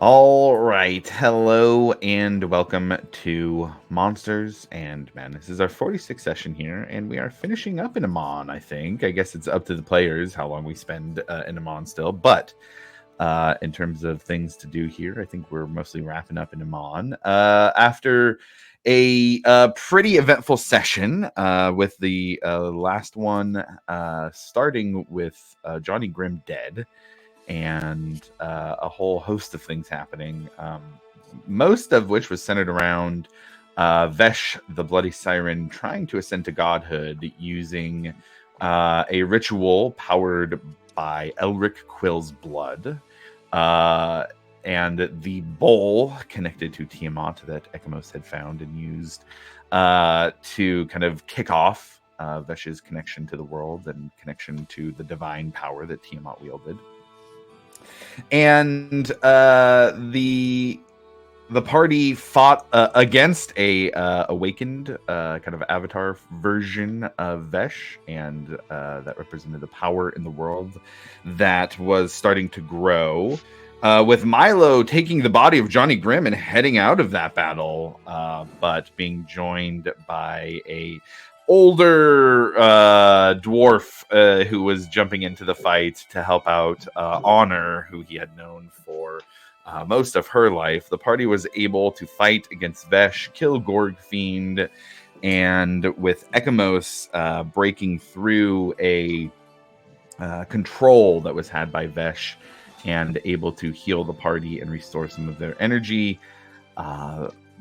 All right. Hello and welcome to Monsters and Men. This is our 46th session here, and we are finishing up in Amon, I think. I guess it's up to the players how long we spend in Amon still. But in terms of things to do here, I think we're mostly wrapping up in Amon. After a pretty eventful session with the last one starting with Johnny Grimm dead and a whole host of things happening, most of which was centered around Vesh, the Bloody Siren, trying to ascend to godhood using a ritual powered by Elric Quill's blood. And the bowl connected to Tiamat that Ekamos had found and used to kind of kick off Vesh's connection to the world and connection to the divine power that Tiamat wielded. And the party fought against a awakened kind of avatar version of Vesh, and that represented the power in the world that was starting to grow. With Milo taking the body of Johnny Grimm and heading out of that battle, but being joined by a older dwarf who was jumping into the fight to help out Honor, who he had known for most of her life. The party was able to fight against Vesh, kill Gorgfiend, and with Ekamos breaking through a control that was had by Vesh and able to heal the party and restore some of their energy,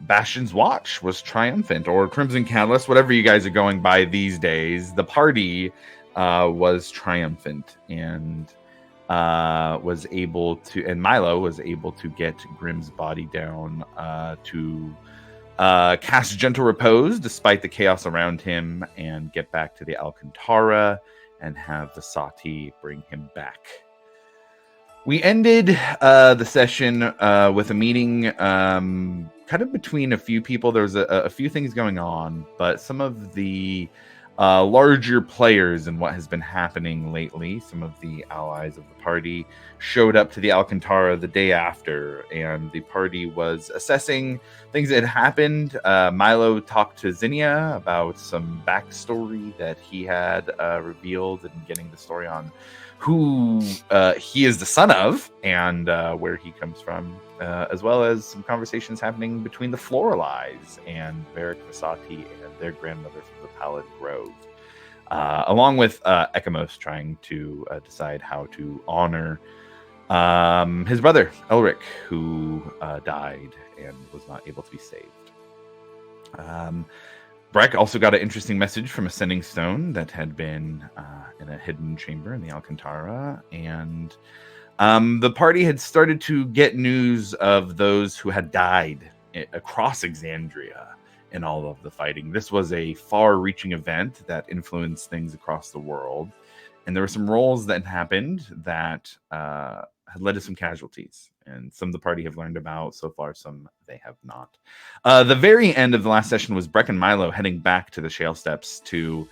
Bastion's Watch was triumphant, or Crimson Catalyst, whatever you guys are going by these days. The party was triumphant and was able to, and Milo was able to get Grimm's body down to cast Gentle Repose despite the chaos around him and get back to the Alcantara and have Vasati bring him back. We ended the session with a meeting kind of between a few people. There was a few things going on, but some of the larger players in what has been happening lately, some of the allies of the party, showed up to the Alcantara the day after, and the party was assessing things that had happened. Milo talked to Zinnia about some backstory that he had revealed and getting the story on who he is the son of and where he comes from, as well as some conversations happening between the Floralies and Varric Vasati and their grandmother from the Pallid Grove, along with Ekamos trying to decide how to honor his brother, Elric, who died and was not able to be saved. Breck also got an interesting message from a Sending Stone that had been in a hidden chamber in the Alcantara, and the party had started to get news of those who had died across Exandria in all of the fighting. This was a far-reaching event that influenced things across the world, and there were some roles that happened that had led to some casualties, and some of the party have learned about so far, some they have not. The very end of the last session was Breck and Milo heading back to the Shale Steps to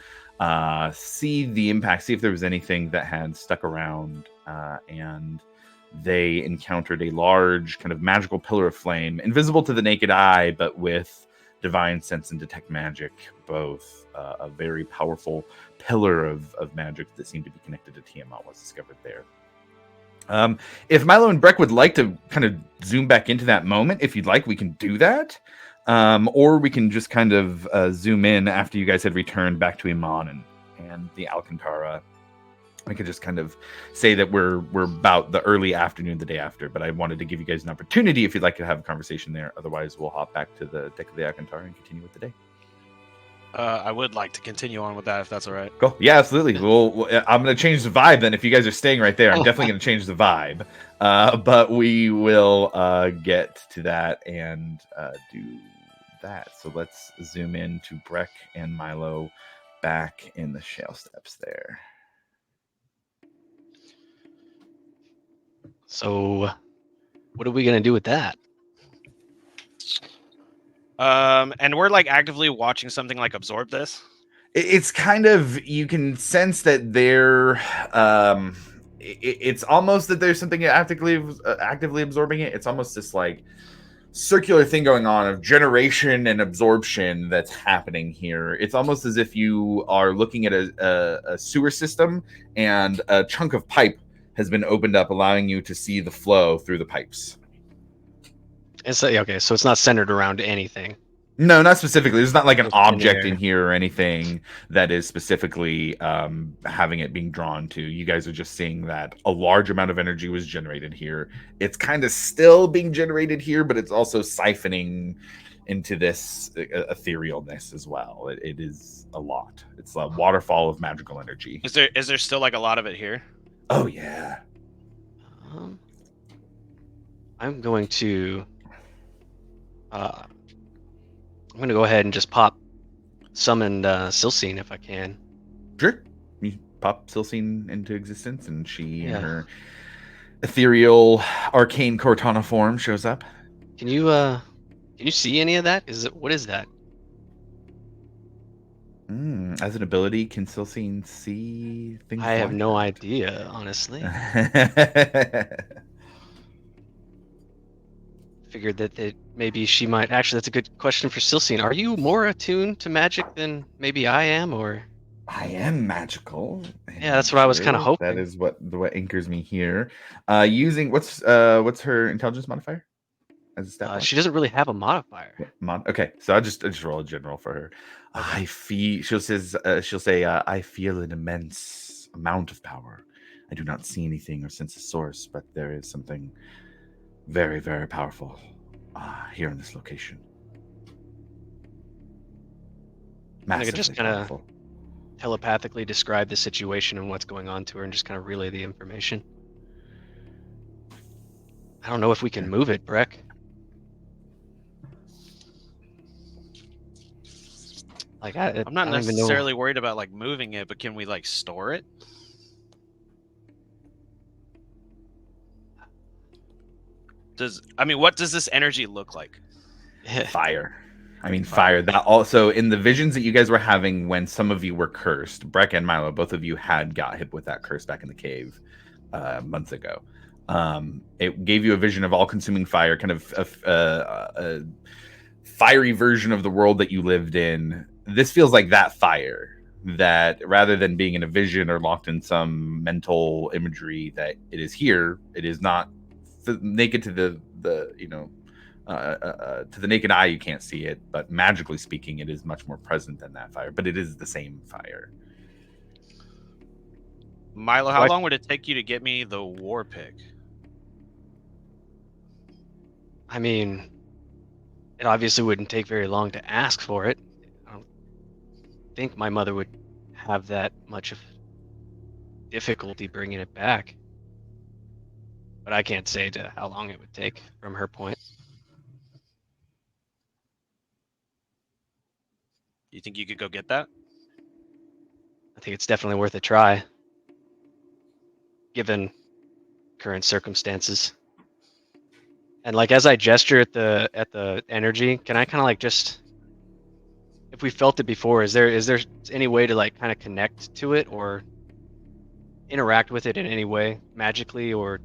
see the impact, see if there was anything that had stuck around, and they encountered a large kind of magical pillar of flame, invisible to the naked eye, but with divine sense and detect magic, both a very powerful pillar of magic that seemed to be connected to Tiamat was discovered there. If Milo and Breck would like to kind of zoom back into that moment, if you'd like, we can do that. Or we can just kind of zoom in after you guys had returned back to Iman and the Alcantara. I could just kind of say that we're about the early afternoon the day after, but I wanted to give you guys an opportunity if you'd like to have a conversation there. Otherwise, we'll hop back to the deck of the Alcantara and continue with the day. I would like to continue on with that if that's all right. Cool. Yeah, absolutely. Well, I'm going to change the vibe then. If you guys are staying right there, I'm definitely going to change the vibe. But we will get to that and do that. So let's zoom in to Breck and Milo back in the Shale Steps there. So, what are we going to do with that? And we're like actively watching something like absorb this. It's kind of, you can sense that they're it's almost that there's something actively absorbing it. It's almost this like circular thing going on of generation and absorption that's happening here. It's almost as if you are looking at a sewer system and a chunk of pipe has been opened up, allowing you to see the flow through the pipes. And so, okay, so it's not centered around anything. No, not specifically. There's not like an Just object in in here or anything that is specifically having it being drawn to. You guys are just seeing that a large amount of energy was generated here. It's kind of still being generated here, but it's also siphoning into this etherealness as well. It is a lot. It's a waterfall of magical energy. Is there still like a lot of it here? Oh, yeah. I'm going to go ahead and just pop summon Silcine if I can. Sure. You pop Silcine into existence, and she in Yeah. her ethereal arcane Cortana form shows up. Can you see any of that? What is that? As an ability, can Silcine see things? I have like no that? idea, honestly. Figured that maybe she might. Actually, that's a good question for Silcine. Are you more attuned to magic than maybe I am, or? I am magical. Yeah, that's what I was kinda hoping. That is what anchors me here. Using what's her intelligence modifier as a stat point? She doesn't really have a modifier. Okay, so I just roll a general for her. Okay. She'll say I feel an immense amount of power. I do not see anything or sense a source, but there is something very, very powerful here in this location. I could just Massively kinda powerful. telepathically describe the situation and what's going on to her, and just kind of relay the information. I don't know if we can move it, Breck. Like I'm not I don't even know. necessarily worried about like moving it, but can we like store it? What does this energy look like? Fire. I mean, fire. That also in the visions that you guys were having when some of you were cursed, Breck and Milo, both of you got hit with that curse back in the cave months ago. It gave you a vision of all-consuming fire, kind of a fiery version of the world that you lived in. This feels like that fire, that rather than being in a vision or locked in some mental imagery, that it is here. It is not naked to the to the naked eye, you can't see it, but magically speaking, it is much more present than that fire. But it is the same fire. Milo, how long would it take you to get me the war pick? I mean, it obviously wouldn't take very long to ask for it. I don't think my mother would have that much of difficulty bringing it back. But I can't say to how long it would take from her point. You think you could go get that? I think it's definitely worth a try, given current circumstances. And like as I gesture at the energy, can I kind of like just, if we felt it before, is there any way to like kind of connect to it or interact with it in any way, magically, or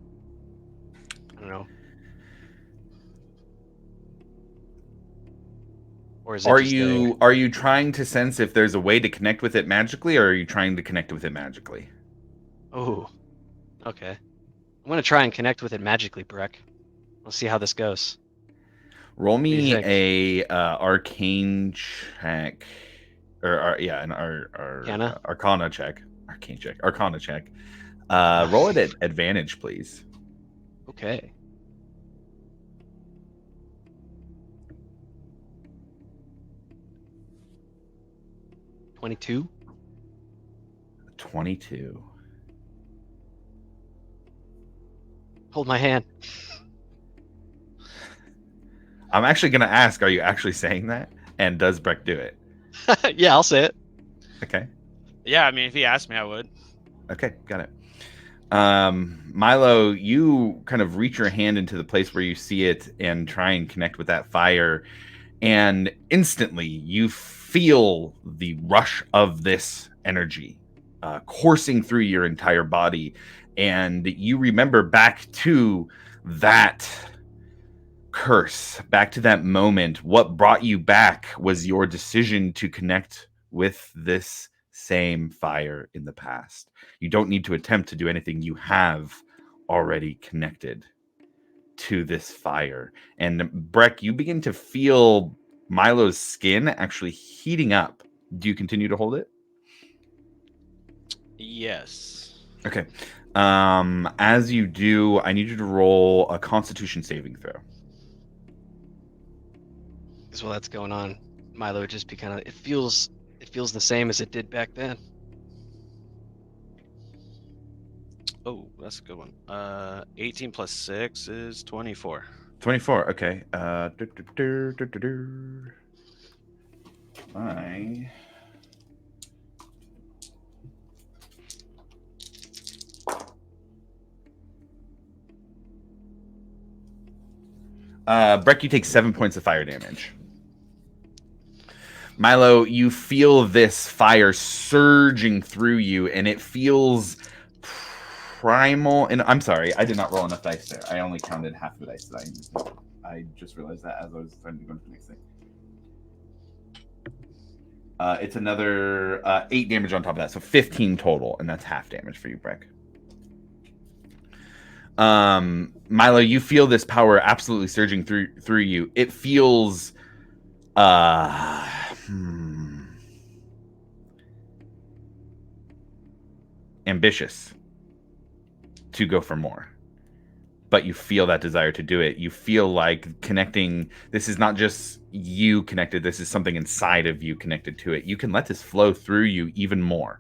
I don't know? Or is it Are just you trying to sense if there's a way to connect with it magically, or are you trying to connect with it magically? Oh, okay. I'm gonna try and connect with it magically, Breck. We'll see how this goes. Roll do you me think? a arcane check, or arcana check. Arcana check. Roll it at advantage, please. Okay. $22. 22. Hold my hand. I'm actually going to ask, are you actually saying that? And does Breck do it? Yeah, I'll say it. Okay. Yeah, I mean, if he asked me, I would. Okay, got it. Milo, you kind of reach your hand into the place where you see it and try and connect with that fire. And instantly you feel the rush of this energy coursing through your entire body. And you remember back to that curse, back to that moment. What brought you back was your decision to connect with this same fire in the past. You don't need to attempt to do anything. You have already connected to this fire. And Breck, you begin to feel Milo's skin actually heating up. Do you continue to hold it? Yes. Okay. As you do, I need you to roll a Constitution saving throw. Because while that's going on, Milo would just be kind of. It feels the same as it did back then. Oh, that's a good one. 18 plus 6 is 24. 24. Okay. Breck, you take 7 points of fire damage. Milo, you feel this fire surging through you, and it feels primal. And I'm sorry, I did not roll enough dice there. I only counted half the dice that I used. I just realized that as I was trying to go into the next thing. It's another 8 damage on top of that, so 15 total, and that's half damage for you, Breck. Milo, you feel this power absolutely surging through you. It feels ambitious to go for more, but you feel that desire to do it. You feel like connecting. This is not just you connected. This is something inside of you connected to it. You can let this flow through you even more.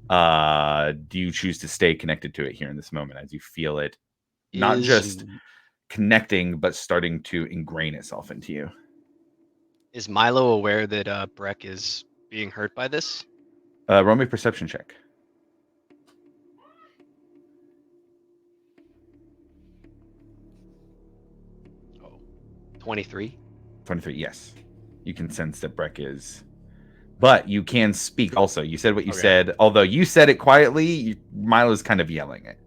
Do you choose to stay connected to it here in this moment as you feel it not just connecting, but starting to ingrain itself into you? Is Milo aware that Breck is being hurt by this? Roll me a perception check. Oh, 23. 23, yes. You can sense that Breck is. But you can speak also. You said what you said. Although you said it quietly, Milo's kind of yelling it.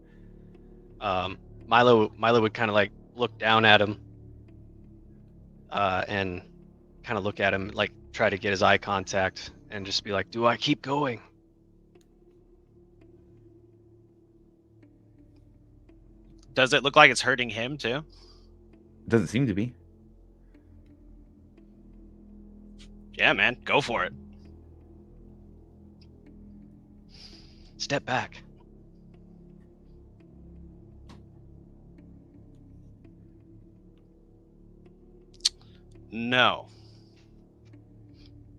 Milo would kind of like look down at him and kind of look at him, like try to get his eye contact and just be like, do I keep going? Does it look like it's hurting him too? Doesn't seem to be. Yeah, man, go for it. Step back. No.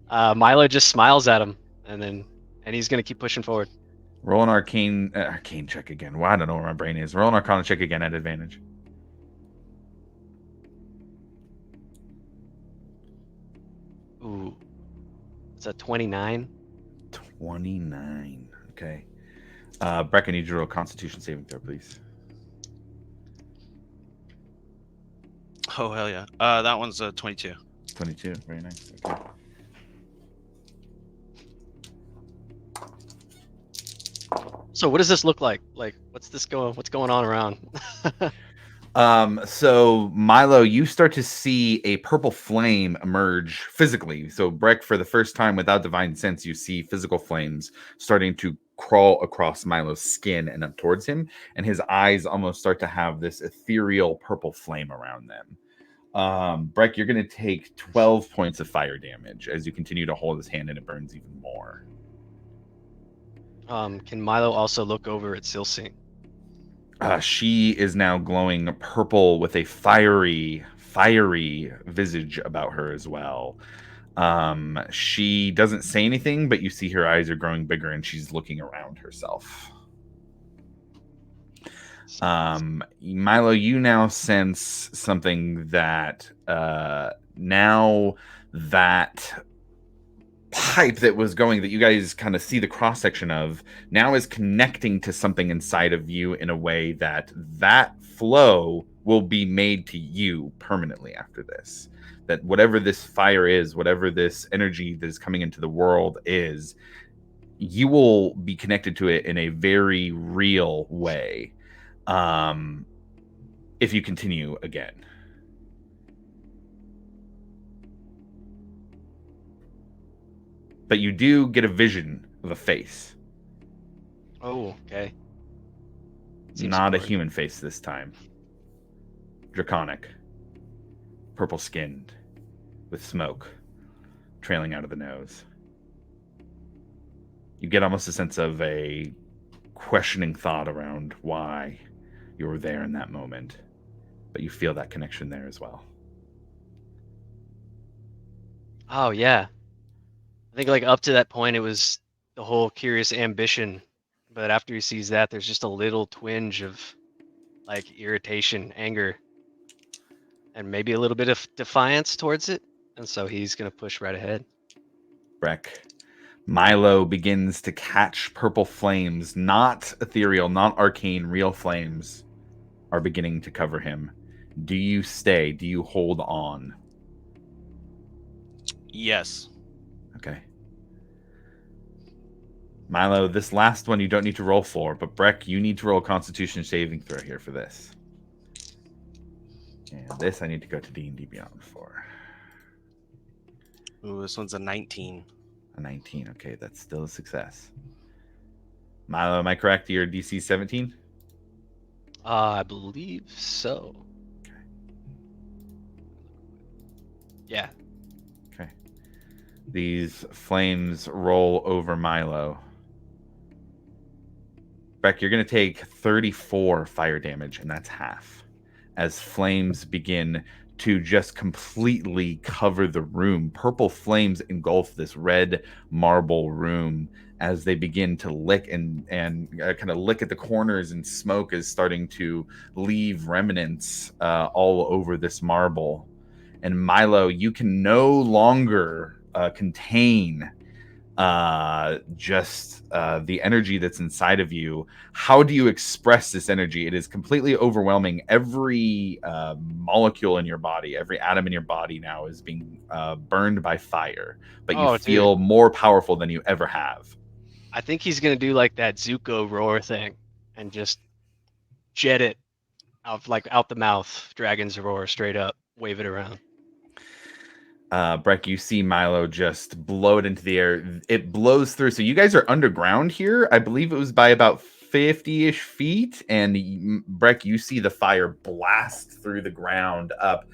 Milo just smiles at him, and he's gonna keep pushing forward. Roll an arcane check again. Well, I don't know where my brain is. Roll an arcana check again at advantage. Ooh, it's a 29. 29. Okay. Breck, I need you to roll a Constitution saving throw, please. Oh, hell yeah. That one's a 22. 22. Very nice. Okay. So what does this look like? Like, what's going on around? So Milo, you start to see a purple flame emerge physically. So Breck, for the first time without divine sense, you see physical flames starting to crawl across Milo's skin and up towards him, and his eyes almost start to have this ethereal purple flame around them. Breck, you're going to take 12 points of fire damage as you continue to hold his hand, and it burns even more. Can Milo also look over at Silsing? She is now glowing purple with a fiery visage about her as well. She doesn't say anything, but you see her eyes are growing bigger and she's looking around herself. Milo, you now sense something that now that pipe that was going, that you guys kind of see the cross section of, now is connecting to something inside of you in a way that flow will be made to you permanently after this. That whatever this fire is, whatever this energy that is coming into the world is, you will be connected to it in a very real way if you continue again. But you do get a vision of a face. Oh, okay. Seems Not a important. human face this time. Draconic. Purple skinned. With smoke trailing out of the nose. You get almost a sense of a questioning thought around why you were there in that moment. But you feel that connection there as well. Oh yeah. I think like up to that point it was the whole curious ambition, but after he sees that, there's just a little twinge of like irritation, anger, and maybe a little bit of defiance towards it, and so he's gonna push right ahead. Breck. Milo begins to catch purple flames, not ethereal, not arcane, real flames are beginning to cover him. Do you stay? Do you hold on? Yes. Okay. Milo, this last one you don't need to roll for, but Breck, you need to roll a Constitution saving throw here for this. And this I need to go to D&D Beyond for. Ooh, this one's a 19. A 19. Okay, that's still a success. Milo, am I correct? Your DC 17? I believe so. Okay. Yeah. Okay. These flames roll over Milo. Breck, you're going to take 34 fire damage, and that's half. As flames begin to just completely cover the room. Purple flames engulf this red marble room as they begin to lick and kind of lick at the corners, and smoke is starting to leave remnants all over this marble. And Milo, you can no longer contain the energy that's inside of you. How do you express this energy? It is completely overwhelming. Every molecule in your body, every atom in your body now is being burned by fire, but you feel more powerful than you ever have. I think he's gonna do like that Zuko roar thing and just jet it out the mouth, dragon's roar straight up, wave it around. Breck, you see Milo just blow it into the air. It blows through. So you guys are underground here. I believe it was by about 50-ish feet. And Breck, you see the fire blast through the ground up.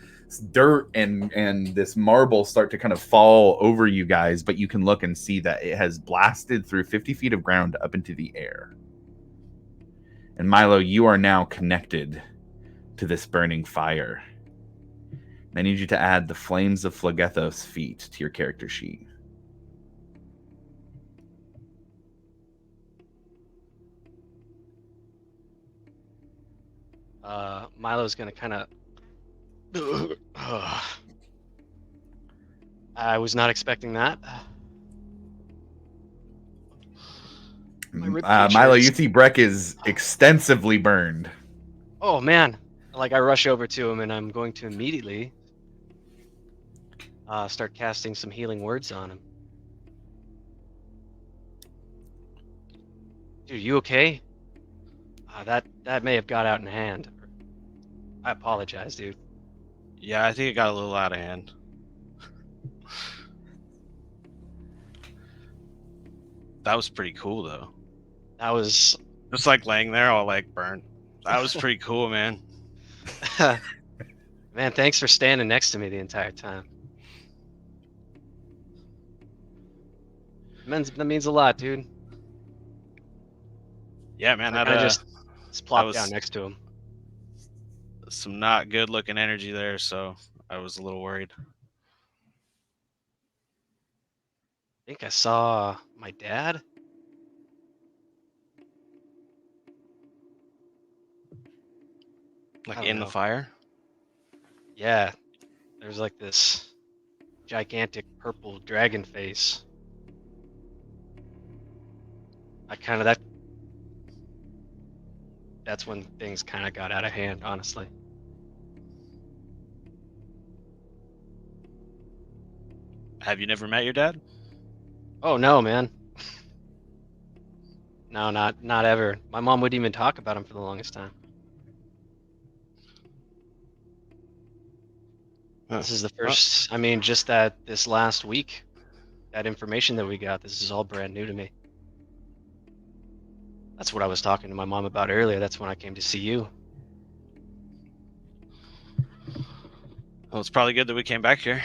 Dirt and this marble start to kind of fall over you guys, but you can look and see that it has blasted through 50 feet of ground up into the air. And Milo, you are now connected to this burning fire. I need you to add the Flames of Phlegethos feat to your character sheet. Milo's gonna kind of. I was not expecting that. Milo, you see Breck is extensively burned. Oh man! Like I rush over to him and I'm going to immediately start casting some healing words on him. Dude, you okay? That may have got out in hand. I apologize, dude. Yeah, I think it got a little out of hand. That was pretty cool, though. That was just like laying there all like burnt. That was pretty cool, man. Man, thanks for standing next to me the entire time. That means a lot, dude. Yeah, man. I just plopped down next to him. Some not good looking energy there, so I was a little worried. I think I saw my dad. Like in the fire? Yeah. There's like this gigantic purple dragon face. That's when things kind of got out of hand, honestly. Have you never met your dad? Oh no, man. No, not ever. My mom wouldn't even talk about him for the longest time. Huh. This is the first. I mean, just that this last week, that information that we got. This is all brand new to me. That's what I was talking to my mom about earlier. That's when I came to see you. Well, it's probably good that we came back here.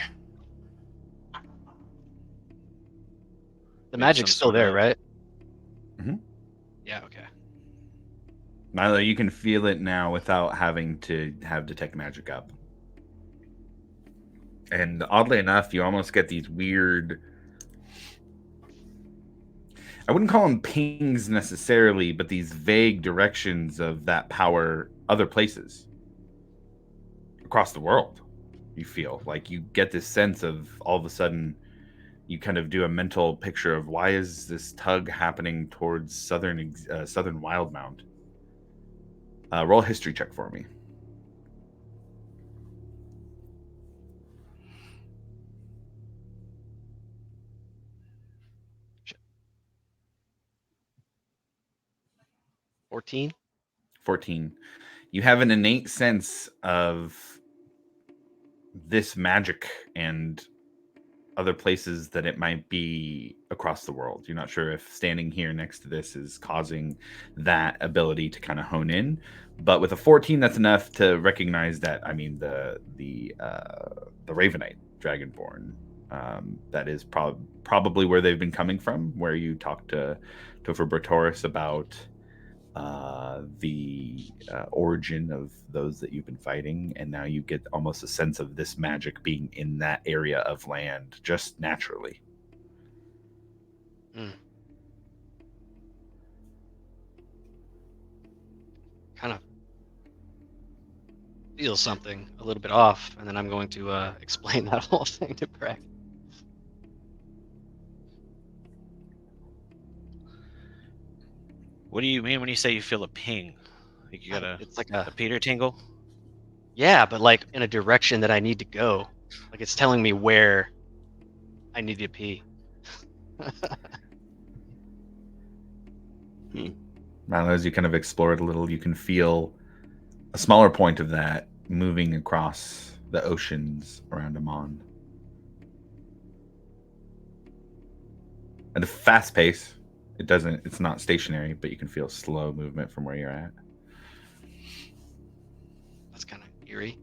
The Maybe magic's some still sort there, of- right? Mhm. Yeah. Okay. Milo, you can feel it now without having to have detect magic up. And oddly enough, you almost get these weird, I wouldn't call them pings necessarily, but these vague directions of that power other places across the world. You feel like you get this sense of all of a sudden you kind of do a mental picture of why is this tug happening towards southern Wildmount. Roll a history check for me. Shit. 14. 14. You have an innate sense of this magic and other places that it might be across the world. You're not sure if standing here next to this is causing that ability to kind of hone in, but with a 14, that's enough to recognize that. I mean, the Ravenite Dragonborn, that is probably where they've been coming from. Where you talked to Topher Bratoris about the origin of those that you've been fighting, and now you get almost a sense of this magic being in that area of land just naturally. Kind of feel something a little bit off, and then I'm going to explain that whole thing to Breck. What do you mean when you say you feel a ping? Like you got It's like a Peter tingle? yeah, but like in a direction that I need to go. Like it's telling me where I need to pee. Now, as you kind of explore it a little, you can feel a smaller point of that moving across the oceans around Amon at a fast pace. It's not stationary, but you can feel slow movement from where you're at. That's kind of eerie.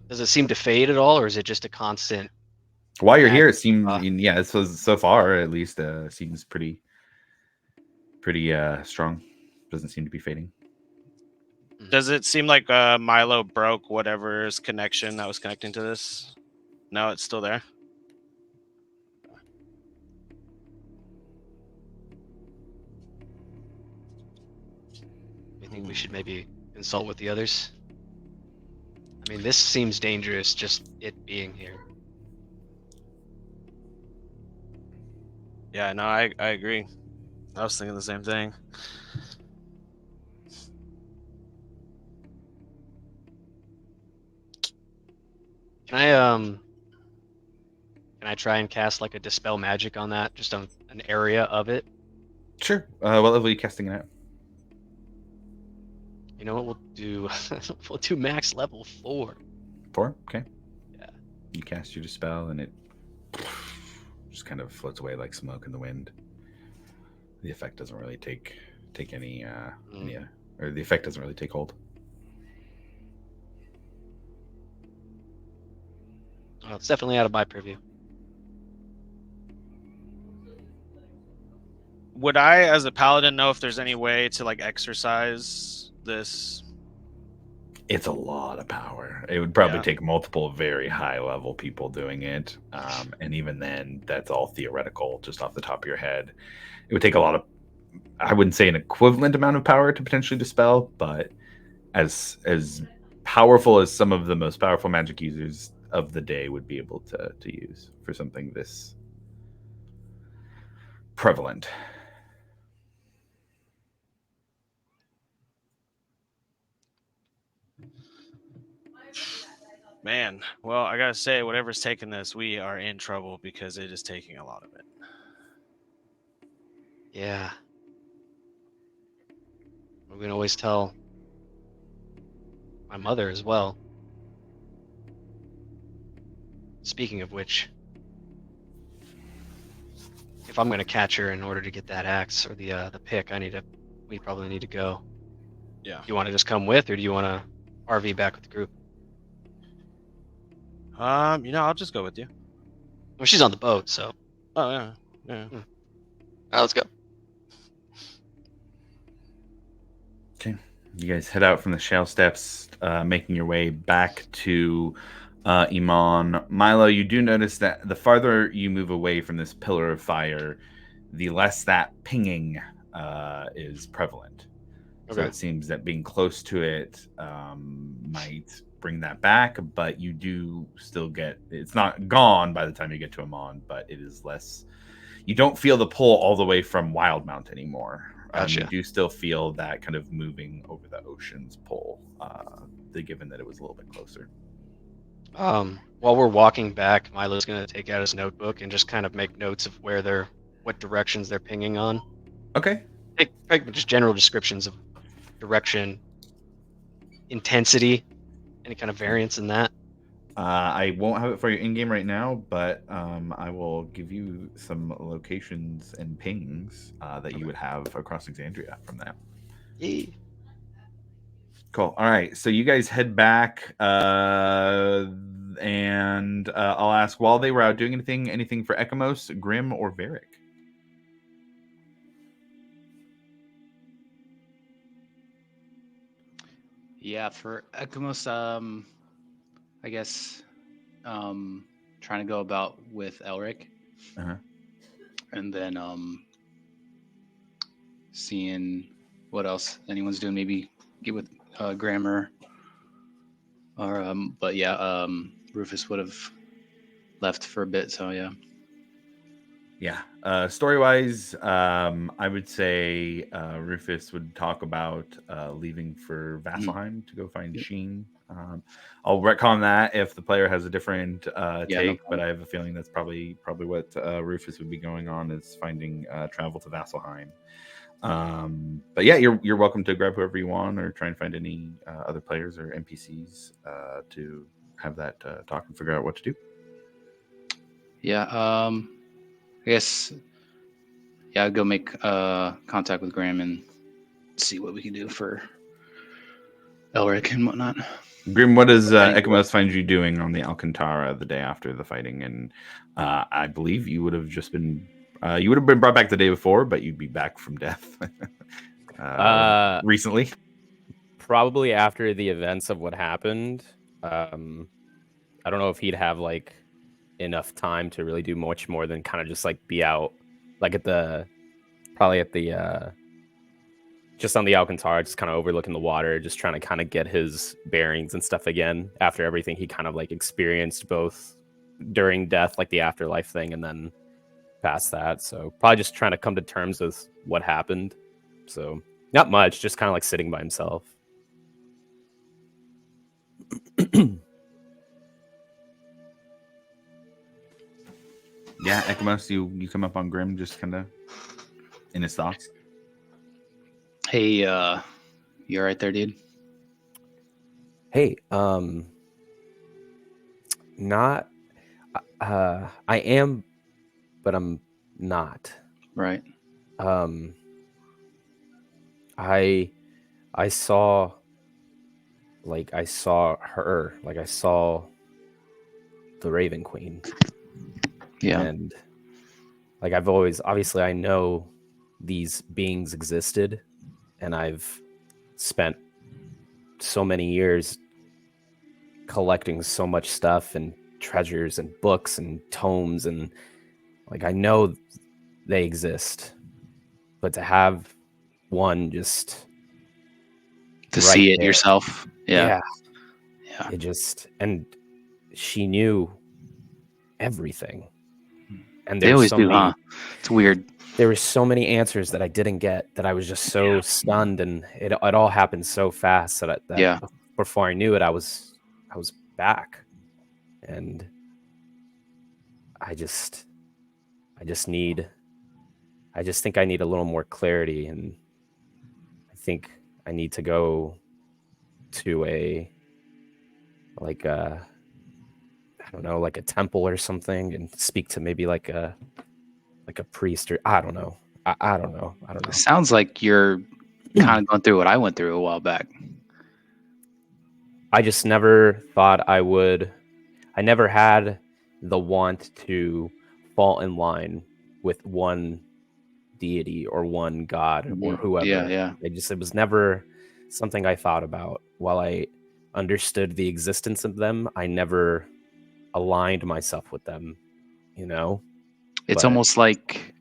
Does it seem to fade at all, or is it just a constant? While you're here, it Magic. seems, yeah, so far at least, seems pretty strong. Doesn't seem to be fading. Does it seem like Milo broke whatever's connection that was connecting to this? No, it's still there. I think we should maybe consult with the others. I mean, this seems dangerous, just it being here. Yeah, no, I agree. I was thinking the same thing. Can I try and cast like a dispel magic on that, just on an area of it? Sure. What level are you casting it at? You know what we'll do? We'll do max level 4. 4? Okay. Yeah. You cast your dispel, and it just kind of floats away like smoke in the wind. The effect doesn't really take any or the effect doesn't really take hold. Well, it's definitely out of my purview. Would I, as a paladin, know if there's any way to like exercise this? It's a lot of power. It would probably Yeah. take multiple very high level people doing it, and even then, that's all theoretical, just off the top of your head. It would take a lot of, I wouldn't say an equivalent amount of power to potentially dispel, but as powerful as some of the most powerful magic users of the day would be able to use for something this prevalent. Man, well, I gotta say, whatever's taking this, we are in trouble because it is taking a lot of it. Yeah. We can always tell my mother as well. Speaking of which, if I'm gonna catch her in order to get that axe or the pick, we probably need to go. Yeah. Do you want to just come with, or do you want to RV back with the group? I'll just go with you. Well, she's on the boat, so. Oh yeah, yeah. All right, let's go. Okay, you guys head out from the shale steps, making your way back to Iman. Milo, you do notice that the farther you move away from this pillar of fire, the less that pinging is prevalent. So Okay. it seems that being close to it might bring that back, but you do still get, it's not gone by the time you get to Amon, but it is less. You don't feel the pull all the way from Wildmount anymore. Gotcha. You do still feel that kind of moving over the ocean's pull, given that it was a little bit closer. While we're walking back, Milo's gonna take out his notebook and just kind of make notes of what directions they're pinging on. Okay. Take just general descriptions of direction, intensity, any kind of variance in that. I won't have it for you in game right now, but I will give you some locations and pings that you would have across Exandria from that. Yay. Cool. All right. So you guys head back, and I'll ask, while they were out doing anything for Ekamos, Grim, or Varric? Yeah, for Ekamos, I guess trying to go about with Elric. Uh-huh. And then seeing what else anyone's doing, maybe get with Grammar. Or but yeah, Rufus would have left for a bit, so yeah. Yeah. Story-wise, I would say Rufus would talk about leaving for Vasselheim to go find Sheen. I'll retcon that if the player has a different take, but I have a feeling that's probably what Rufus would be going on, is finding travel to Vasselheim. But yeah, you're welcome to grab whoever you want, or try and find any other players or NPCs to have that talk and figure out what to do. Yeah, I guess, yeah, I'll go make contact with Graham and see what we can do for Elric and whatnot. Grim, what does Ekamos find you doing on the Alcantara the day after the fighting? And I believe you would have just been brought back the day before, but you'd be back from death recently. Probably after the events of what happened. I don't know if he'd have like enough time to really do much more than kind of just like be out, like just on the Alcantara, just kind of overlooking the water, just trying to kind of get his bearings and stuff again after everything he kind of like experienced both during death, like the afterlife thing, and then past that. So probably just trying to come to terms with what happened. So not much, just kind of like sitting by himself. Yeah, Ekamos, you come up on Grim just kind of in his thoughts. Hey, you all right there, dude? Hey, not, I am, but I'm not. Right. I saw her, like I saw the Raven Queen. Yeah. And like obviously I know these beings existed, and I've spent so many years collecting so much stuff and treasures and books and tomes, and like I know they exist, but to have one just to right see it there, yourself. Yeah. It just, and she knew everything. And they always do, huh? It's weird. There were so many answers that I didn't get, that I was just so stunned, and it all happened so fast that before I knew it, I was back. and I just think I need a little more clarity, and I think I need to go to a I don't know, like a temple or something, and speak to maybe like a priest, or I don't know. I don't know. It sounds like you're kind of going through what I went through a while back. I just never thought I would. I never had the want to fall in line with one deity or one god or whoever. Yeah. It was never something I thought about. While I understood the existence of them, I never aligned myself with them, you know? It's But- almost like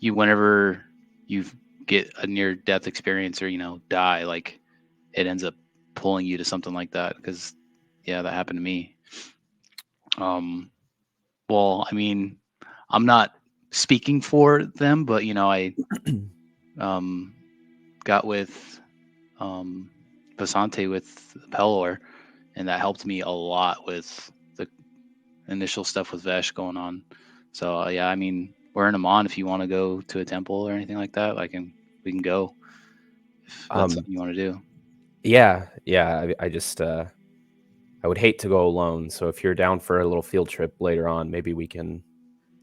whenever you get a near death experience or, die, like it ends up pulling you to something like that. Because, yeah, that happened to me. Well, I mean, I'm not speaking for them, but, I got with Basante with Pelor, and that helped me a lot with the initial stuff with Vesh going on. So yeah, I mean, we're in Amon. If you want to go to a temple or anything like that, we can go. If that's something you want to do. Yeah. I just I would hate to go alone. So if you're down for a little field trip later on, maybe we can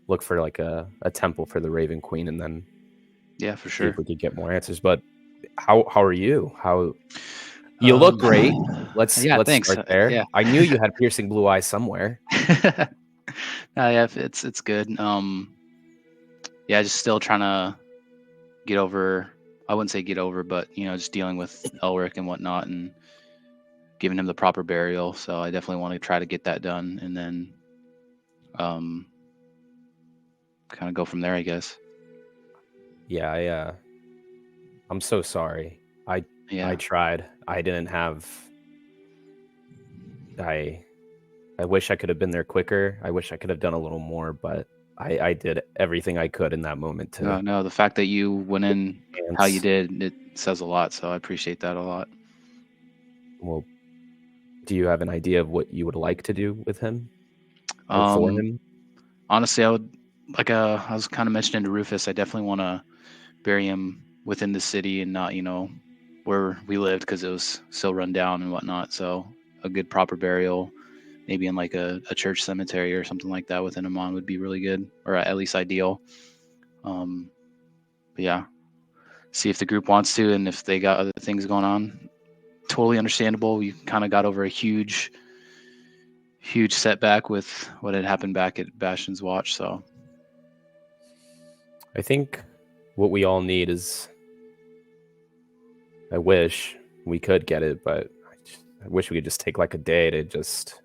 look for like a temple for the Raven Queen, and then Yeah, for see sure. if we could get more answers. But how are you? You look great. Let's thanks. start there. Yeah. I knew you had piercing blue eyes somewhere. Yeah, it's good. Yeah, just still trying to get over. I wouldn't say get over, but just dealing with Elric and whatnot, and giving him the proper burial. So I definitely want to try to get that done, and then, kind of go from there, I guess. Yeah, I'm so sorry. Yeah. I tried. I didn't have. I wish I could have been there quicker. I wish I could have done a little more, but I did everything I could in that moment to. No, the fact that you went in how you did, it says a lot. So I appreciate that a lot. Well, do you have an idea of what you would like to do with him or for him? Honestly, I would I was kind of mentioning to Rufus, I definitely want to bury him within the city and not, where we lived, because it was so run down and whatnot. So a good proper burial, maybe in like a church cemetery or something like that within Amon would be really good, or at least ideal. But yeah, see if the group wants to, and if they got other things going on, totally understandable. You kind of got over a huge setback with what had happened back at Bastion's Watch. So I think what we all need is. I wish we could get it, but I wish we could just take like a day to just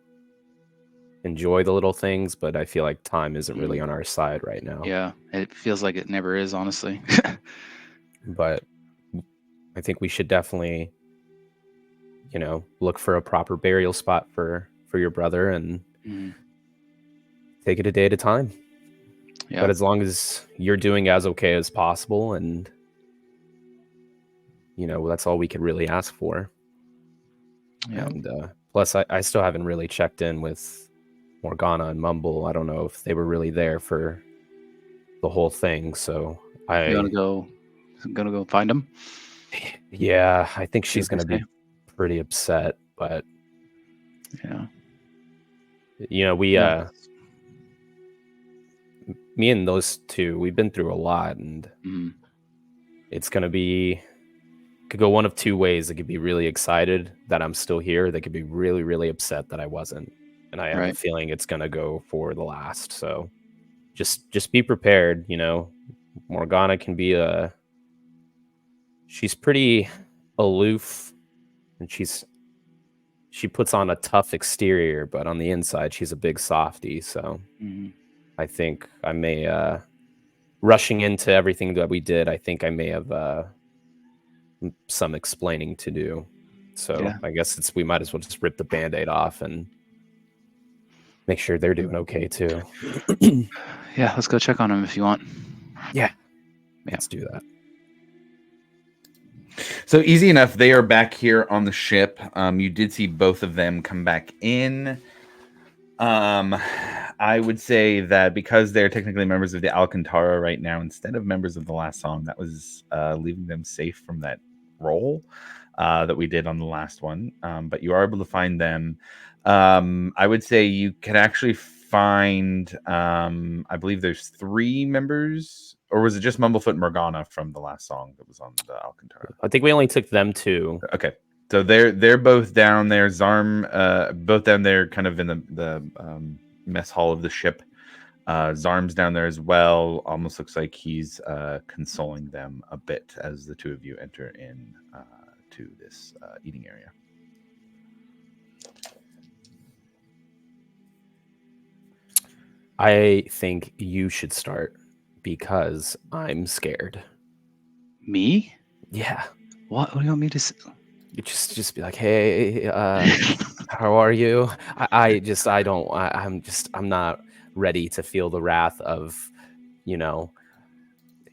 enjoy the little things. But I feel like time isn't really on our side right now. yeah, it feels like it never is, honestly. But I think we should definitely, look for a proper burial spot for your brother and take it a day at a time. Yeah. But as long as you're doing as okay as possible, and that's all we could really ask for. Yeah. And plus, I still haven't really checked in with Morgana and Mumble. I don't know if they were really there for the whole thing. So You gonna go find him? Yeah, I think she's what gonna they be pretty upset. But Yeah. we Yeah. me and those two, we've been through a lot, and Mhm. it's gonna be. Could go one of two ways. They could be really excited that I'm still here. They could be really, really upset that I wasn't. And I have a Right. feeling it's gonna go for the last. So just be prepared. Morgana can be she's pretty aloof, and she puts on a tough exterior, but on the inside she's a big softie. So Mhm. I think I may rushing into everything that we did, I think I may have some explaining to do. So Yeah. I guess we might as well just rip the Band-Aid off and make sure they're doing okay too. Yeah, let's go check on him if you want. Let's do that. So easy enough. They are back here on the ship. You did see both of them come back in. I would say that because they're technically members of the Alcantara right now, instead of members of the last song, that was leaving them safe from that roll that we did on the last one. But you are able to find them. I would say you can actually find, I believe there's 3 members, or was it just Mumblefoot and Morgana from the last song that was on the Alcantara? I think we only took them 2. Okay. So they're both down there. Zarm, both down there, kind of in the mess hall of the ship. Zarm's down there as well. Almost looks like he's consoling them a bit as the 2 of you enter in to this eating area. I think you should start because I'm scared. Me? Yeah. What do you want me to say? You just be like, hey, how are you? I'm not ready to feel the wrath of,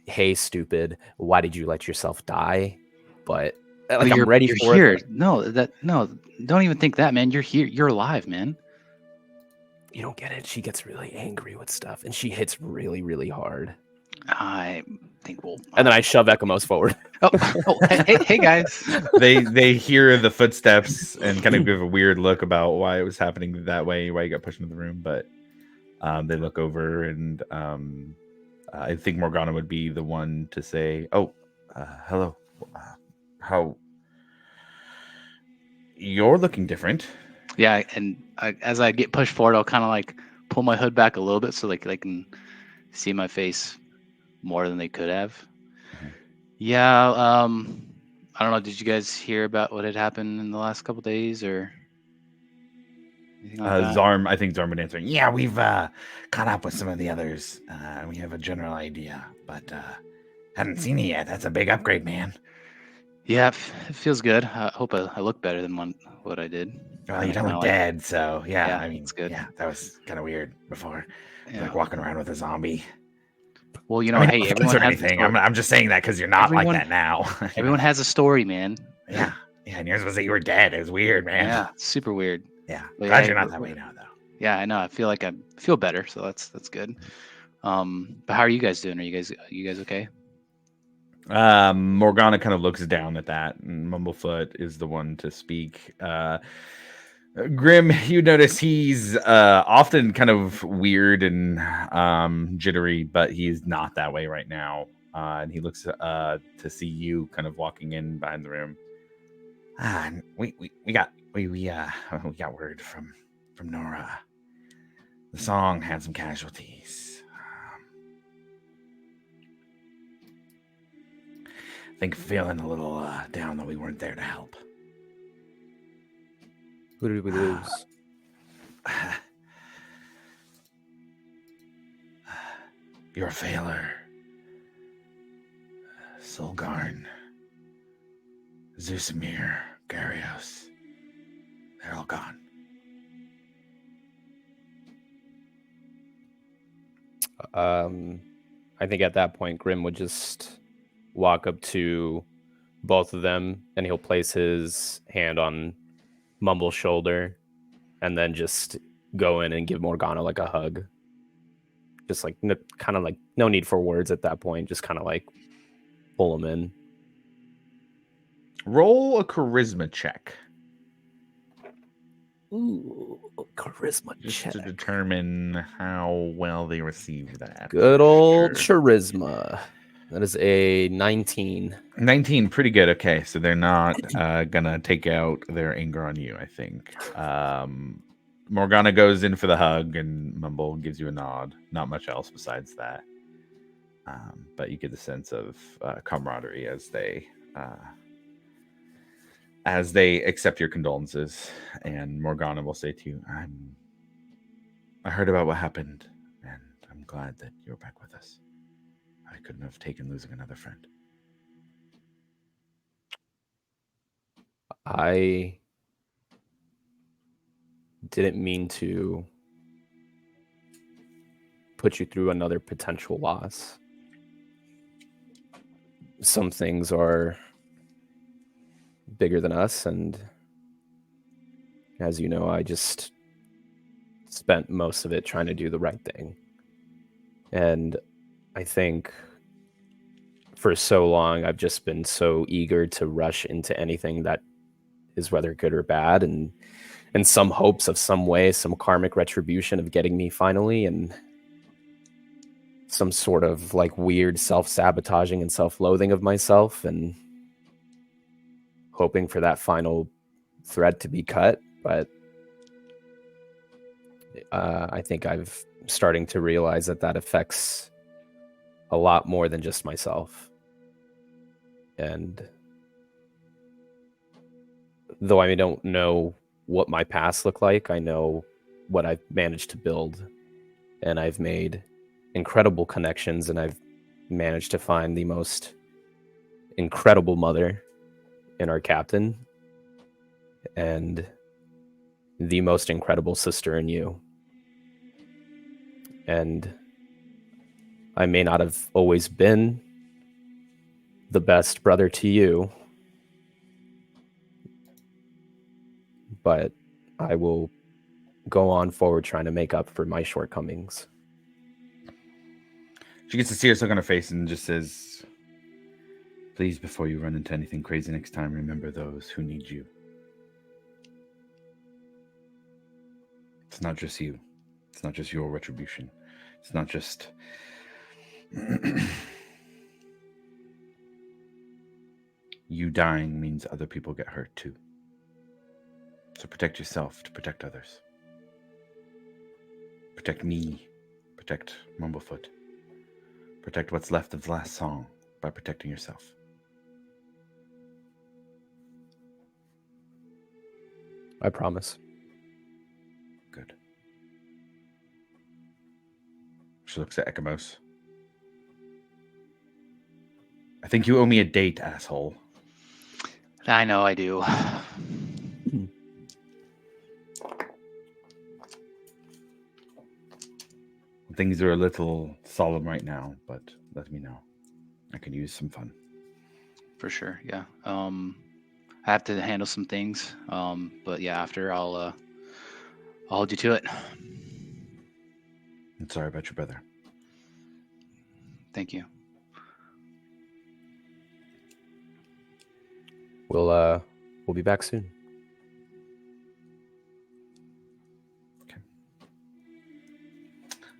hey, stupid, why did you let yourself die? But like, I'm ready you're for here. it. No, don't even think that, man. You're here. You're alive, man. You don't get it. She gets really angry with stuff, and she hits really, really hard. I think we'll. And then I shove Ekamos forward. Hey, guys. They hear the footsteps and kind of give a weird look about why it was happening that way, why you got pushed into the room. But they look over, and I think Morgana would be the one to say, "Oh, hello. How? You're looking different." Yeah, and as I get pushed forward, I'll kind of like pull my hood back a little bit so like they can see my face more than they could have. Mhm. Yeah, I don't know. Did you guys hear about what had happened in the last couple days or anything like that? Zarm, I think Zarm would answer. Yeah, we've caught up with some of the others. We have a general idea, but hadn't seen it yet. That's a big upgrade, man. Yeah, it feels good. I hope I look better than what I did. Well, you don't Kinda look like- dead, so yeah. Yeah, I mean, it's good. Yeah, that was kind of weird before, Yeah. like walking around with a zombie. Well, I mean, hey, no offense everyone or has anything. a story. I'm just saying that because you're not Everyone- like that now. You Everyone know? has a story, man. Yeah, and yours was that you were dead. It was weird, man. Yeah, it's super weird. Yeah. But Glad yeah, you're not but- that way now, though. Yeah, I know. I feel like I feel better, so that's good. But how are you guys doing? Are you guys okay? Morgana kind of looks down at that, and Mumblefoot is the one to speak. Grim, you notice he's often kind of weird and jittery, but he's not that way right now. And he looks to see you kind of walking in behind the room. We got word from Nora. The song had some casualties. I think feeling a little down that we weren't there to help. Who did we lose? Your Failer, Solgarn, Zusamir, Garios. They're all gone. I think at that point, Grim would just walk up to both of them, and he'll place his hand on Mumble's shoulder, and then just go in and give Morgana like a hug. Just like kind of like no need for words at that point. Just kind of like pull him in. Roll a charisma check Ooh, charisma just check. to determine how well they receive that. Good old Sure. charisma. That is a 19. 19, pretty good. Okay, so they're not gonna take out their anger on you, I think. Morgana goes in for the hug, and Mumble gives you a nod. Not much else besides that. But you get the sense of camaraderie as they accept your condolences. And Morgana will say to you, I heard about what happened, and I'm glad that you're back with us. I couldn't have taken losing another friend. I didn't mean to put you through another potential loss. Some things are bigger than us, and as you know, I just spent most of it trying to do the right thing. And I think for so long, I've just been so eager to rush into anything that is whether good or bad, and some hopes of some way, some karmic retribution of getting me finally, and some sort of like weird self-sabotaging and self-loathing of myself, and hoping for that final thread to be cut. But I think I've starting to realize that affects a lot more than just myself. And though I don't know what my past looked like, I know what I've managed to build, and I've made incredible connections, and I've managed to find the most incredible mother in our captain, and the most incredible sister in you. And I may not have always been the best brother to you, but I will go on forward trying to make up for my shortcomings. She gets a serious look on her face and just says, "Please, before you run into anything crazy next time, remember those who need you. It's not just you. It's not just your retribution. It's not just..." You dying means other people get hurt too. So protect yourself to protect others. Protect me. Protect Mumblefoot. Protect what's left of the last song by protecting yourself. I promise. Good. She looks at Ekamos. I think you owe me a date, asshole. I know I do. Things are a little solemn right now, but let me know. I can use some fun. For sure, yeah. I have to handle some things. But yeah, after I'll hold you to it. I'm sorry about your brother. Thank you. We'll be back soon.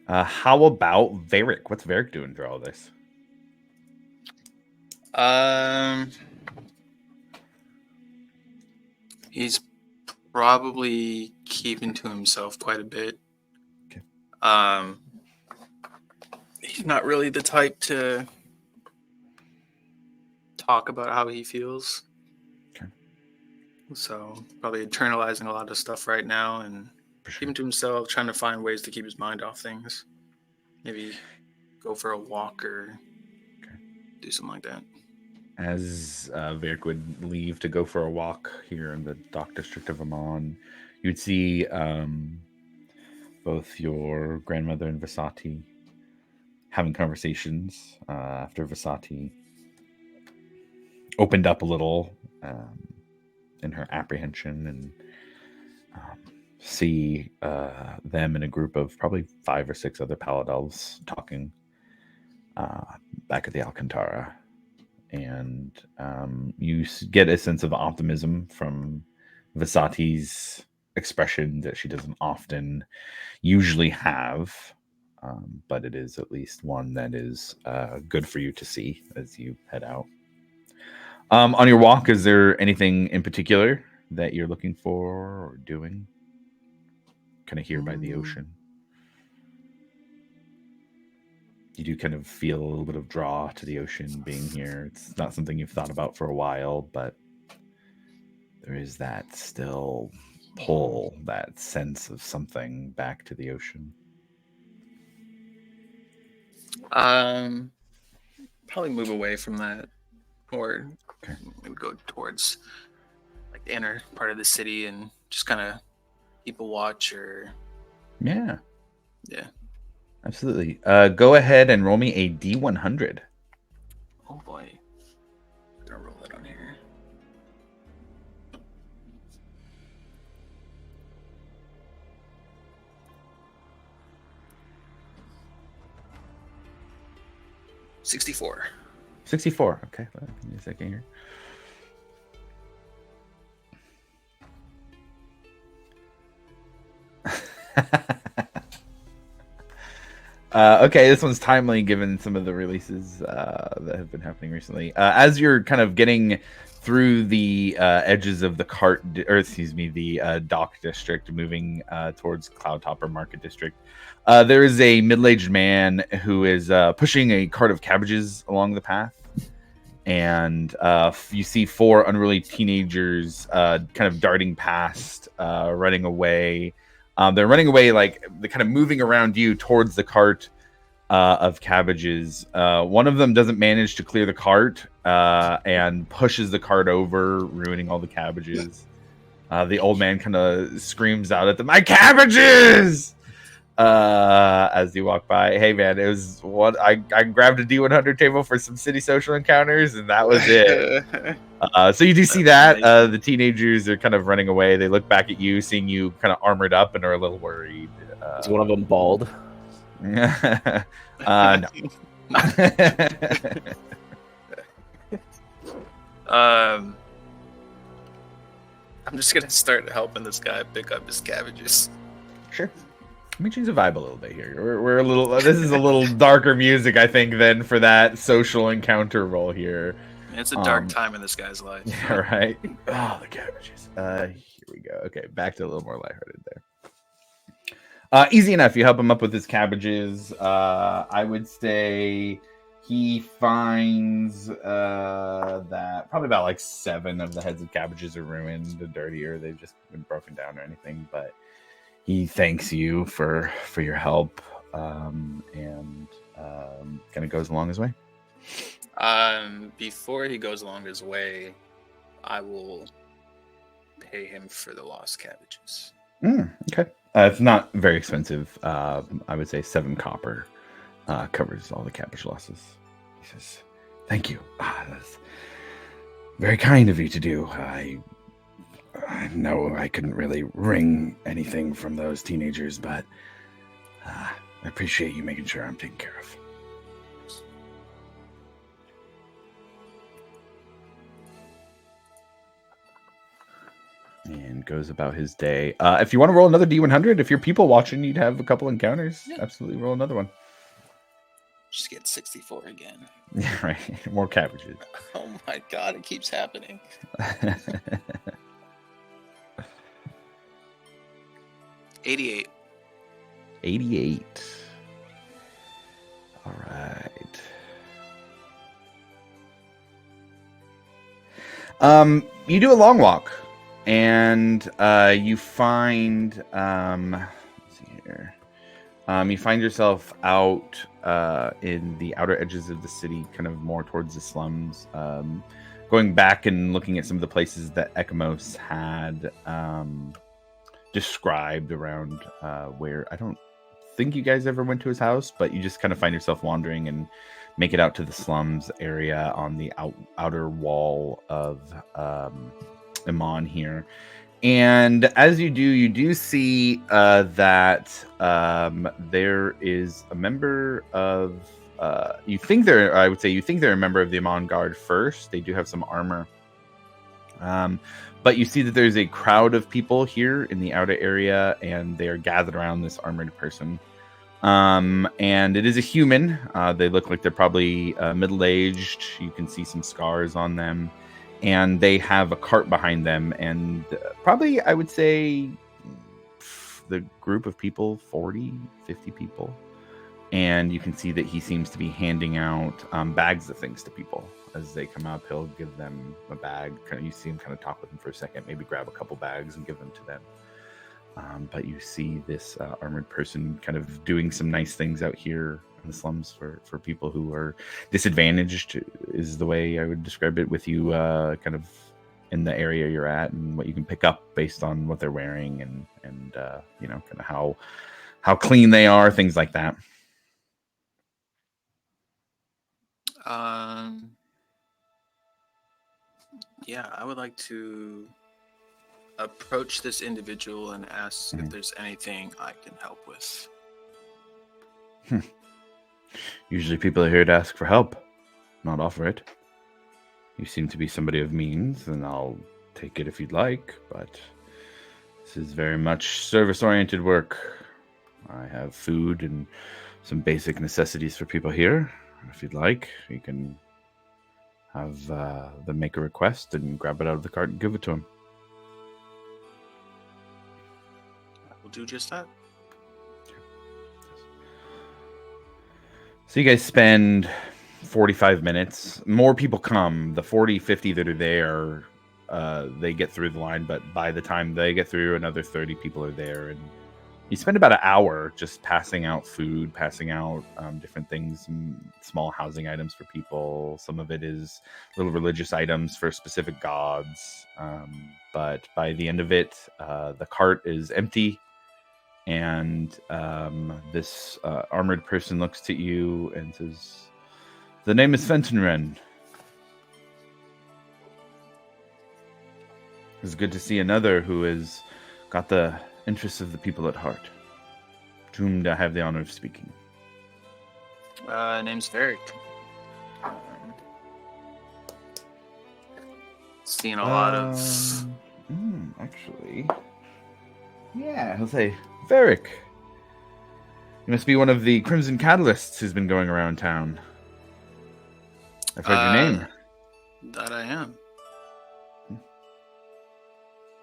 How about Varric? What's Varric doing through all this? He's probably keeping to himself quite a bit. Okay. He's not really the type to talk about how he feels. Okay. So probably internalizing a lot of stuff right now and For sure. keeping to himself, trying to find ways to keep his mind off things. Maybe go for a walk or do something like that. As Varric would leave to go for a walk here in the Dock District of Amon, you'd see both your grandmother and Vasati having conversations after Vasati opened up a little in her apprehension, and see them in a group of probably 5 or 6 other Paladelves talking back at the Alcantara. And you get a sense of optimism from Vasati's expression that she doesn't often usually have, but it is at least one that is good for you to see as you head out. On your walk, is there anything in particular that you're looking for or doing? Kind of here by the ocean. You do kind of feel a little bit of draw to the ocean being here. It's not something you've thought about for a while, but there is that still pull, that sense of something back to the ocean. Probably move away from that, or Okay. maybe go towards like the inner part of the city and just kind of keep a watch, or Yeah, yeah. absolutely. Go ahead and roll me a D100. Oh boy, I'm gonna roll that on here. 64. 64. Okay, give me a second here. Okay, this one's timely given some of the releases that have been happening recently. As you're kind of getting through the edges of the the dock district, moving towards Cloudtopper Market District, there is a middle-aged man who is pushing a cart of cabbages along the path. And you see 4 unruly teenagers kind of darting past, running away. They're running away, like they're kind of moving around you towards the cart of cabbages. One of them doesn't manage to clear the cart and pushes the cart over, ruining all the cabbages. The old man kind of screams out at them, "My cabbages!" As you walk by. Hey man, it was what I grabbed a D100 table for some city social encounters, and that was it. So you do see that the teenagers are kind of running away. They look back at you, seeing you kind of armored up, and are a little worried. Is one of them bald? No. I'm just gonna start helping this guy pick up his cabbages. Sure. Let me change the vibe a little bit here. We're a little. This is a little darker music, I think, than for that social encounter role here. It's a dark time in this guy's life. Yeah, right. Oh, the cabbages. Here we go. Okay, back to a little more lighthearted there. Easy enough. You help him up with his cabbages. I would say he finds that probably about like 7 of the heads of cabbages are ruined, dirtier. They've just been broken down or anything, but he thanks you for your help, and kind of goes along his way. Before he goes along his way, I will pay him for the lost cabbages. Okay. It's not very expensive. I would say 7 copper covers all the cabbage losses. He says, "Thank you. That's very kind of you to do. I know I couldn't really wring anything from those teenagers, but I appreciate you making sure I'm taken care of." And goes about his day. If you want to roll another D100, if you're people watching, you'd have a couple encounters. Yeah. Absolutely roll another one. Just get 64 again. Yeah, right. More cabbages. Oh my god, it keeps happening. 88. 88. All right. You do a long walk, and you find let's see here. You find yourself out in the outer edges of the city, kind of more towards the slums. Going back and looking at some of the places that Ekamos had described around where I don't think you guys ever went to his house, but you just kind of find yourself wandering and make it out to the slums area on the outer wall of Iman here. And as you do see that there is a member of you think they're a member of the Iman Guard first. They do have some armor. But you see that there's a crowd of people here in the outer area, and they are gathered around this armored person. And it is a human. They look like they're probably middle-aged. You can see some scars on them. And they have a cart behind them. And probably, I would say, the group of people, 40, 50 people. And you can see that he seems to be handing out bags of things to people. As they come up, he'll give them a bag. You see him kind of talk with them for a second, maybe grab a couple bags and give them to them. But you see this armored person kind of doing some nice things out here in the slums for people who are disadvantaged, is the way I would describe it, with you kind of in the area you're at and what you can pick up based on what they're wearing and you know, kind of how clean they are, things like that. Yeah, I would like to approach this individual and ask if there's anything I can help with. Usually people are here to ask for help, not offer it. You seem to be somebody of means, and I'll take it if you'd like, but this is very much service-oriented work. I have food and some basic necessities for people here. If you'd like, you can have them make a request and grab it out of the cart and give it to them. We'll do just that. So you guys spend 45 minutes. More people come. The 40, 50 that are there, they get through the line, but by the time they get through, another 30 people are there. And you spend about an hour just passing out food, passing out different things, and small housing items for people. Some of it is little religious items for specific gods. But by the end of it, the cart is empty. And this armored person looks to you and says, "The name is Fentonren. It's good to see another who has got the interests of the people at heart. To whom do I have the honor of speaking?" Name's Varric. Seen a lot of. Actually, yeah, I'll say Varric. You must be one of the Crimson Catalysts who's been going around town. I've heard your name. That I am.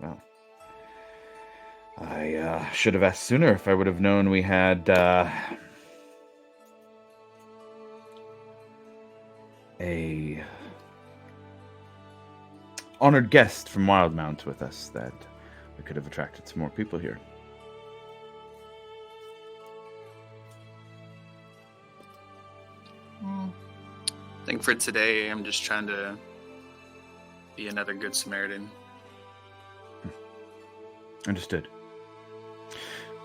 Well, I should have asked sooner if I would have known we had a honored guest from Wildmount with us, that we could have attracted some more people here. I think for today, I'm just trying to be another good Samaritan. Understood.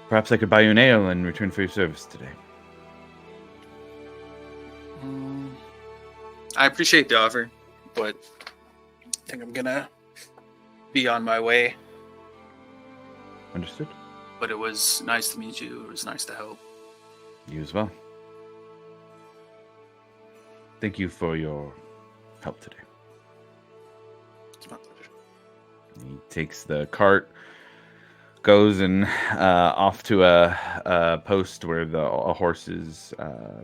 Perhaps I could buy you an ale in return for your service today. I appreciate the offer, but I think I'm gonna be on my way. Understood. But it was nice to meet you. It was nice to help. You as well. Thank you for your help today. It's my pleasure. He takes the cart, goes and off to a post where a horse is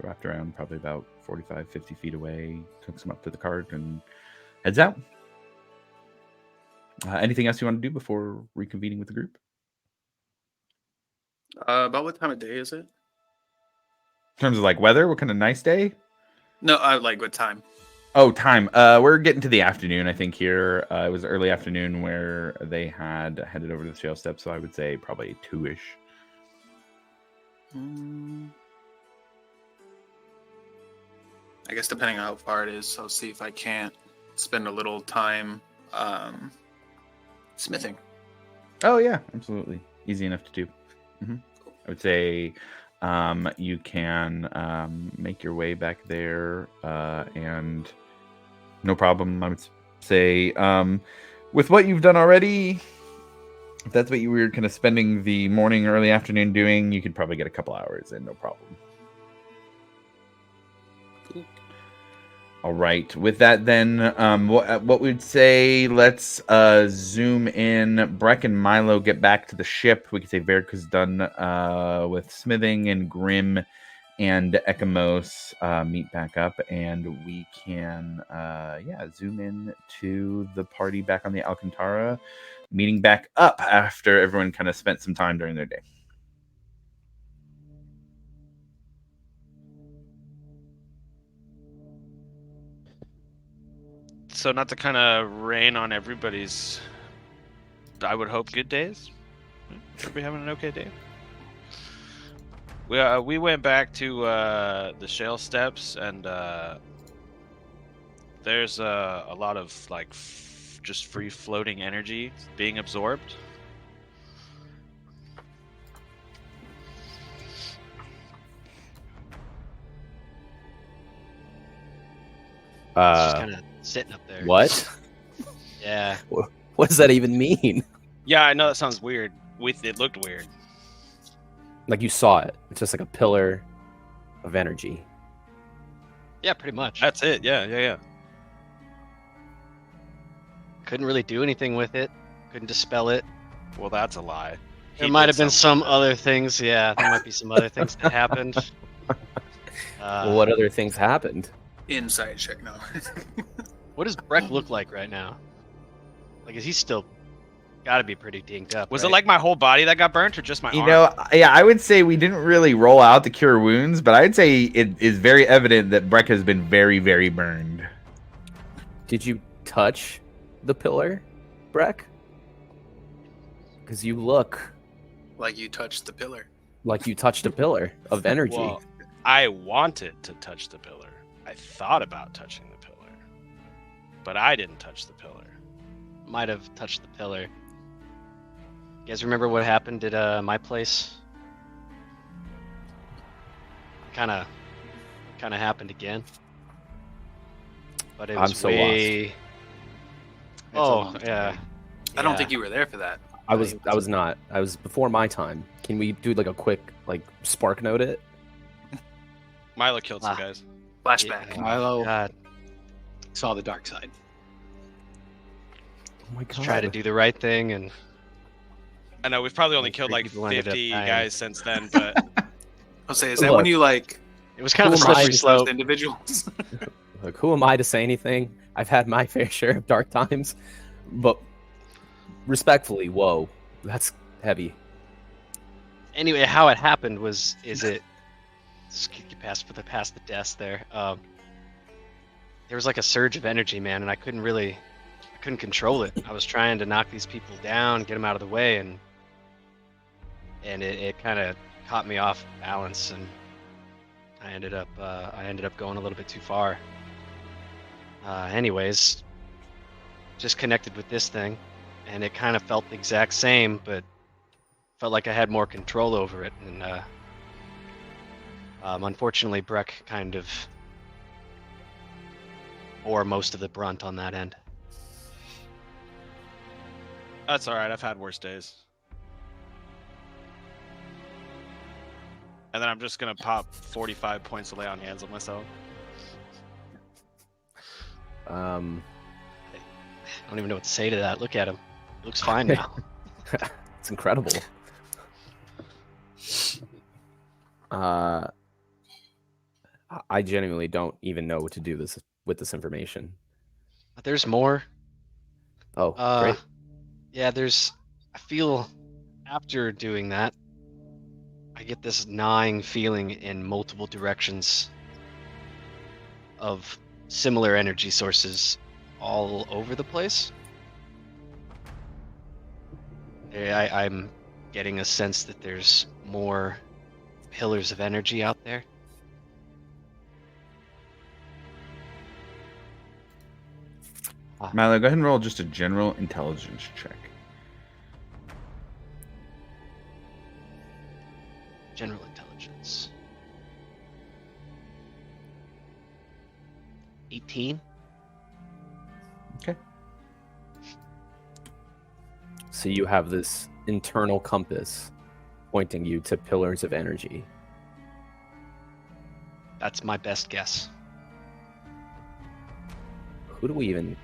wrapped around, probably about 45, 50 feet away. Hooks him up to the cart and heads out. Anything else you want to do before reconvening with the group? About what time of day is it? In terms of like weather, what kind of nice day? No, like what time? Oh, time. We're getting to the afternoon, I think, here. It was early afternoon where they had headed over to the trail steps, so I would say probably 2-ish. I guess depending on how far it is, I'll see if I can't spend a little time smithing. Oh, yeah, absolutely. Easy enough to do. I would say you can make your way back there and no problem. I would say with what you've done already, if that's what you were kind of spending the morning, early afternoon doing, you could probably get a couple hours in, no problem. Cool. All right. With that, then, what we'd say, let's zoom in. Breck and Milo get back to the ship. We could say Varric is done with smithing, and Grim and Ekamos meet back up, and we can, zoom in to the party back on the Alcantara, meeting back up after everyone kind of spent some time during their day. So not to kind of rain on everybody's, I would hope, good days. Everybody having an okay day? We went back to the shale steps, and there's a lot of like just free floating energy being absorbed. It's just kind of sitting up there. What? Yeah. What does that even mean? Yeah, I know that sounds weird. It looked weird. Like you saw it. It's just like a pillar of energy. Yeah, pretty much. That's it. Yeah. Couldn't really do anything with it. Couldn't dispel it. Well, that's a lie. There He might did have been something some with it. other things. Yeah, there might be some other things that happened. Well, what other things happened? Inside check now. What does Breck look like right now? Like, is he still got to be pretty dinked up? Was right? it like my whole body that got burnt, or just my You arm? know, yeah, I would say we didn't really roll out the cure wounds, but I'd say it is very evident that Breck has been very, very burned. Did you touch the pillar, Breck? Because you look Like you touched the pillar. like you touched a pillar of energy. Well, I wanted to touch the pillar. I thought about touching the pillar, but I didn't touch the pillar. Might have touched the pillar. You guys remember what happened at my place? Kind of happened again. But it I'm was so way. It's a Oh long yeah. story. I don't Yeah. think you were there for that. I was not. I was before my time. Can we do like a quick like spark note it? Milo killed some Ah. guys. Flashback. Yeah. Milo God, saw the dark side. Oh my just try to do the right thing and I know we've probably only Like, killed three like people ended up 50 dying. guys since then, but I'll say, is that when Look. you like it was kind of a Who am I slippery to- slope. those individuals? Look, who am I to say anything? I've had my fair share of dark times, but respectfully, whoa, that's heavy. Anyway, how it happened was just kick you past the desk there. There was like a surge of energy, man, and I couldn't control it. I was trying to knock these people down, get them out of the way, and it kind of caught me off balance, and I ended up going a little bit too far. Anyways, just connected with this thing, and it kind of felt the exact same, but felt like I had more control over it, and unfortunately, Breck kind of bore most of the brunt on that end. that's all right. I've had worse days. And then I'm just gonna pop 45 points of lay on hands on myself. I don't even know what to say to that. Look at him; he looks fine now. It's incredible. I genuinely don't even know what to do with this information. There's more. Oh, great. Yeah, I feel after doing that, I get this gnawing feeling in multiple directions of similar energy sources all over the place. I'm getting a sense that there's more pillars of energy out there. Milo, go ahead and roll just a general intelligence check. General intelligence. 18. So you have this internal compass pointing you to pillars of energy. That's my best guess. Who do we even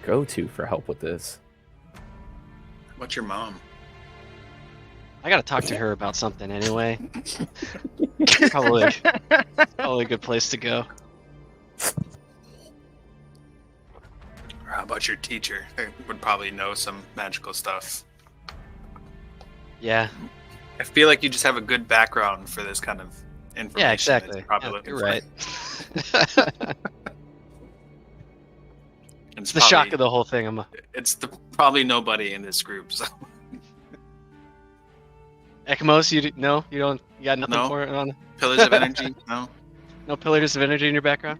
go to for help with this? What's your mom? I gotta talk to her about something anyway. Probably a good place to go. Or how about your teacher? They would probably know some magical stuff. Yeah, I feel like you just have a good background for this kind of information. yeah, that exactly. you're probably Yeah, looking you're for. right. And It's the shock of the whole thing. It's probably nobody in this group. So Ekmos, you got nothing No. for it on pillars of energy. No. no pillars of energy in your background.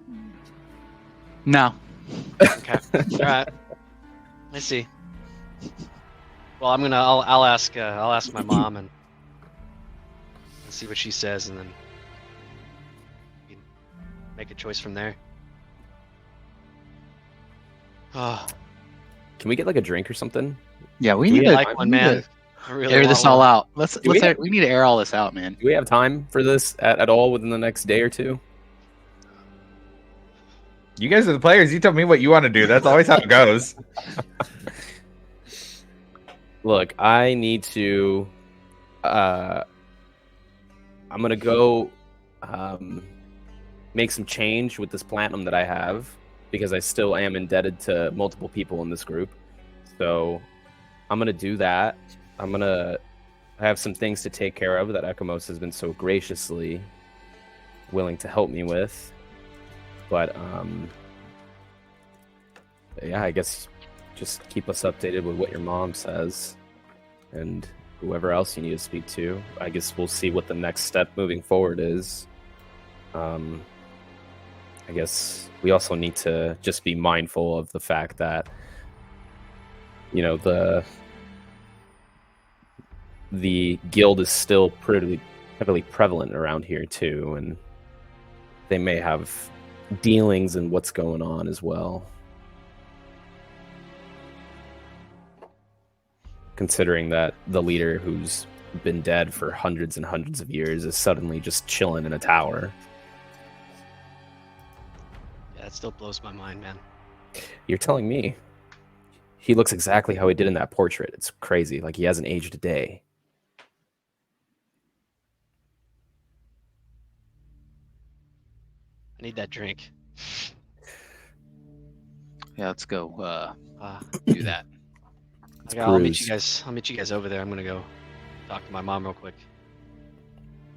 No. Okay, all right. I see. Well, I'll ask my mom and see what she says, and then we can make a choice from there. Oh, Can we get like a drink or something? Yeah, we Do we need have to like time? one, we need man. to I really air want this one. all out. we have- We need to air all this out, man. Do we have time for this at all within the next day or two? You guys are the players. You tell me what you want to do. That's always how it goes. Look, I need to. I'm gonna go make some change with this platinum that I have because I still am indebted to multiple people in this group. So I'm gonna do that. I have some things to take care of that Ekamos has been so graciously willing to help me with. But yeah, I guess just keep us updated with what your mom says and whoever else you need to speak to. I guess we'll see what the next step moving forward is. I guess we also need to just be mindful of the fact that, you know, the guild is still pretty heavily prevalent around here too, and they may have dealings in what's going on as well. Considering that the leader who's been dead for hundreds and hundreds of years is suddenly just chilling in a tower. Yeah, it still blows my mind, man. You're telling me? He looks exactly how he did in that portrait. It's crazy. Like, he hasn't aged a day. I need that drink. Yeah, let's go. Do that. Okay, I'll meet you bruised. guys. I'll meet you guys over there. I'm gonna go talk to my mom real quick.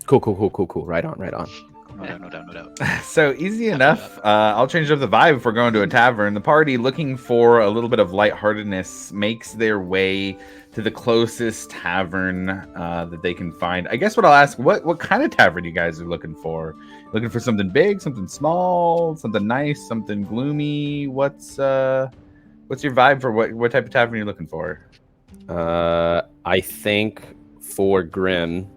Cool. Right on. No doubt. So easy enough. I'll change up the vibe if we're going to a tavern. The party, looking for a little bit of lightheartedness, makes their way to the closest tavern that they can find. I guess what I'll ask, what kind of tavern you guys are looking for? Looking for something big, something small, something nice, something gloomy? What's your vibe for what type of tavern you're looking for? I think for Grim,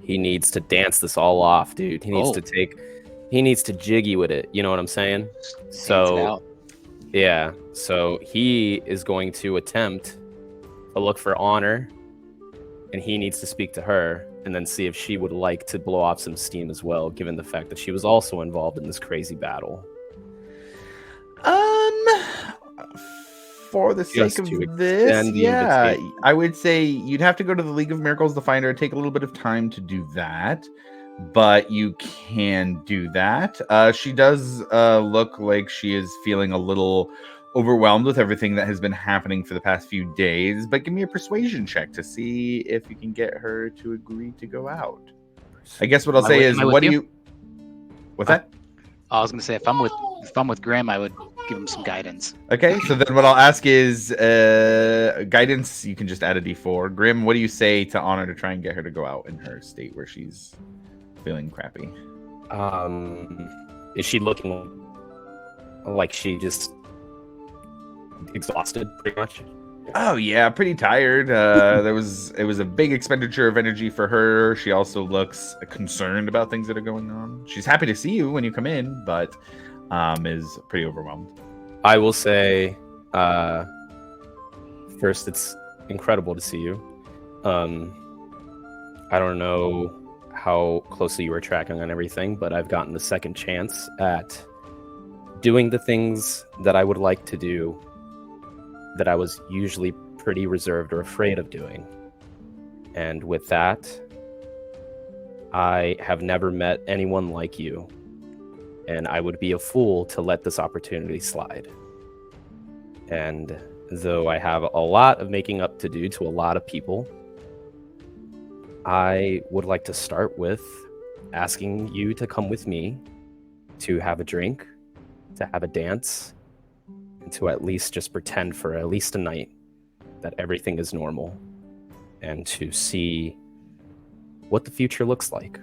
he needs to dance this all off, dude. He needs he needs to jiggy with it. You know what I'm saying? So, yeah. So he is going to attempt to look for Honor, and he needs to speak to her and then see if she would like to blow off some steam as well, given the fact that she was also involved in this crazy battle. For the Just sake to of this, extend the yeah, invitation. I would say you'd have to go to the League of Miracles to find her. Take a little bit of time to do that, but you can do that. She does look like she is feeling a little overwhelmed with everything that has been happening for the past few days, but give me a persuasion check to see if you can get her to agree to go out. I guess what I'll say is, am I with what do you? you... What's that? I was gonna say if I'm with Graham, I would give him some guidance. Okay, so then what I'll ask is guidance. You can just add a d4. Grim, what do you say to Honor to try and get her to go out in her state where she's feeling crappy? Is she looking like she just exhausted, pretty much? Oh yeah, pretty tired. It was a big expenditure of energy for her. She also looks concerned about things that are going on. She's happy to see you when you come in, but is pretty overwhelmed. I will say, first, it's incredible to see you. I don't know how closely you were tracking on everything, but I've gotten the second chance at doing the things that I would like to do that I was usually pretty reserved or afraid of doing. And with that, I have never met anyone like you. And I would be a fool to let this opportunity slide. And though I have a lot of making up to do to a lot of people, I would like to start with asking you to come with me to have a drink, to have a dance, and to at least just pretend for at least a night that everything is normal, and to see what the future looks like.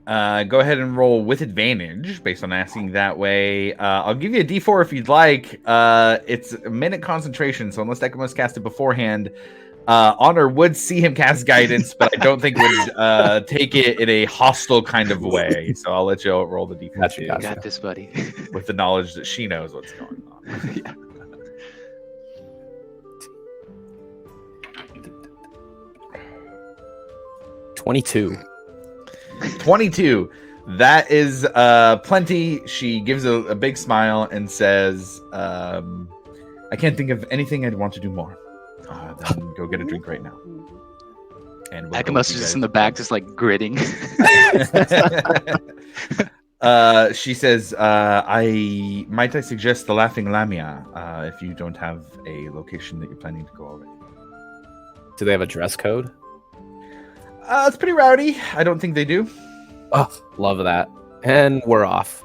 Go ahead and roll with advantage based on asking that way. I'll give you a d4 if you'd like. It's a minute concentration, so unless Ekamos cast it beforehand, Honor would see him cast guidance, but I don't think would take it in a hostile kind of way. So I'll let you roll the d4 Gotcha, too, gotcha. Got this, buddy. with the knowledge that she knows what's going on. Yeah. 22. 22. That is plenty. She gives a big smile and says, I can't think of anything I'd want to do more. Then go get a drink right now. And we'll go with Akamos you is just guys. in the back, just like gritting. She says, I suggest the Laughing Lamia if you don't have a location that you're planning to go already. Do they have a dress code? It's pretty rowdy. I don't think they do. Oh, love that. And we're off.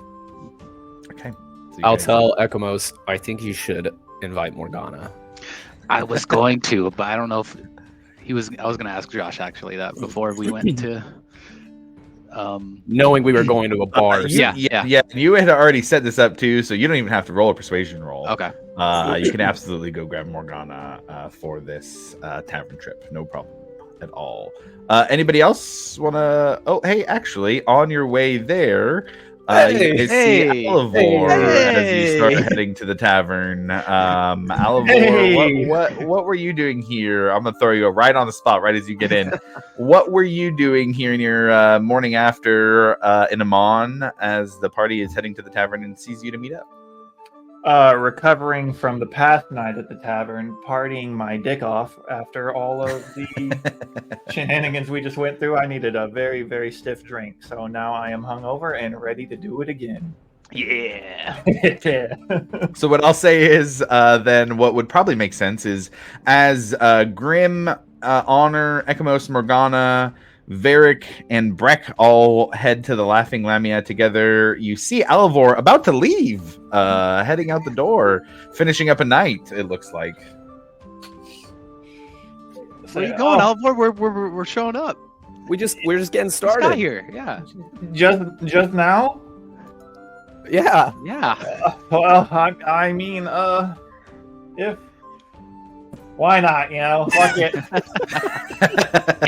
Okay. So you I'll guys- tell Ekamos, I think you should invite Morgana. I was going to, but I don't know if I was going to ask Josh actually that before we went to. Knowing we were going to a bar. Yeah. You had already set this up too, so you don't even have to roll a persuasion roll. Okay. You can absolutely go grab Morgana for this tavern trip. No problem at all. Anybody else want to? Oh, hey, actually, on your way there, you guys see Alivor as you start heading to the tavern. Alivor, what were you doing here? I'm gonna throw you right on the spot right as you get in. What were you doing here in your morning after in Amon as the party is heading to the tavern and sees you to meet up? Recovering from the past night at the tavern, partying my dick off after all of the shenanigans we just went through. I needed a very, very stiff drink, so now I am hungover and ready to do it again. Yeah. Yeah. So what I'll say is, then what would probably make sense is, as Grim, Honor, Ekamos, Morgana, Varric, and Breck all head to the Laughing Lamia together, you see Alivor about to leave, heading out the door, finishing up a night, it looks like. Where are you going, Alvor? We're showing up. We're just getting Just got started. here. Yeah. Just now? Yeah. Yeah. Well, I mean, if why not? You know, fuck it.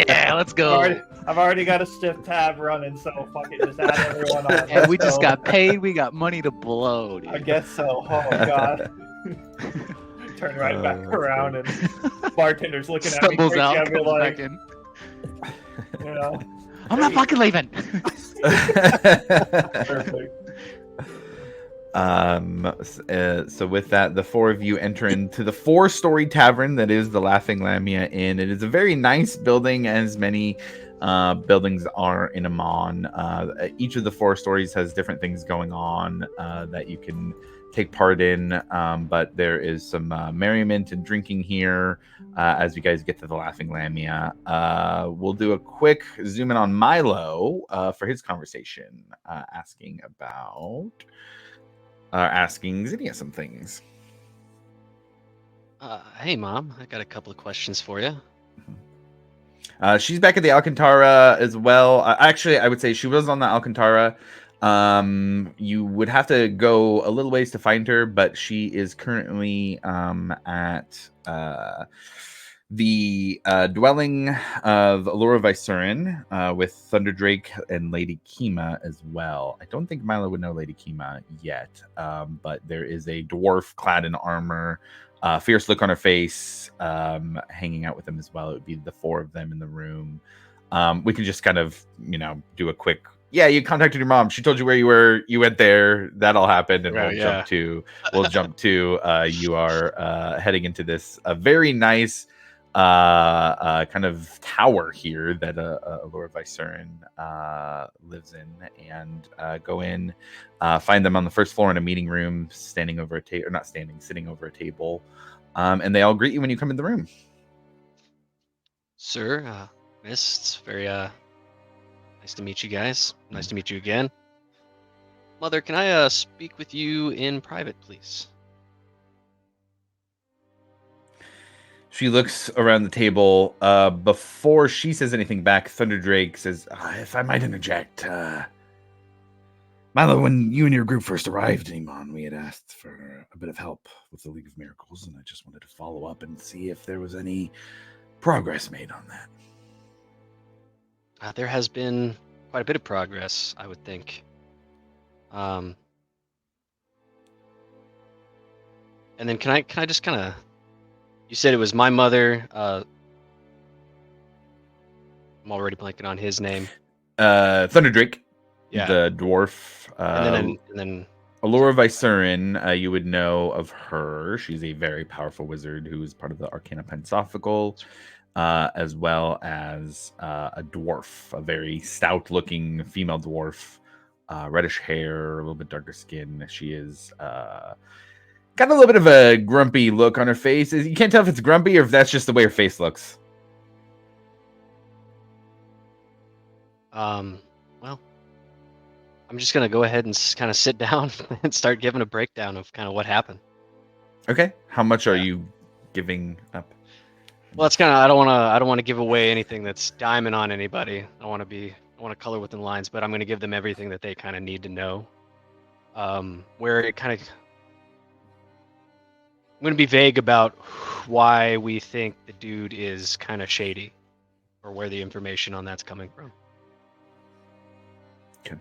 Yeah. Let's go. I've already got a stiff tab running, so fuck it. Just add everyone on. And we just So, got paid. We got money to blow, dude. I guess so. Oh god. Turn right back around and bartender's looking at me Stumbles crazy. out. I'd be Comes like, back in. you know, I'm not fucking leaving. perfect. So with that, the four of you enter into the 4-story tavern that is the Laughing Lamia Inn. It is a very nice building, as many buildings are in Amon. Each of the 4 stories has different things going on that you can take part in, but there is some merriment and drinking here as you guys get to the Laughing Lamia. We'll do a quick zoom in on Milo for his conversation, asking Zinnia some things. Hey, Mom, I got a couple of questions for you. She's back at the Alcantara as well. Actually, I would say she was on the Alcantara. You would have to go a little ways to find her, but she is currently at the dwelling of Allura Vysurin with Thunderdrake and Lady Kima as well. I don't think Milo would know Lady Kima yet, but there is a dwarf clad in armor, fierce look on her face, hanging out with them as well. It would be the 4 of them in the room. We can just kind of, do a quick, you contacted your mom. She told you where you were. You went there. That all happened. And Right, we'll jump to you are heading into this very nice kind of tower here that Allura Vysurin lives in, and go in, find them on the first floor in a meeting room, sitting over a table, and they all greet you when you come in the room. Sir, Miss, it's very nice to meet you guys. Nice to meet you again. Mother, can I speak with you in private, please? She looks around the table. Before she says anything back, Thunderdrake says, if I might interject, Milo, when you and your group first arrived in Amon, we had asked for a bit of help with the League of Miracles, and I just wanted to follow up and see if there was any progress made on that. There has been quite a bit of progress, I would think. And then can I just kind of... You said it was my mother. I'm already blanking on his name. Thunderdrake. Yeah. the dwarf. and then Allura Vysurin, you would know of her. She's a very powerful wizard who is part of the Arcana Pensophical, as well as a dwarf, a very stout-looking female dwarf, reddish hair, a little bit darker skin. She is got a little bit of a grumpy look on her face. You can't tell if it's grumpy or if that's just the way her face looks. well, I'm just gonna go ahead and kind of sit down and start giving a breakdown of kind of what happened. Okay, how much are Yeah. you giving up? Well, that's kind of I don't want to give away anything that's diamond on anybody. I want to color within lines, but I'm going to give them everything that they kind of need to know. Where it kind of I'm going to be vague about why we think the dude is kind of shady, or where the information on that's coming from. Okay.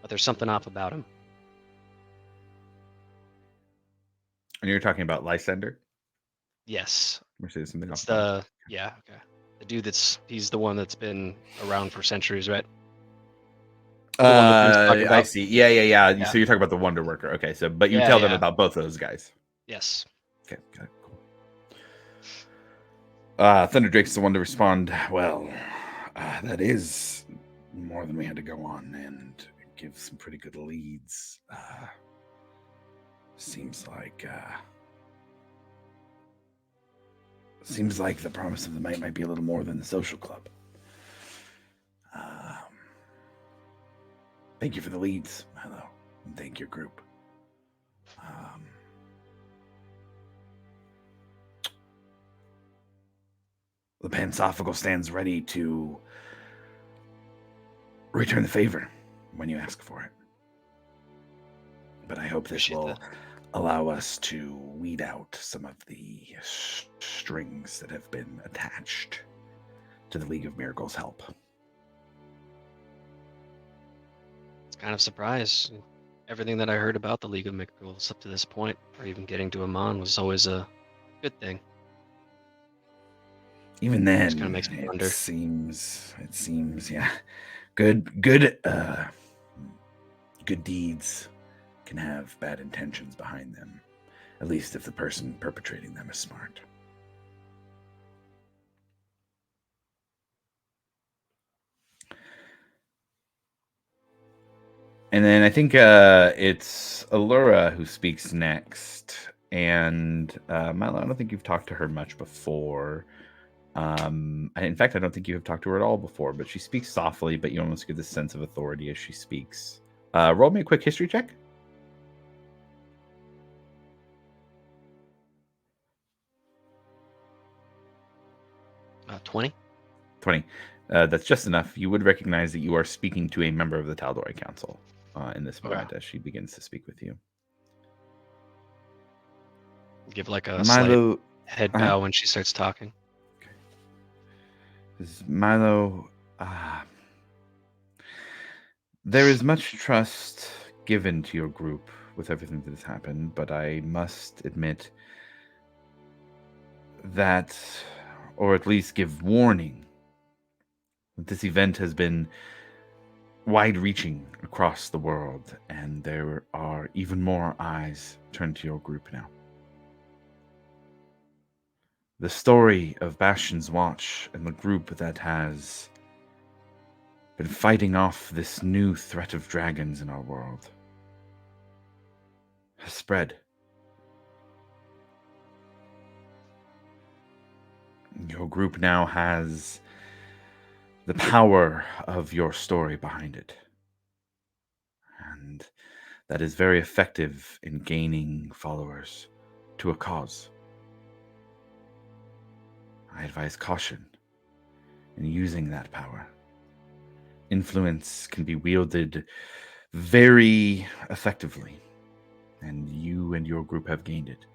But there's something off about him. And you're talking about Lysander? Yes, Or say something it's off the dude he's the one that's been around for centuries, right? The one that Bruce talked I about. see. Yeah. Yeah. So you're talking about the Wonder Worker. Okay, so but you Yeah, tell them yeah. about both those guys. Yes. Okay, got it. Cool. Thunderdrake's the one to respond. Well, that is more than we had to go on and give some pretty good leads. Seems like the promise of the night might be a little more than the social club. Thank you for the leads. Hello, and thank your group. The Pensophical stands ready to return the favor when you ask for it. But I hope this Appreciate will that. allow us to weed out some of the strings that have been attached to the League of Miracles' help. It's kind of surprised. Everything that I heard about the League of Miracles up to this point, or even getting to Amon, was always a good thing. Even then, kinda makes me wonder. it seems, yeah, good deeds can have bad intentions behind them. At least if the person perpetrating them is smart. And then I think it's Allura who speaks next. And Milo, I don't think you've talked to her much before. In fact, I don't think you have talked to her at all before, but she speaks softly, but you almost get this sense of authority as she speaks. Roll me a quick history check. 20? 20. That's just enough. You would recognize that you are speaking to a member of the Tal'Dorei Council in this Okay. moment as she begins to speak with you. Give like a slight Milo, head bow when she starts talking. Milo, there is much trust given to your group with everything that has happened, but I must admit that, or at least give warning, that this event has been wide-reaching across the world, and there are even more eyes turned to your group now. The story of Bastion's Watch and the group that has been fighting off this new threat of dragons in our world has spread. Your group now has the power of your story behind it. And that is very effective in gaining followers to a cause. I advise caution in using that power. Influence can be wielded very effectively, and you and your group have gained it.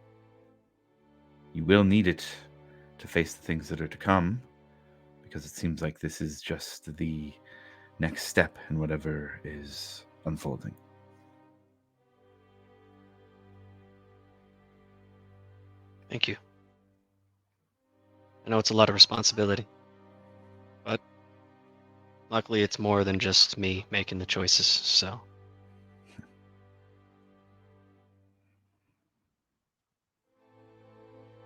You will need it to face the things that are to come, because it seems like this is just the next step in whatever is unfolding. Thank you. I know it's a lot of responsibility, but Luckily, it's more than just me making the choices, so.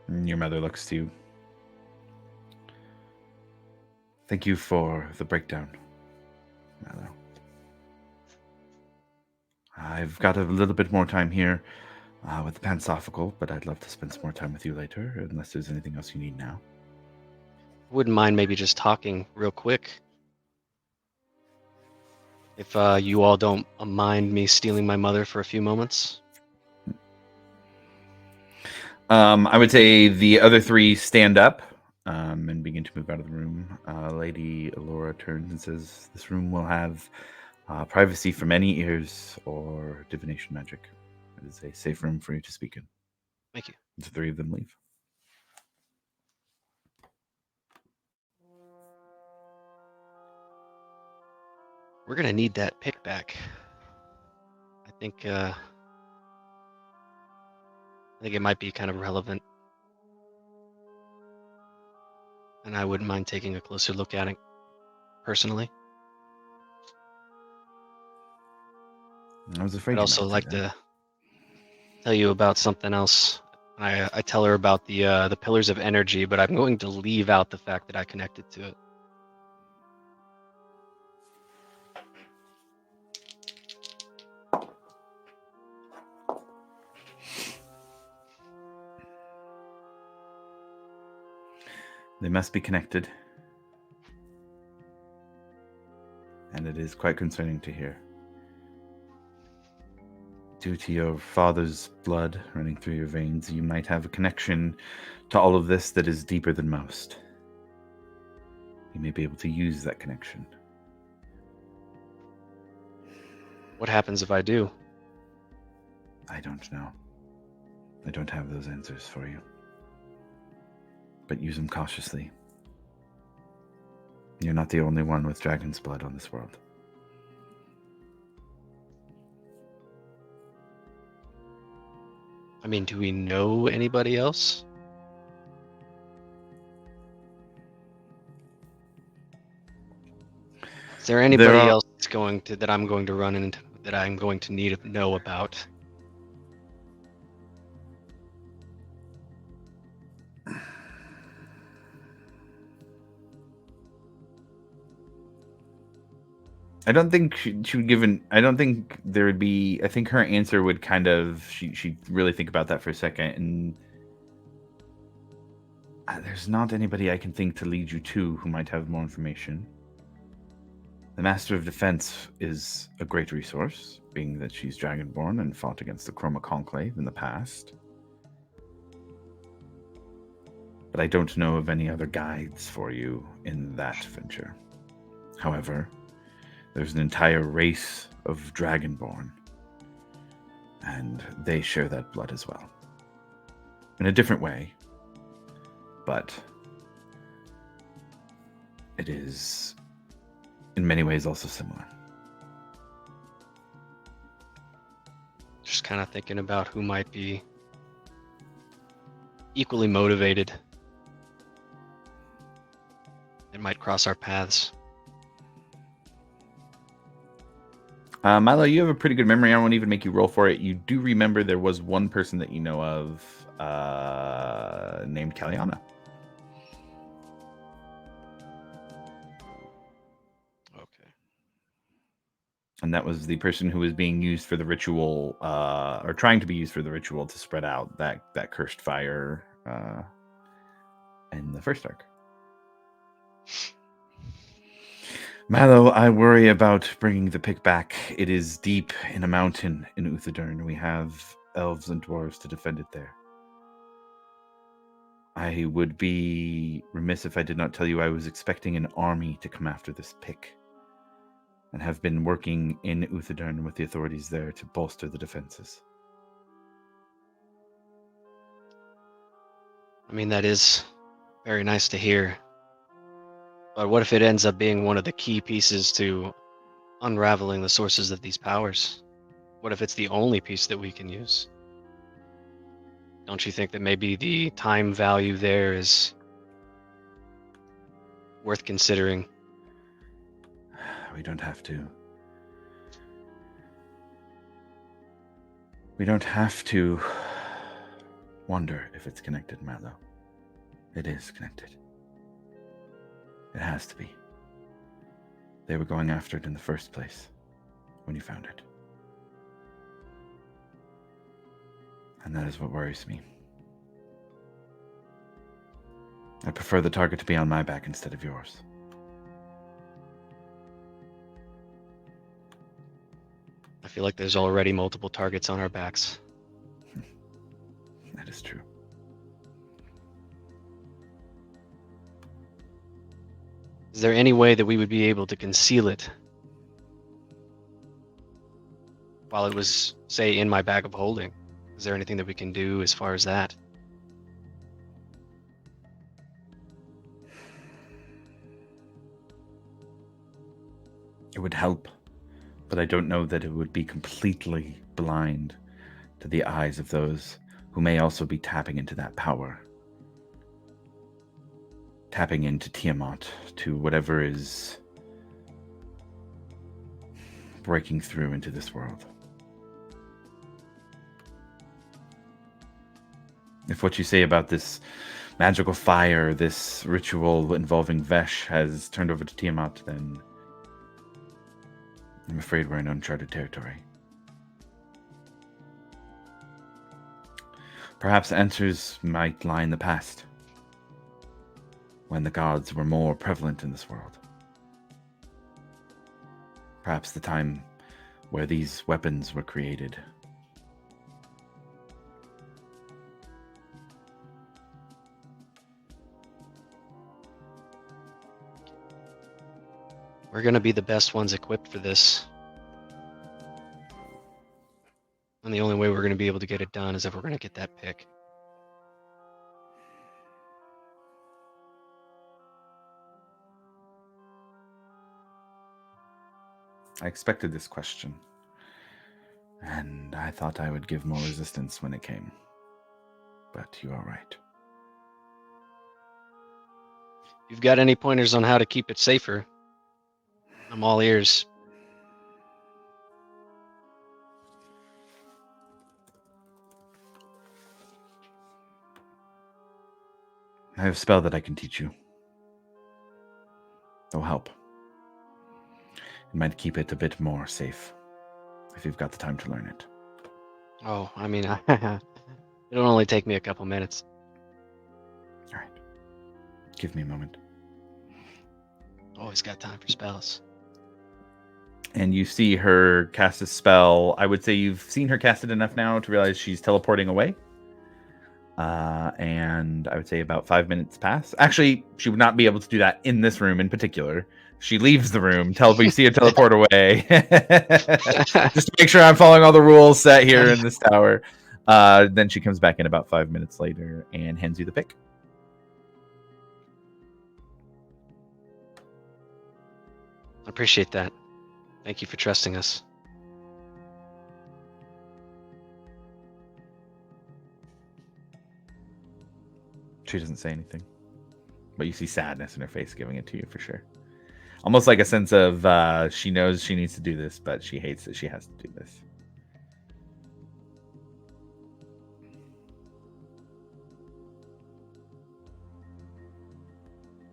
And your mother looks to you. Thank you for the breakdown, Mallow. I've got a little bit more time here with the Pansophical, but I'd love to spend some more time with you later, unless there's anything else you need now. Wouldn't mind maybe just talking real quick. If you all don't mind me stealing my mother for a few moments. I would say the other three stand up and begin to move out of the room. Lady Laura turns and says, "This room will have privacy from any ears or divination magic. It is a safe room for you to speak in." Thank you. The three of them leave. We're gonna need that pick back. I think it might be kind of relevant. And I wouldn't mind taking a closer look at it personally. I was afraid. I'd also like to tell you about something else. I tell her about the pillars of energy, but I'm going to leave out the fact that I connected to it. They must be connected. And it is quite concerning to hear. Due to your father's blood running through your veins, you might have a connection to all of this that is deeper than most. You may be able to use that connection. What happens if I do? I don't know. I don't have those answers for you. But use them cautiously. You're not the only one with dragon's blood on this world. I mean, do we know anybody else? Is there anybody else that I'm going to run into that I'm going to need to know about? I don't think she would give an. I don't think there would be. I think her answer would kind of. She'd really think about that for a second, and there's not anybody I can think to lead you to who might have more information. The Master of Defense is a great resource, being that she's Dragonborn and fought against the Chroma Conclave in the past. But I don't know of any other guides for you in that venture. However, there's an entire race of Dragonborn, and they share that blood as well. In a different way, but it is in many ways also similar. Just kind of thinking about who might be equally motivated. It might cross our paths. Milo, you have a pretty good memory. I won't even make you roll for it. You do remember there was one person that you know of named Kaliana. Okay. And that was the person who was being used for the ritual, or trying to be used for the ritual to spread out that cursed fire in the first arc. Mallow, I worry about bringing the pick back. It is deep in a mountain in Uthadurn. We have elves and dwarves to defend it there. I would be remiss if I did not tell you I was expecting an army to come after this pick, and have been working in Uthadurn with the authorities there to bolster the defenses. I mean, that is very nice to hear. But what if it ends up being one of the key pieces to unraveling the sources of these powers? What if it's the only piece that we can use? Don't you think that maybe the time value there is worth considering? We don't have to. We don't have to wonder if it's connected, Milo. It is connected. It has to be. They were going after it in the first place when you found it. And that is what worries me. I prefer the target to be on my back instead of yours. I feel like there's already multiple targets on our backs. That is true. Is there any way that we would be able to conceal it while it was, say, in my bag of holding? Is there anything that we can do as far as that? It would help, but I don't know that it would be completely blind to the eyes of those who may also be tapping into that power. Tapping into Tiamat, to whatever is breaking through into this world. If what you say about this magical fire, this ritual involving Vesh has turned over to Tiamat, then I'm afraid we're in uncharted territory. Perhaps answers might lie in the past, when the gods were more prevalent in this world. Perhaps the time where these weapons were created. We're going to be the best ones equipped for this. And the only way we're going to be able to get it done is if we're going to get that pick. I expected this question, and I thought I would give more resistance when it came. But you are right. If you've got any pointers on how to keep it safer, I'm all ears. I have a spell that I can teach you. It'll help. It might keep it a bit more safe, if you've got the time to learn it. Oh, I mean, it'll only take me a couple minutes. All right. Give me a moment. Always got time for spells. And you see her cast a spell. I would say you've seen her cast it enough now to realize she's teleporting away. And I would say about 5 minutes pass. Actually, she would not be able to do that in this room in particular. She leaves the room. You see her teleport away. Just to make sure I'm following all the rules set here in this tower. Then she comes back in about 5 minutes later and hands you the pick. I appreciate that. Thank you for trusting us. She doesn't say anything, but you see sadness in her face giving it to you for sure. Almost like a sense of she knows she needs to do this, but she hates that she has to do this.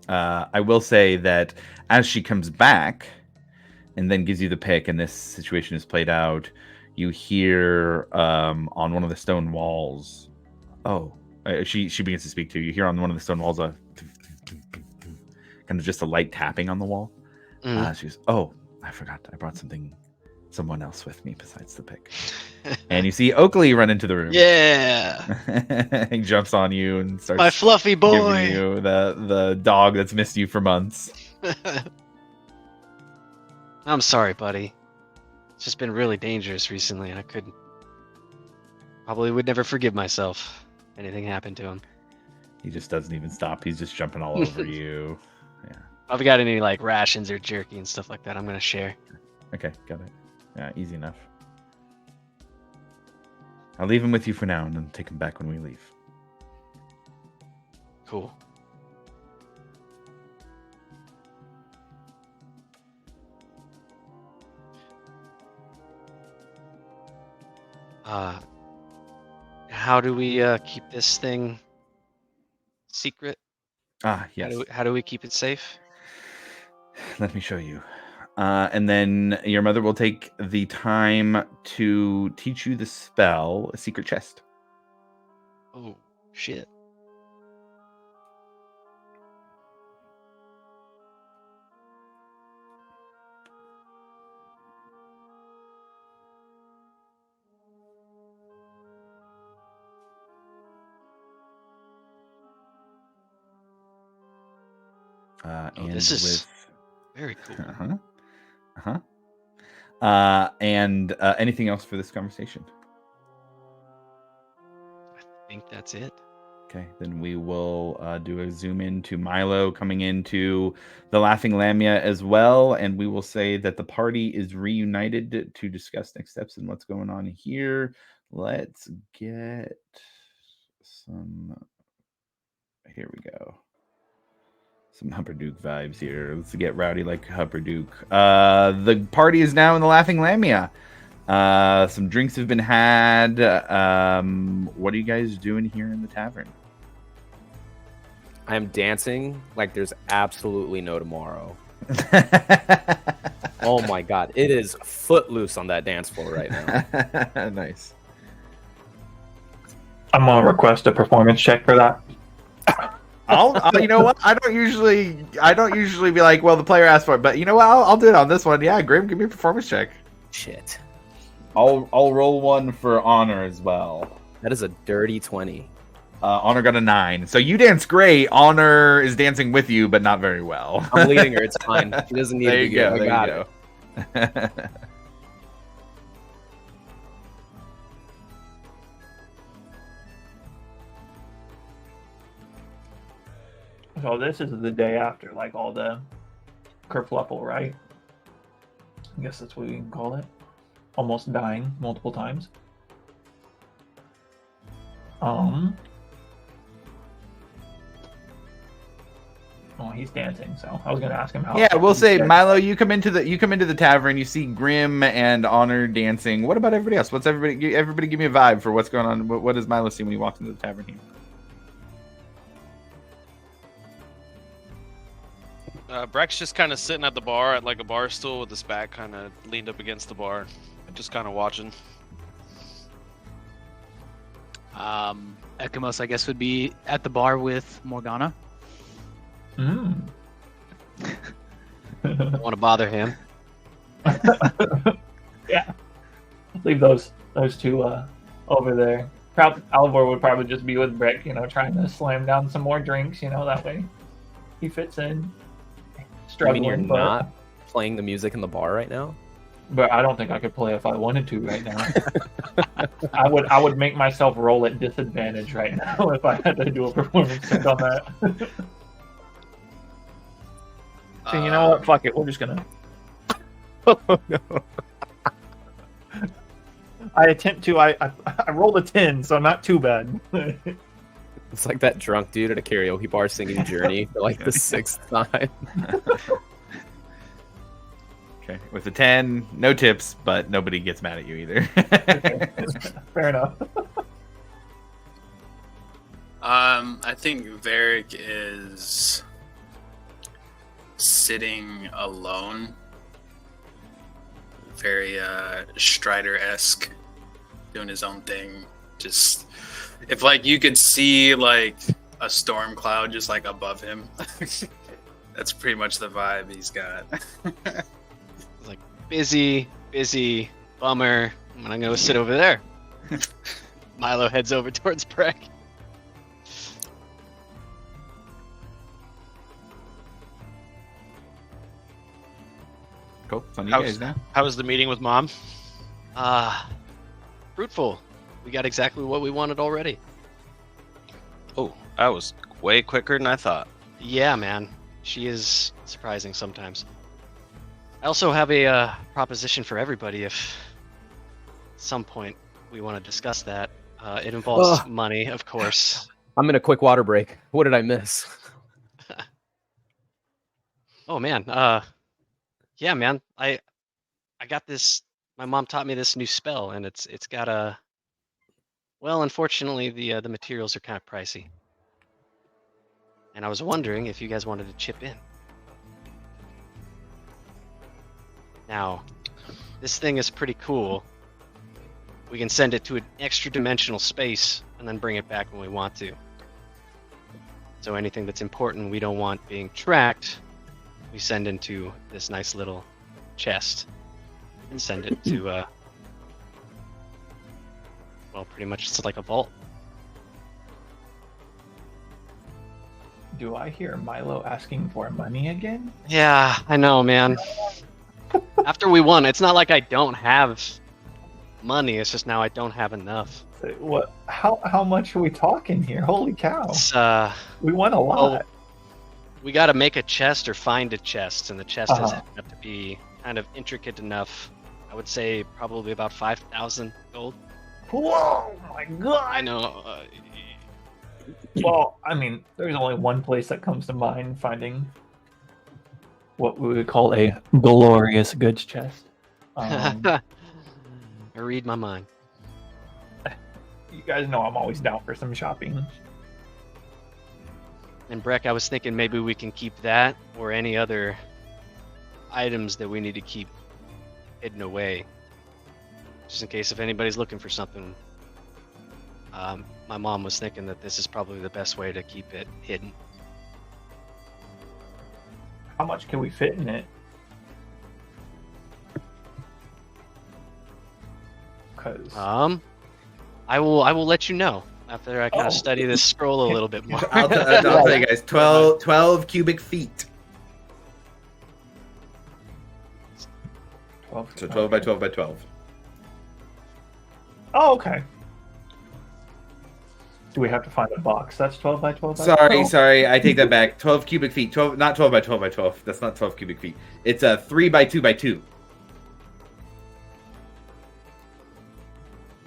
I will say that as she comes back and then gives you the pick and this situation is played out, you hear on one of the stone walls, she begins to speak to you. You hear on one of the stone walls a kind of just a light tapping on the wall. She goes, "Oh, I forgot. I brought someone else with me besides the pick." And you see Oakley run into the room. Yeah, He jumps on you and starts my fluffy boy. giving you the dog that's missed you for months. I'm sorry, buddy. It's just been really dangerous recently, and I probably would never forgive myself if anything happened to him. He just doesn't even stop. He's just jumping all over you. Yeah. If I've got any like rations or jerky and stuff like that, I'm gonna share. Okay, got it. Yeah, easy enough. I'll leave him with you for now and then take him back when we leave. Cool. How do we keep this thing secret? Yes. How do we keep it safe? Let me show you. And then your mother will take the time to teach you the spell, a secret chest. Oh shit. And this is with very cool. and anything else for this conversation? I think that's it. Okay, then we will do a zoom in to Milo coming into the Laughing Lamia as well, and we will say that the party is reunited to discuss next steps and what's going on here. Let's get some. Here we go. Some Hupperduke vibes here. Let's get rowdy like Hupperduke. The party is now in the Laughing Lamia. Some drinks have been had. What are you guys doing here in the tavern? I am dancing like there's absolutely no tomorrow. Oh my god, it is footloose on that dance floor right now. Nice. I'm gonna request a performance check for that. I'll you know what? I don't usually be like, well, the player asked for it, but you know what? I'll do it on this one. Yeah, Grim, give me a performance check. Shit. I'll roll one for Honor as well. That is a dirty 20. Honor got a 9. So you dance great. Honor is dancing with you, but not very well. I'm leading her. It's fine. She doesn't need There to you be go. good. There I you got it. go. So this is the day after, like all the kerfluffle, right? I guess that's what we can call it. Almost dying multiple times. Oh, he's dancing. So I was gonna ask him how. Yeah, we'll say he's Milo. You come into the tavern. You see Grim and Honor dancing. What about everybody else? What's everybody? Everybody, give me a vibe for what's going on. What does Milo see when he walks into the tavern here? Breck's just kind of sitting at the bar at like a bar stool with his back kind of leaned up against the bar, just kind of watching. Ekimos, I guess, would be at the bar with Morgana. Mm. Don't want to bother him. Yeah. Leave those two over there. Alvor would probably just be with Breck, trying to slam down some more drinks, that way he fits in. I Struggling, mean, you're but, not playing the music in the bar right now? but I don't think I could play if I wanted to right now. I would make myself roll at disadvantage right now if I had to do a performance check on that. So you know what? Fuck it. We're just gonna. Oh no. I rolled a 10, so not too bad. It's like that drunk dude at a karaoke bar singing Journey for like the 6th time. Okay, with a 10, no tips, but nobody gets mad at you either. Okay. Fair enough. I think Varric is sitting alone, very Strider-esque, doing his own thing. Just if like you could see like a storm cloud just like above him, that's pretty much the vibe he's got. Like busy, bummer. I'm gonna go sit over there. Milo heads over towards Breck. Cool. It's on you guys now. How was the meeting with Mom? Fruitful. We got exactly what we wanted already. Oh, that was way quicker than I thought. Yeah, man. She is surprising sometimes. I also have a proposition for everybody if at some point we want to discuss that. It involves Ugh. money, of course. I'm in a quick water break. What did I miss? Oh man. Yeah, man. I got this. My mom taught me this new spell, and it's got a Well, unfortunately, the materials are kind of pricey, and I was wondering if you guys wanted to chip in. Now, this thing is pretty cool. We can send it to an extra dimensional space and then bring it back when we want to. So anything that's important we don't want being tracked, we send into this nice little chest and send it to, well, pretty much it's like a vault. Do I hear Milo asking for money again? Yeah, I know, man. After we won, it's not like I don't have money. It's just now I don't have enough. What? How much are we talking here? Holy cow! It's, We won a lot. we got to make a chest or find a chest, and the chest has Uh-huh. to have to be kind of intricate enough. I would say probably about 5,000 gold. Whoa, my god! I know. Well, I mean, there's only one place that comes to mind: finding what we would call a glorious goods chest. I read my mind. You guys know I'm always down for some shopping. And Breck, I was thinking maybe we can keep that or any other items that we need to keep hidden away, just in case if anybody's looking for something. My mom was thinking that this is probably the best way to keep it hidden. How much can we fit in it? Because I will let you know after I kind Oh. of study this scroll a little bit more. I'll tell you guys, 12 cubic feet. 12. So 12 by 12 by 12. Oh, okay. Do we have to find a box that's 12 by 12 by Sorry, 12? sorry, I take that back. 12 cubic feet. 12, not 12 by 12 by 12. That's not 12 cubic feet. It's a 3 by 2 by 2.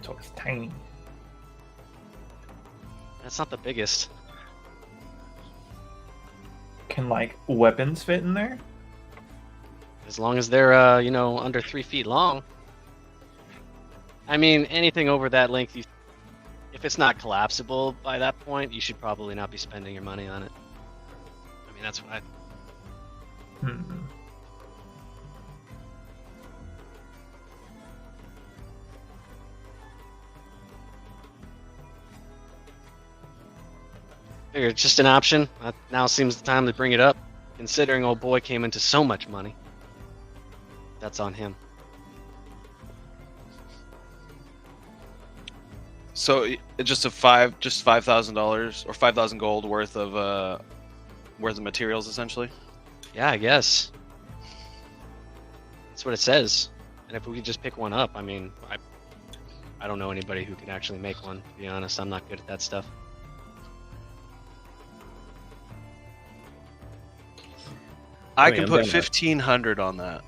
So it's tiny. That's not the biggest. Can, like, weapons fit in there? As long as they're under 3 feet long. I mean, anything over that length, if it's not collapsible by that point, you should probably not be spending your money on it. I mean, that's what I. Hmm. Figure it's just an option. Now seems the time to bring it up, considering old boy came into so much money. That's on him. So it's just $5,000 or 5,000 gold worth of materials essentially. Yeah, I guess. That's what it says. And if we could just pick one up, I mean, I don't know anybody who can actually make one, to be honest. I'm not good at that stuff. I I mean, can I'm put down with that. 1,500 on that.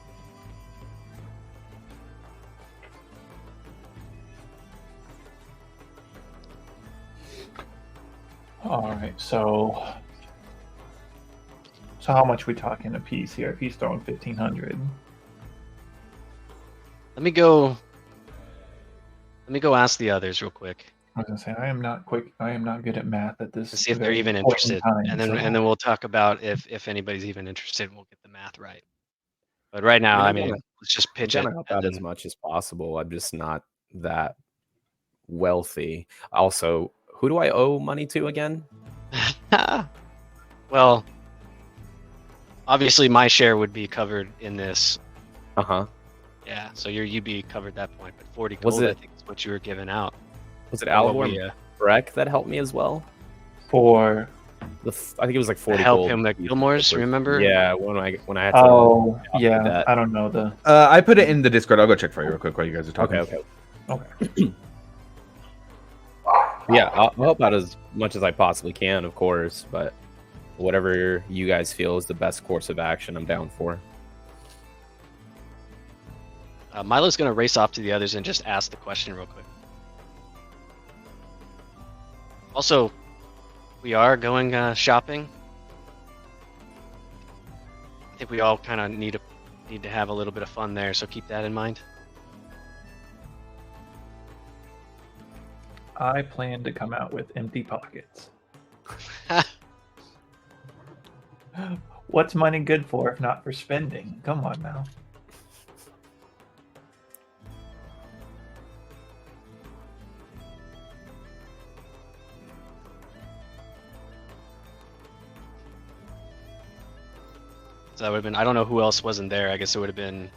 All right, so how much we talking a piece here? If he's throwing 1,500, Let me go ask the others real quick I was gonna say I am not quick. I am not good at math at this. to see if they're very even important interested, time, and then so- and then we'll talk about if anybody's even interested. We'll get the math right. But right now, I mean, let's just I'm pitch it. trying to help and out as then- much as possible. I'm just not that wealthy. Also, who do I owe money to again? Well, obviously my share would be covered in this. Uh huh. Yeah, so you'd be covered at that point. But 40 Was gold, I it- think, is what you were giving out. Was it What Alvor we, and Breck that helped me as well? For I think it was like 40 help gold him at each Gilmore's, person. remember? Yeah, when I had to. oh do yeah, that. I don't know the. I put it in the Discord. I'll go check for you real quick while you guys are talking. Okay. Okay. Yeah, I'll help out as much as I possibly can, of course, but whatever you guys feel is the best course of action, I'm down for. Milo's going to race off to the others and just ask the question real quick. Also, we are going shopping. I think we all kind of need to have a little bit of fun there, so keep that in mind. I plan to come out with empty pockets. What's money good for if not for spending? Come on now. So that would have been. I don't know who else wasn't there. I guess it would have been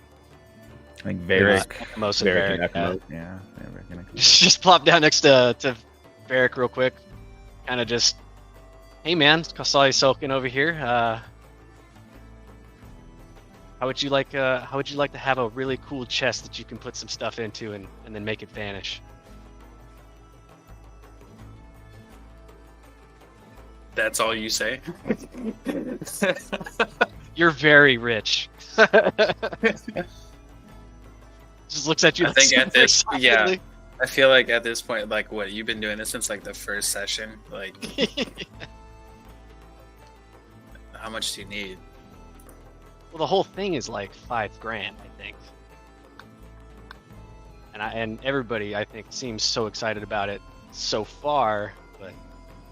I think Varric, most of Varric Varric. and Ekimo. Yeah, Varric and Ekimo. Just plop down next to Varric real quick. Kind of just, hey man, I saw you sulking over here. How would you like to have a really cool chest that you can put some stuff into and then make it vanish? That's all you say? You're very rich. Just looks at you. I think at this, super yeah. softly. I feel like at this point, like, what, you've been doing this since like the first session? Like, how much do you need? Well, the whole thing is like $5,000, I think. And everybody, I think, seems so excited about it so far, but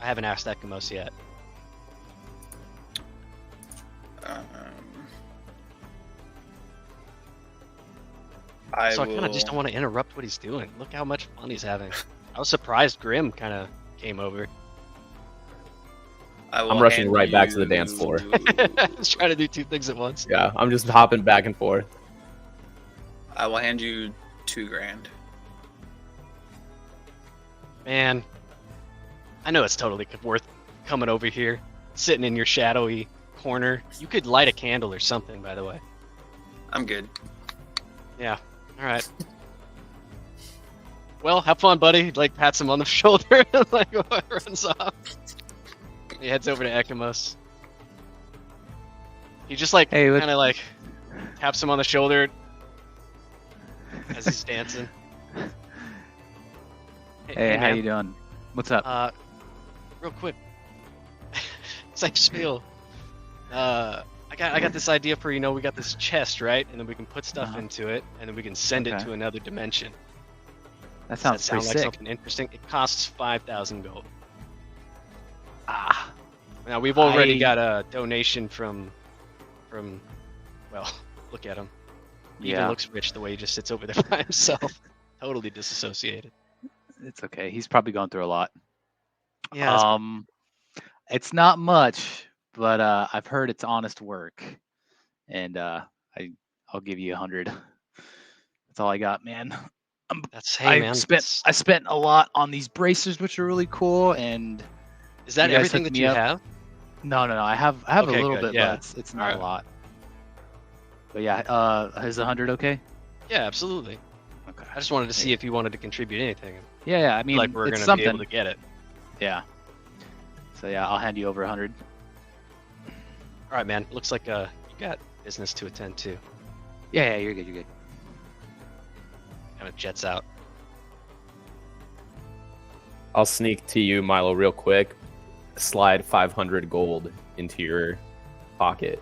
I haven't asked Ekimos yet. So I kind of just don't want to interrupt what he's doing. Look how much fun he's having. I was surprised Grim kind of came over. I'm rushing right back to the dance floor. Just trying to do two things at once. Yeah, I'm just hopping back and forth. I will hand you $2,000. Man, I know it's totally worth coming over here, sitting in your shadowy corner. You could light a candle or something, by the way. I'm good. Yeah. All right. Well, have fun, buddy. Like, pats him on the shoulder and like runs off. He heads over to Ekimos. He just like Hey, kind of like taps him on the shoulder as he's dancing. Hey, how man. you doing? What's up? Real quick. Same spiel. I got this idea for, we got this chest, right? And then we can put stuff into it, and then we can send it Okay. to another dimension. That Does sounds that sound pretty like sick. something interesting? It costs 5,000 gold. Ah, Now we've already I- got a donation from. Well, look at him. He even yeah, looks rich the way he just sits over there by himself, totally disassociated. it's okay. He's probably going through a lot. Yeah. that's- It's not much, but I've heard it's honest work, and I'll give you 100. That's all I got, man. That's hey man. I spent a lot on these bracers, which are really cool, and Is that you guys everything hooked that me you up. have? no, I have Okay, a little good, bit, yeah. but it's not Alright. a lot. But yeah, is 100 okay? Yeah, absolutely. Okay. I just wanted to see if you wanted to contribute anything. Yeah, I mean, Like we're it's gonna something. be able to get it. Yeah. So yeah, I'll hand you over 100. All right, man. Looks like you got business to attend to. Yeah, you're good. You're good. Kind of jets out. I'll sneak to you, Milo, real quick. Slide 500 gold into your pocket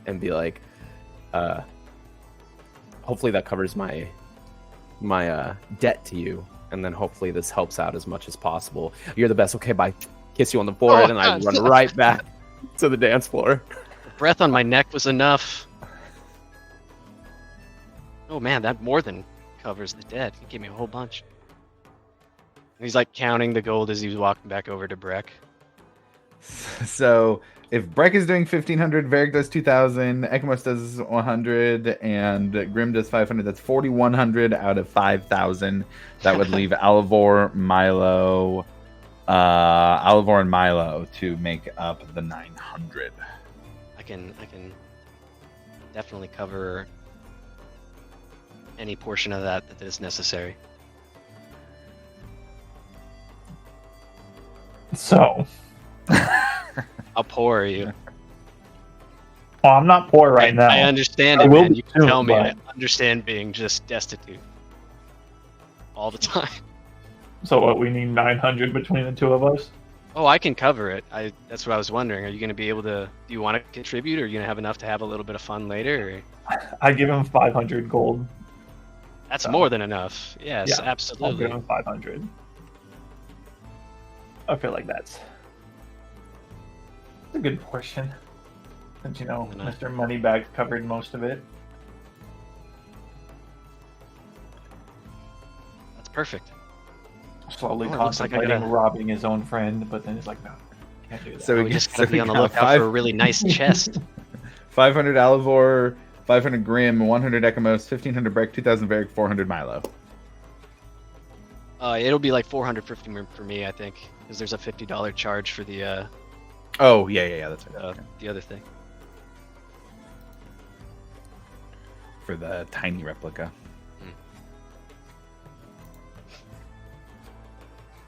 and be like, hopefully that covers my debt to you. And then hopefully this helps out as much as possible. You're the best. Okay, bye. Kiss you on the forehead, and I run right back to the dance floor. The breath on my neck was enough. Oh man, that more than covers the debt. He gave me a whole bunch. And he's like counting the gold as he was walking back over to Breck. So if Breck is doing 1,500, Varric does 2,000, Ekimos does 100, and Grim does 500. That's 4,100 out of 5,000. That would leave Alivor, and Milo to make up the 900. I can definitely cover any portion of that is necessary. So, How poor are you? well, I'm not poor right now. I understand I it, will man. be You can soon, tell me. I but- understand being just destitute all the time. So what? We need 900 between the two of us. Oh, I can cover it. That's what I was wondering. Are you going to be able to? Do you want to contribute, or are you going to have enough to have a little bit of fun later? Or? I give him 500 gold. That's So- more than enough. Yes, Yeah, I'll give absolutely. him 500. I feel like that's a good portion. Since Mr. Moneybag covered most of it. That's perfect. Slowly Oh, it looks like I contemplating gotta- robbing his own friend, but then it's like, no, can't do that. So We just gotta be on the lookout for a really nice chest. 500 Alivor, 500 Grim, 100 Ekamos, 1500 Breck, 2000 Varric, 400 Milo. It'll be like 450 for me, I think, because there's a $50 charge for the Oh, yeah, that's right. the other thing. For the tiny replica.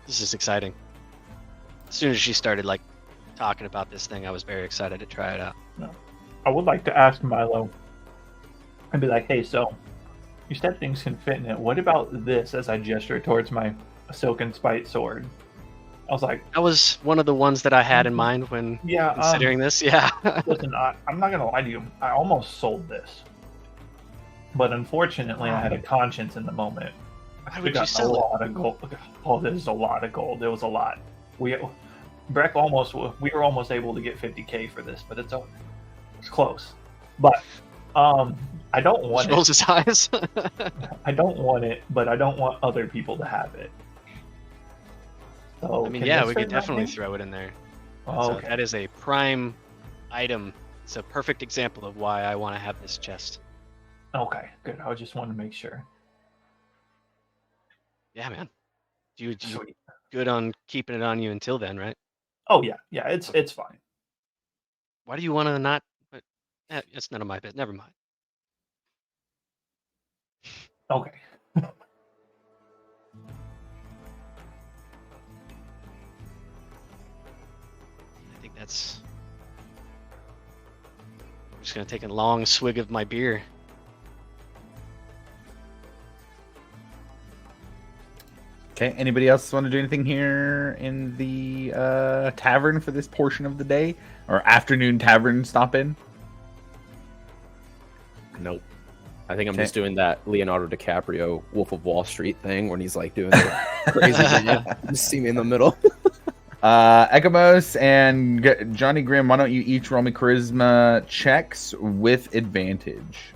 This is exciting. As soon as she started like talking about this thing, I was very excited to try it out. I would like to ask Milo and be like, hey, so you said things can fit in it. What about this as I gesture towards my Silken Spite sword? I was like, That was one of the ones that I had in mind when yeah, considering this. Yeah. listen, I'm not going to lie to you. I almost sold this. But unfortunately, I had a conscience in the moment. Why We would you got a sell it? lot of gold. Oh, this is a lot of gold. It was a lot. We were almost able to get 50K for this, but it's close. But I don't want Just rolls it. his eyes. I don't want it, but I don't want other people to have it. So I mean, can yeah, this we fit could in that definitely game? throw it in there. Oh, So okay. that is a prime item. It's a perfect example of why I want to have this chest. Okay, good. I just wanted to make sure. Yeah, man. You Sweet. good on keeping it on you until then, right? Oh yeah, it's fine. Why do you want to not? But it's none of my business. Never mind. Okay. I think that's. I'm just gonna take a long swig of my beer. Okay, anybody else want to do anything here in the tavern for this portion of the day? Or afternoon tavern stop in? Nope. I think I'm Okay. just doing that Leonardo DiCaprio Wolf of Wall Street thing when he's like doing the crazy thing. Just see me in the middle. Ekamos and Johnny Grimm, why don't you each roll me charisma checks with advantage?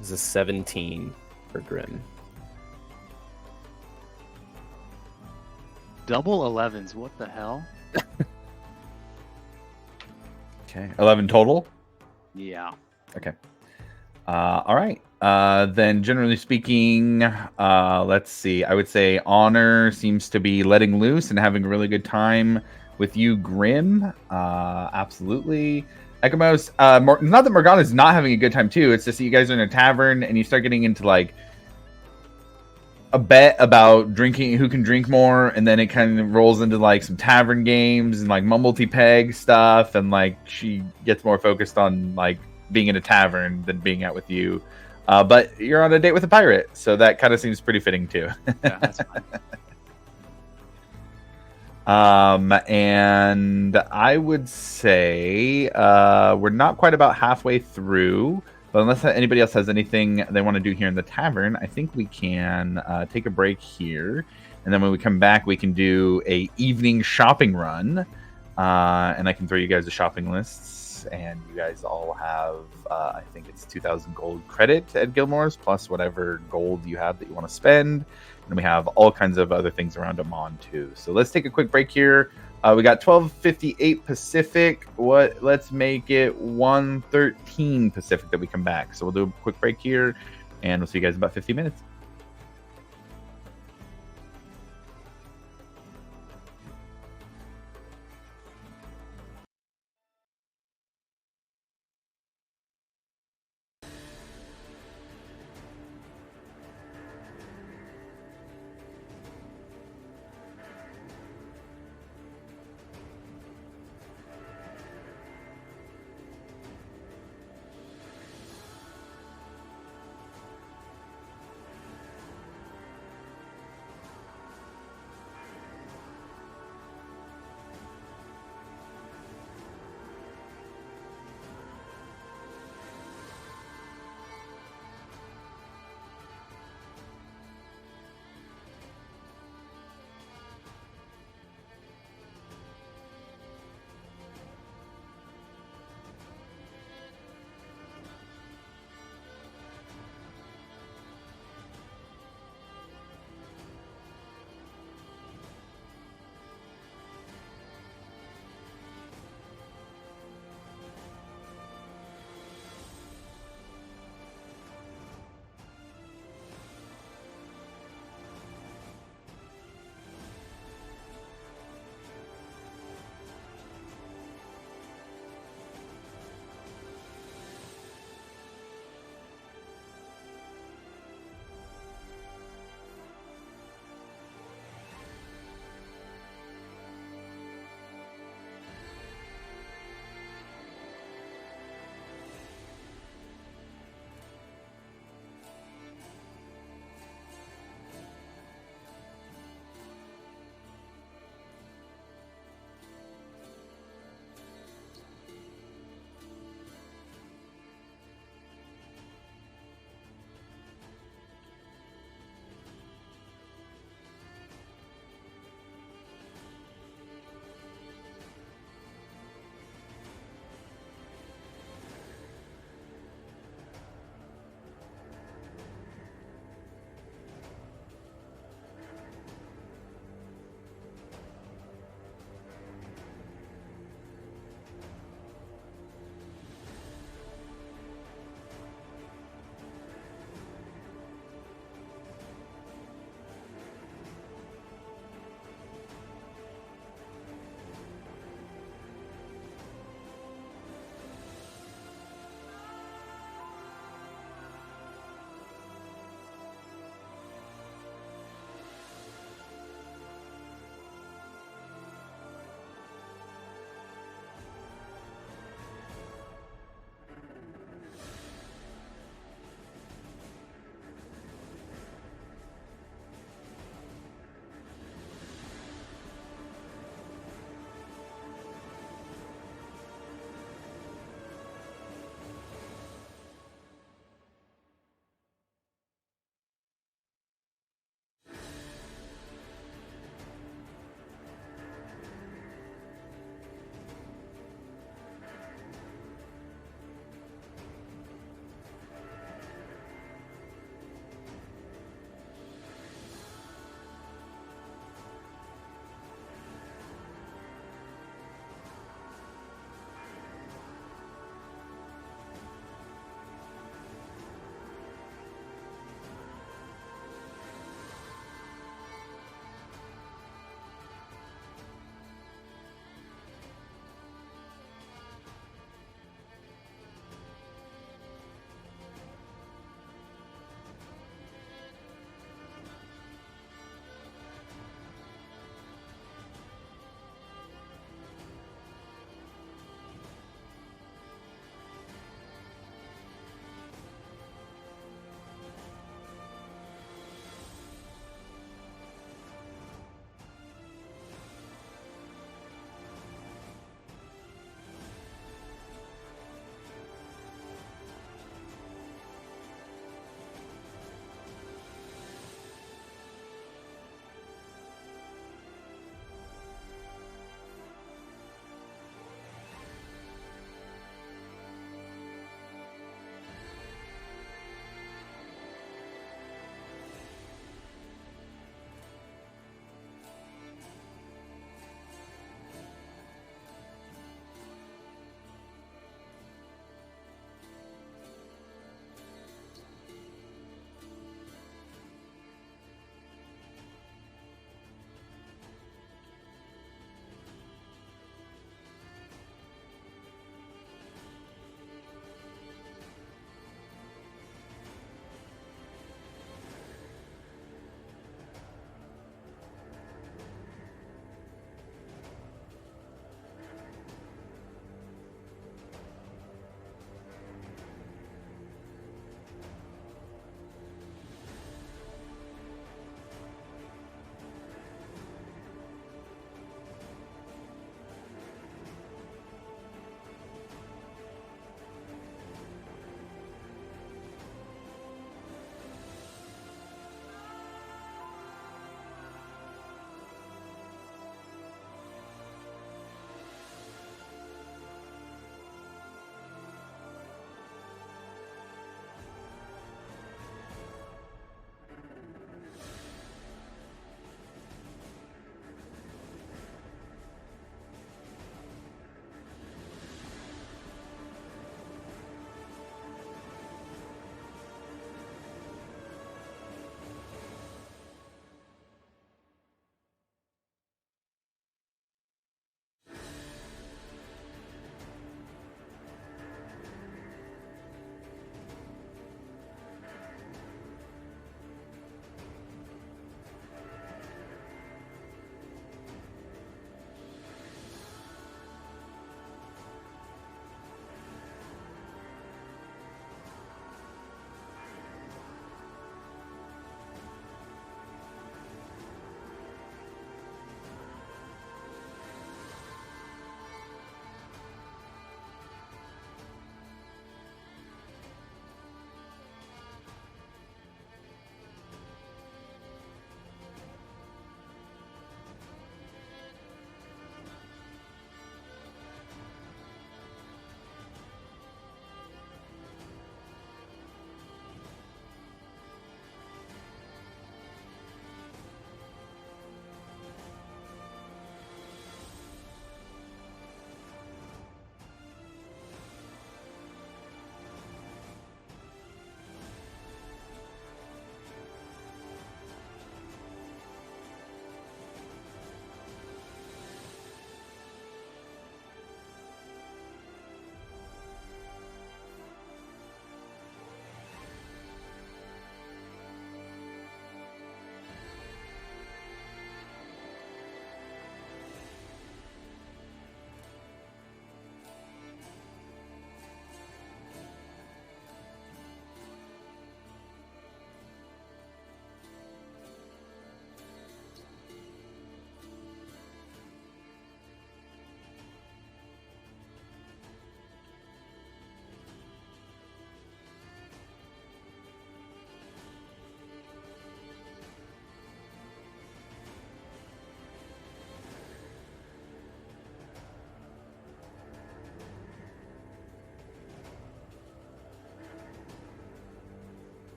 It's a 17 for Grim. Double 11s. What the hell? Okay, 11 total. Yeah. Okay. All right. Then, generally speaking, let's see. I would say Honor seems to be letting loose and having a really good time with you, Grim. Absolutely. Ekamos, not that Morgana's not having a good time too. It's just that you guys are in a tavern and you start getting into like a bet about drinking, who can drink more, and then it kind of rolls into like some tavern games and like multi-peg stuff, and like she gets more focused on like being in a tavern than being out with you. But you're on a date with a pirate, so that kind of seems pretty fitting too. Yeah, that's fine. And I would say we're not quite about halfway through, but unless anybody else has anything they want to do here in the tavern, I think we can take a break here, and then when we come back, we can do a evening shopping run, and I can throw you guys the shopping lists, and you guys all have I think it's 2,000 gold credit at Gilmore's plus whatever gold you have that you want to spend. And we have all kinds of other things around Amon too. So let's take a quick break here. We got 12:58 Pacific. Let's make it 1:13 Pacific that we come back. So we'll do a quick break here, and we'll see you guys in about 50 minutes.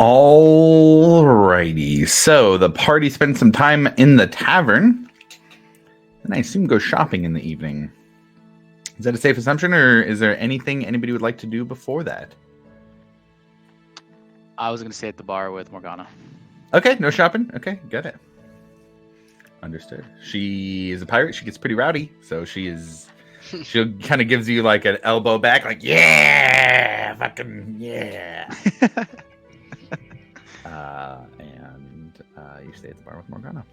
Alrighty. So the party spent some time in the tavern, and I assume go shopping in the evening. Is that a safe assumption, or is there anything anybody would like to do before that? I was gonna stay at the bar with Morgana. Okay, no shopping. Okay, got it. Understood. She is a pirate. She gets pretty rowdy, so she'll kind of gives you like an elbow back, like yeah, fucking yeah. And you stay at the bar with Morgana.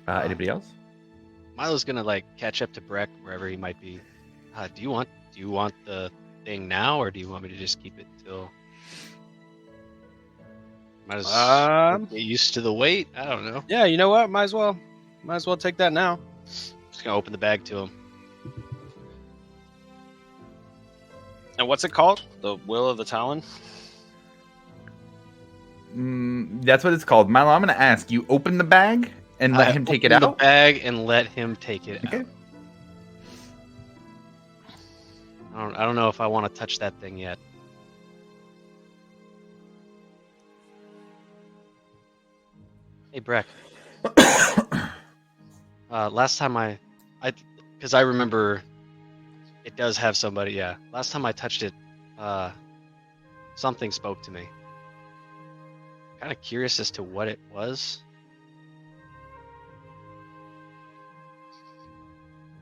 Anybody else? Milo's gonna like catch up to Breck wherever he might be. Do you want the thing now, or do you want me to just keep it till? Might as well get used to the wait. I don't know. Yeah, you know what? Might as well take that now. Just gonna open the bag to him. And what's it called? The Will of the Talon? That's what it's called. Milo, I'm going to ask you, open the bag and let him take it Open out? the bag and let him take it Okay. out. I don't know if I want to touch that thing yet. Hey, Breck. Last time because I remember it does have somebody. Yeah. Last time I touched it, something spoke to me. Kind of curious as to what it was.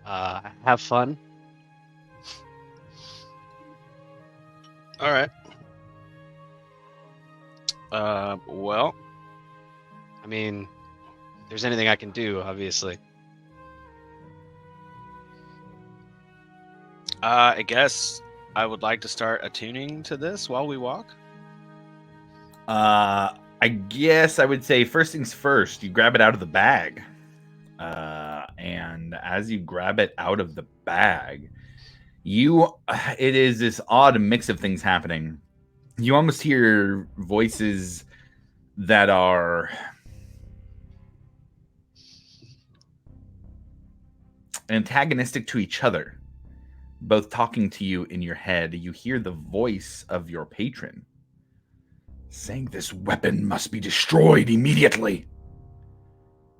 Have fun. All right. Well, I mean, if there's anything I can do, obviously. I guess I would like to start attuning to this while we walk. I guess I would say first things first, you grab it out of the bag. And as you grab it out of the bag, it is this odd mix of things happening. You almost hear voices that are antagonistic to each other, both talking to you in your head. You hear the voice of your patron saying, "This weapon must be destroyed immediately."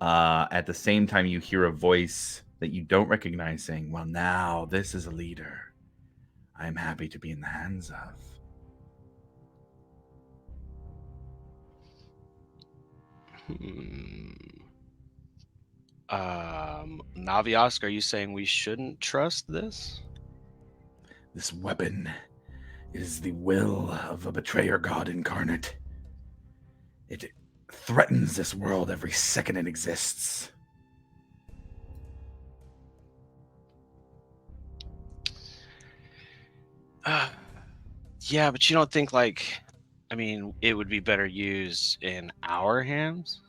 At the same time, you hear a voice that you don't recognize saying, "Well, now this is a leader I'm happy to be in the hands of." Naviask, are you saying we shouldn't trust this? This weapon is the will of a betrayer god incarnate. It threatens this world every second it exists. Yeah, but you don't think it would be better used in our hands?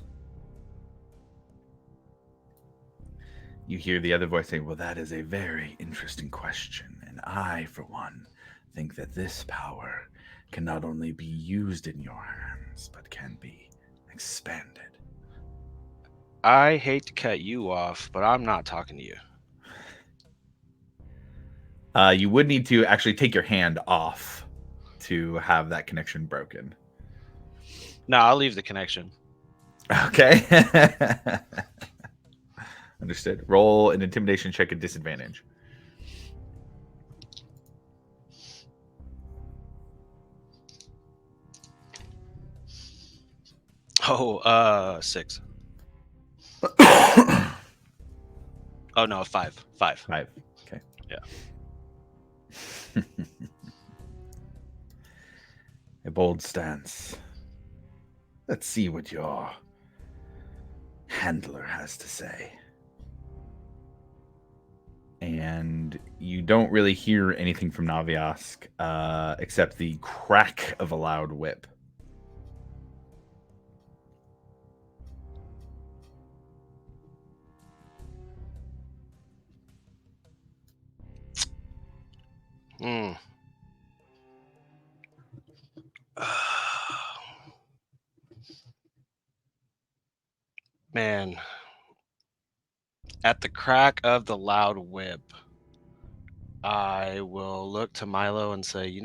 You hear the other voice saying, "Well, that is a very interesting question. And I, for one, think that this power can not only be used in your hands, but can be expanded." I hate to cut you off, but I'm not talking to you. You would need to actually take your hand off to have that connection broken. No, I'll leave the connection. Okay. Understood. Roll an intimidation check at disadvantage. Oh, 6. Oh no, 5. 5. Okay. Yeah. A bold stance. Let's see what your handler has to say. And you don't really hear anything from Naviask, except the crack of a loud whip. Man, at the crack of the loud whip, I will look to Milo and say,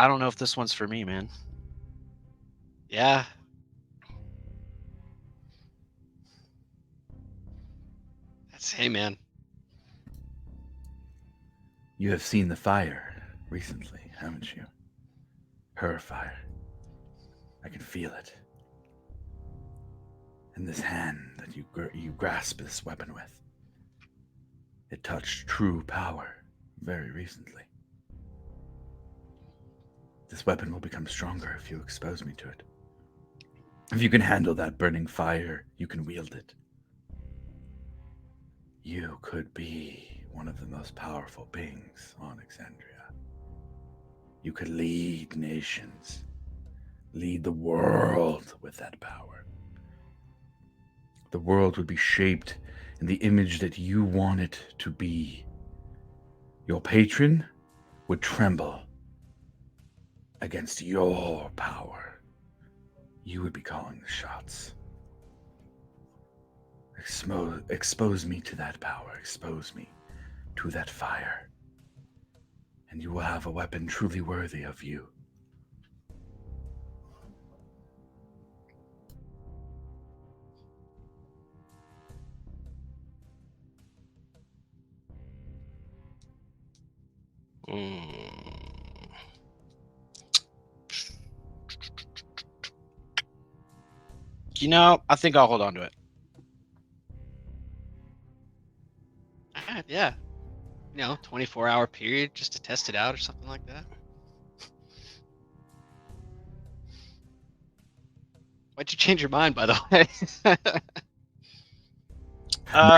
I don't know if this one's for me, man. Yeah. Hey, man. You have seen the fire recently, haven't you? Her fire. I can feel it. And this hand that you grasp this weapon with. It touched true power very recently. This weapon will become stronger if you expose me to it. If you can handle that burning fire, you can wield it. You could be one of the most powerful beings on Exandria. You could lead nations, lead the world with that power. The world would be shaped in the image that you want it to be. Your patron would tremble against your power. You would be calling the shots. Expose me to that power. Expose me to that fire. And you will have a weapon truly worthy of you. You know, I think I'll hold on to it. Yeah. 24-hour period just to test it out or something like that. Why'd you change your mind, by the way?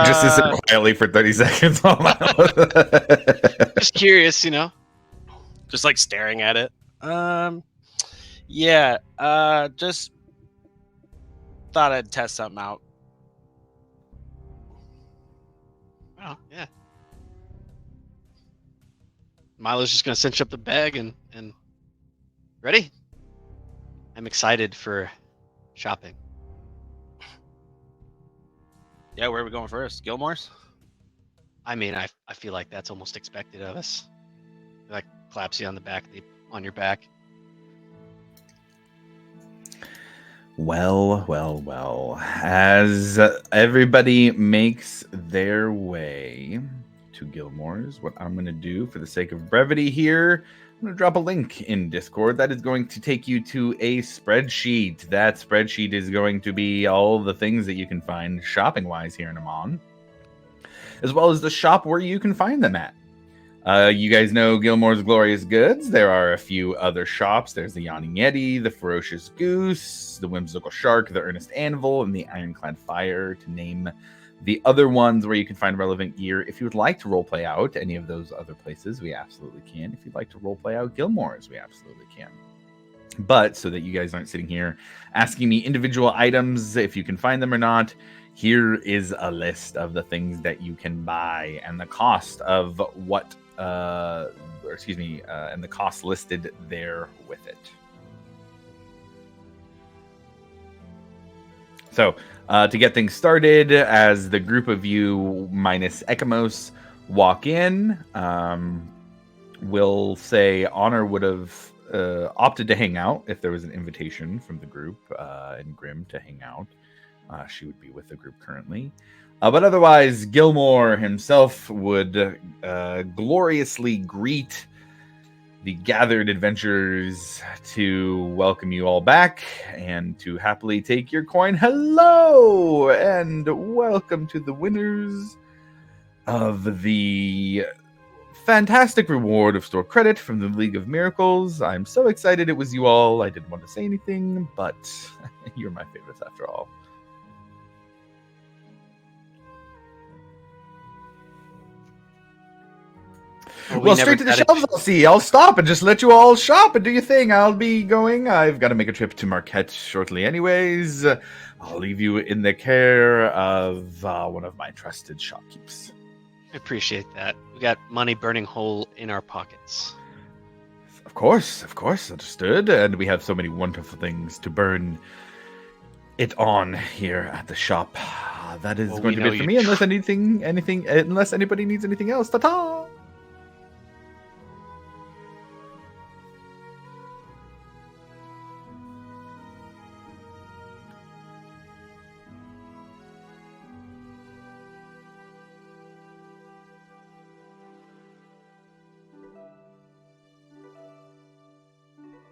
Just to sit quietly for 30 seconds. Just curious, Just like staring at it. Yeah. Just thought I'd test something out. Oh, yeah. Milo's just gonna cinch up the bag and ready? I'm excited for shopping. Yeah, where are we going first? Gilmore's? I mean, I feel like that's almost expected of us. Like claps you on the back, on your back. Well. As everybody makes their way to Gilmore's, what I'm going to do for the sake of brevity here, I'm going to drop a link in Discord that is going to take you to a spreadsheet. That spreadsheet is going to be all the things that you can find shopping-wise here in Amon, as well as the shop where you can find them at. You guys know Gilmore's Glorious Goods. There are a few other shops. There's the Yawning Yeti, the Ferocious Goose, the Whimsical Shark, the Earnest Anvil, and the Ironclad Fire, to name the other ones where you can find relevant gear. If you would like to roleplay out any of those other places, we absolutely can. If you'd like to roleplay out Gilmore's, we absolutely can. But so that you guys aren't sitting here asking me individual items, if you can find them or not, here is a list of the things that you can buy and the cost of what, and the cost listed there with it. So, to get things started, as the group of you minus Ekamos walk in, we'll say Honor would have opted to hang out if there was an invitation from the group and Grim to hang out. She would be with the group currently. But otherwise, Gilmore himself would gloriously greet the gathered adventurers to welcome you all back and to happily take your coin. Hello, and welcome to the winners of the fantastic reward of store credit from the League of Miracles. I'm so excited it was you all. I didn't want to say anything, but you're my favorites after all. Well, straight to the shelves, I'll see. I'll stop and just let you all shop and do your thing. I'll be going. I've got to make a trip to Marquette shortly anyways. I'll leave you in the care of one of my trusted shopkeepers. I appreciate that. We got money burning hole in our pockets. Of course, understood. And we have so many wonderful things to burn it on here at the shop. That is going to be it for me, unless unless anybody needs anything else. Ta-ta!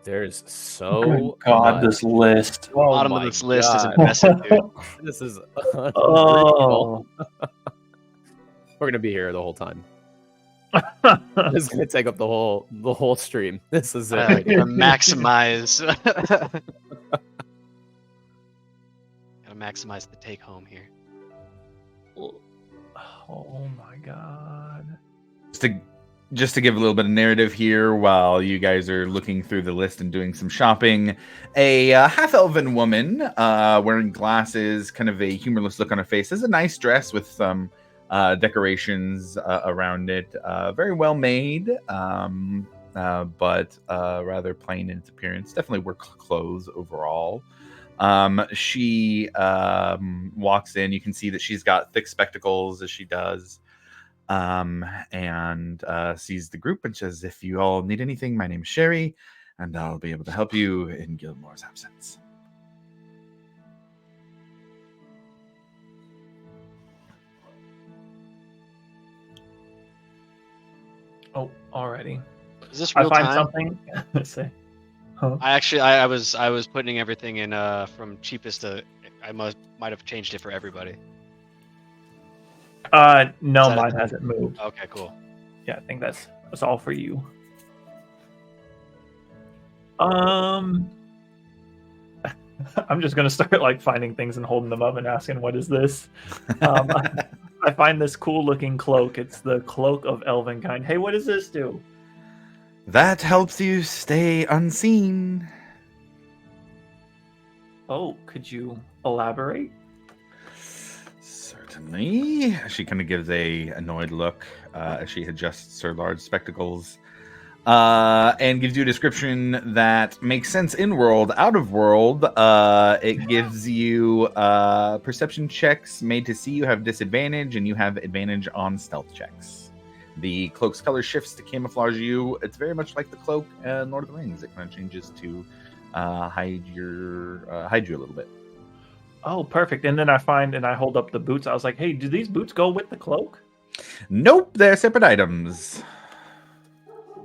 There's so Good God, much. this list. The Oh bottom of my this list is God. impressive, dude. This is Oh. unreal. We're gonna be here the whole time. This is gonna take up the whole stream. This is it. Gotta maximize. Gotta maximize the take home here. Oh my God. Just to give a little bit of narrative here while you guys are looking through the list and doing some shopping, a half-elven woman wearing glasses, kind of a humorless look on her face, has a nice dress with some decorations around it. Very well made, but rather plain in its appearance. Definitely work clothes overall. She walks in. You can see that she's got thick spectacles as she does. And sees the group and says, "If you all need anything, my name is Sherry, and I'll be able to help you in Gilmore's absence." Oh, already. Is this I real find time? something. Say. Huh? I was putting everything in from cheapest to I might have changed it for everybody. No, Is that mine it? hasn't moved. Okay, cool. Yeah, I think that's all for you. I'm just gonna start like finding things and holding them up and asking, "What is this?" I find this cool looking cloak. It's the cloak of Elvenkind. Hey, what does this do? That helps you stay unseen. Oh, could you elaborate? Certainly. She kind of gives a annoyed look as she adjusts her large spectacles and gives you a description that makes sense in world. Out of world, it gives you perception checks made to see you have disadvantage, and you have advantage on stealth checks. The cloak's color shifts to camouflage you. It's very much like the cloak in Lord of the Rings. It kind of changes to hide you a little bit. Oh, perfect. And then I find and I hold up the boots. I was like, "Hey, do these boots go with the cloak?" Nope, they're separate items.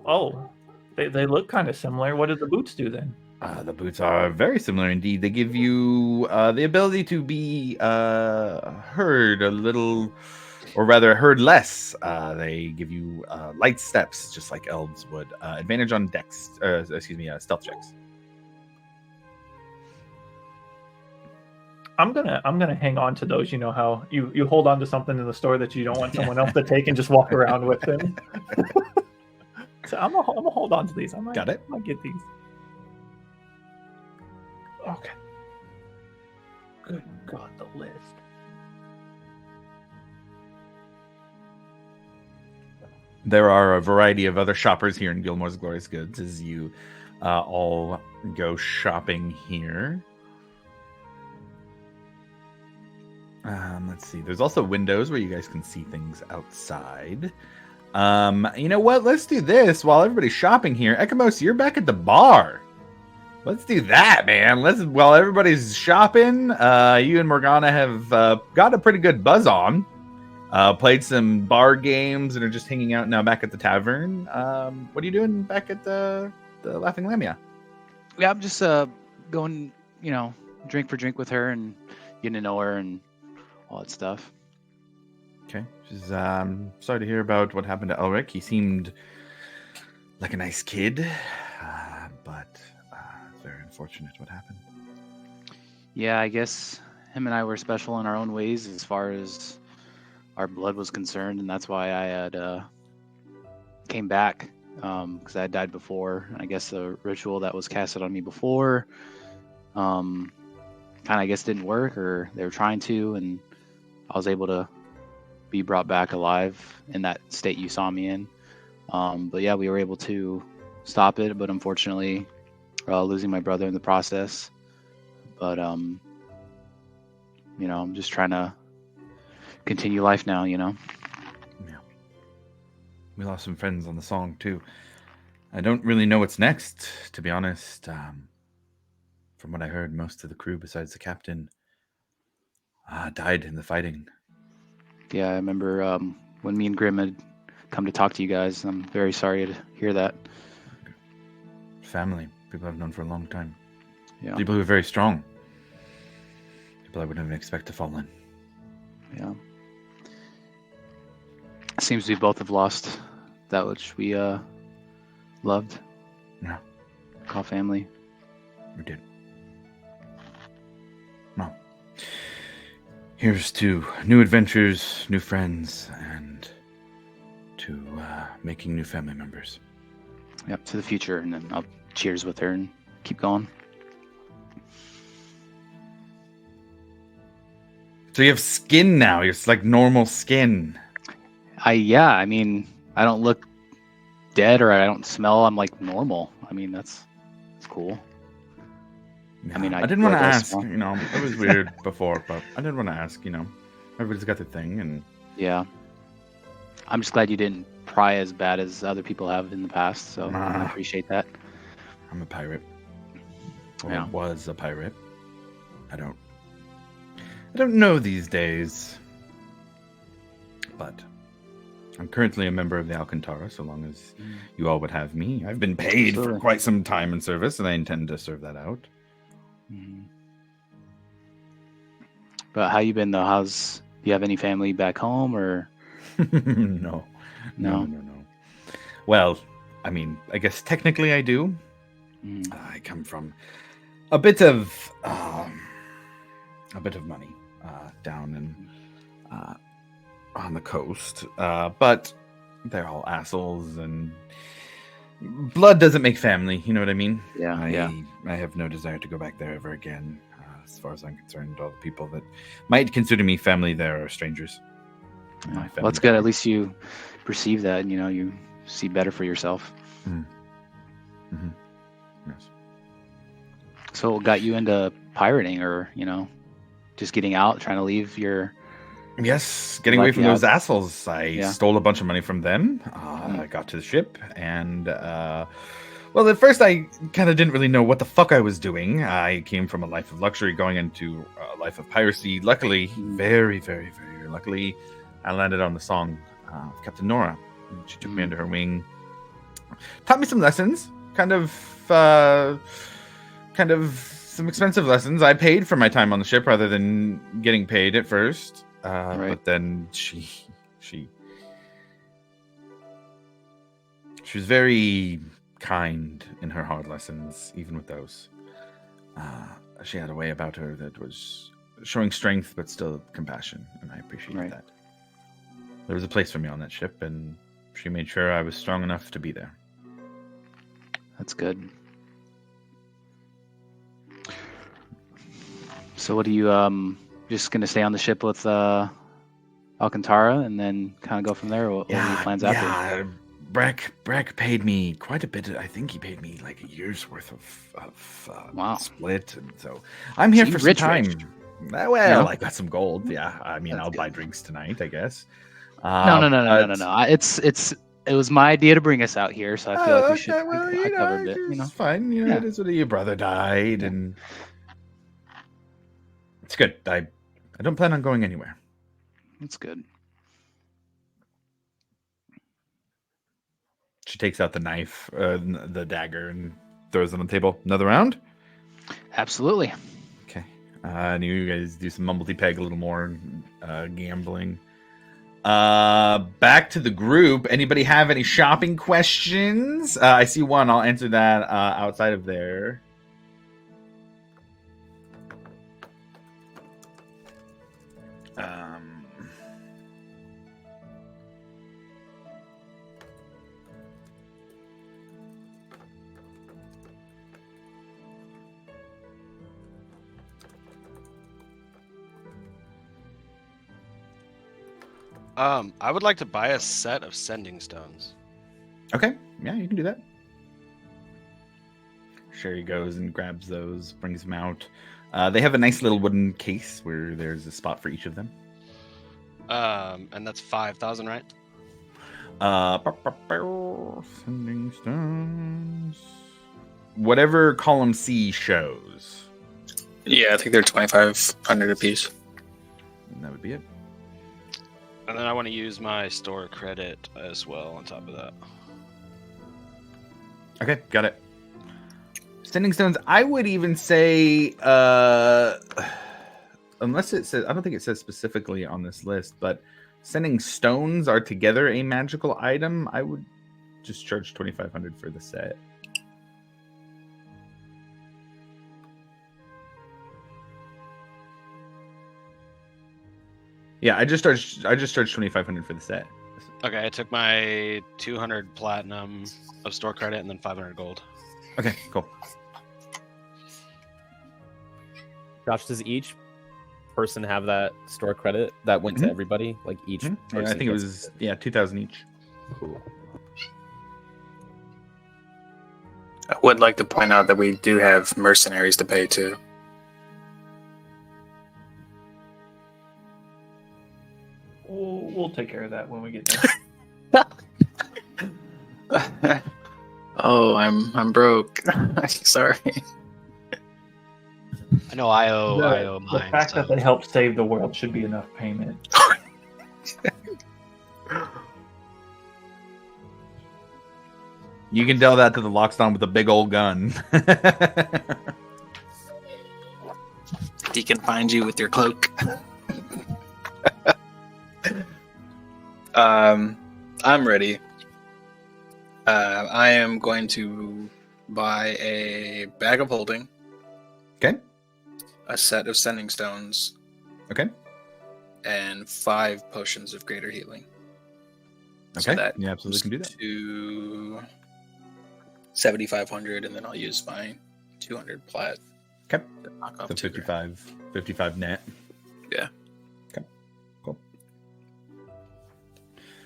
Oh, they look kind of similar. What do the boots do then? The boots are very similar indeed. They give you the ability to be heard a little, or rather heard less. They give you light steps, just like elves would. Advantage on stealth checks. I'm gonna hang on to those. You know how you hold on to something in the store that you don't want someone else to take and just walk around with them. So I'm gonna hold on to these. Got it. I might get these. Okay. Good God, the list. There are a variety of other shoppers here in Gilmore's Glorious Goods as you all go shopping here. Let's see. There's also windows where you guys can see things outside. You know what? Let's do this while everybody's shopping here. Ekamos, you're back at the bar. Let's do that, man. While everybody's shopping, you and Morgana have got a pretty good buzz on. Played some bar games and are just hanging out now back at the tavern. What are you doing back at the Laughing Lamia? Yeah, I'm just going, drink for drink with her and getting to know her and all that stuff. Okay. She's sorry to hear about what happened to Elric. He seemed like a nice kid, but it's very unfortunate what happened. Yeah, I guess him and I were special in our own ways as far as our blood was concerned, and that's why I had came back because I had died before. And I guess the ritual that was casted on me before kind of, I guess, didn't work, or they were trying to, and I was able to be brought back alive in that state you saw me in. But yeah, we were able to stop it, but unfortunately losing my brother in the process. But I'm just trying to continue life now, Yeah. We lost some friends on the song too. I don't really know what's next, to be honest. From what I heard, most of the crew besides the captain died in the fighting. Yeah, I remember when me and Grim had come to talk to you guys. I'm very sorry to hear that. Family. People I've known for a long time. Yeah. People who are very strong. People I wouldn't even expect to fall in. Yeah. Seems we both have lost that which we loved. Yeah. Call family. We did. Well, here's to new adventures, new friends, and to making new family members. Yep, to the future, and then I'll cheers with her and keep going. So you have skin now. It's like normal skin. I mean, I don't look dead or I don't smell. I'm like normal. I mean, that's cool. I mean, I I didn't want to like I ask. smell. You know, it was weird before, but I didn't want to ask. You know, everybody's got their thing, and Yeah. I'm just glad you didn't pry as bad as other people have in the past. So I Nah. appreciate that. I'm a pirate. Or Yeah. was a pirate. I don't know these days. But I'm currently a member of the Alcantara, so long as you all would have me. I've been paid for Absolutely. quite some time in service, and I intend to serve that out. Mhm. But how you been though? Do you have any family back home or No. No? Well, I mean, I guess technically I do. Mhm. I come from a bit of money down in on the coast, but they're all assholes, and blood doesn't make family. You know what I mean? Yeah. I have no desire to go back there ever again. As far as I'm concerned, all the people that might consider me family there are strangers. My Well, family that's good. there. At least you perceive that, and you see better for yourself. Yes. So what got you into pirating, or just getting out, trying to leave your? Yes, getting away Lucky from those out. assholes. I Yeah. stole a bunch of money from them. I got to the ship, and well, at first I kind of didn't really know what the fuck I was doing. I came from a life of luxury going into a life of piracy. Luckily, very, very, very luckily, I landed on the song of Captain Nora. She took me under her wing, taught me some lessons, kind of some expensive lessons. I paid for my time on the ship rather than getting paid at first. Right. But then she was very kind in her hard lessons, even with those. She had a way about her that was showing strength, but still compassion, and I appreciated Right. that. There was a place for me on that ship, and she made sure I was strong enough to be there. That's good. So what do you just gonna stay on the ship with Alcantara and then kind of go from there? Or what are your plans after? Yeah, Breck paid me quite a bit. I think he paid me like a year's worth of Wow. split, and so I'm here So for you some rich. time. Well, Yeah. I got some gold. Yeah, I mean, That's I'll buy good. drinks tonight, I guess. No. It was my idea to bring us out here, so I feel like we should. Well, I covered it. it's fine. Yeah. It is what your brother died, Yeah. and it's good. I don't plan on going anywhere. That's good. She takes out the knife, the dagger, and throws it on the table. Another round. Absolutely. Okay. And you guys do some mumblety peg, a little more gambling. Back to the group. Anybody have any shopping questions? I see one. I'll answer that outside of there. I would like to buy a set of sending stones. Okay. Yeah, you can do that. Sherry goes and grabs those, brings them out. They have a nice little wooden case where there's a spot for each of them. And that's 5,000, right? Sending stones. Whatever column C shows. Yeah, I think they're 2,500 apiece. That would be it. And then I want to use my store credit as well on top of that. Okay, got it. Sending stones, I would even say, unless it says, I don't think it says specifically on this list, but sending stones are together a magical item. I would just charge 2,500 for the set. Yeah, I just charged 2,500 for the set. Okay, I took my 200 platinum of store credit and then 500 gold. Okay, cool. Josh, does each person have that store credit that went to everybody? Like each Yeah, person I think it gets- was 2,000 each. Cool. I would like to point out that we do have mercenaries to pay too. We'll take care of that when we get there. Oh, I'm broke. Sorry. I know I owe The mine. fact so- that they helped save the world should be enough payment. You can tell that to the Lockston with a big old gun. He can find you with your cloak. I'm ready. I am going to buy a bag of holding, Okay. a set of sending stones, Okay. and 5 potions of greater healing. Okay. that You absolutely can do that. To 7,500, and then I'll use my 200 plat. Okay. To knock off So 2 grand. 55 net. Yeah. Okay. Cool.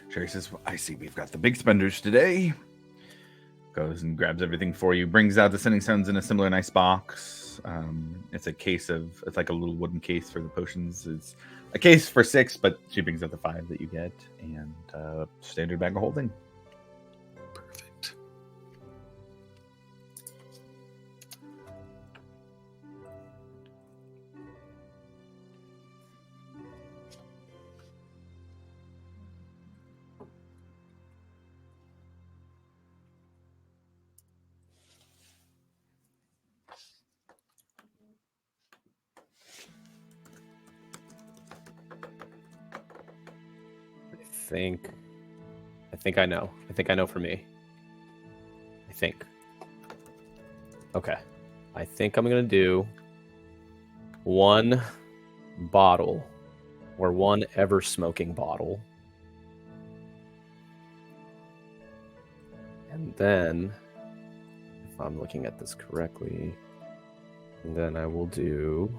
Sherry says, I see we've got the big spenders today. Goes and grabs everything for you. Brings out the sending stones in a similar nice box. It's like a little wooden case for the potions. It's a case for 6, but she brings out the 5 that you get. And standard bag of holding. Perfect. I think I know. I think I know for me. I think. Okay. I think I'm going to do 1 bottle or 1 ever smoking bottle. And then, if I'm looking at this correctly, and then I will do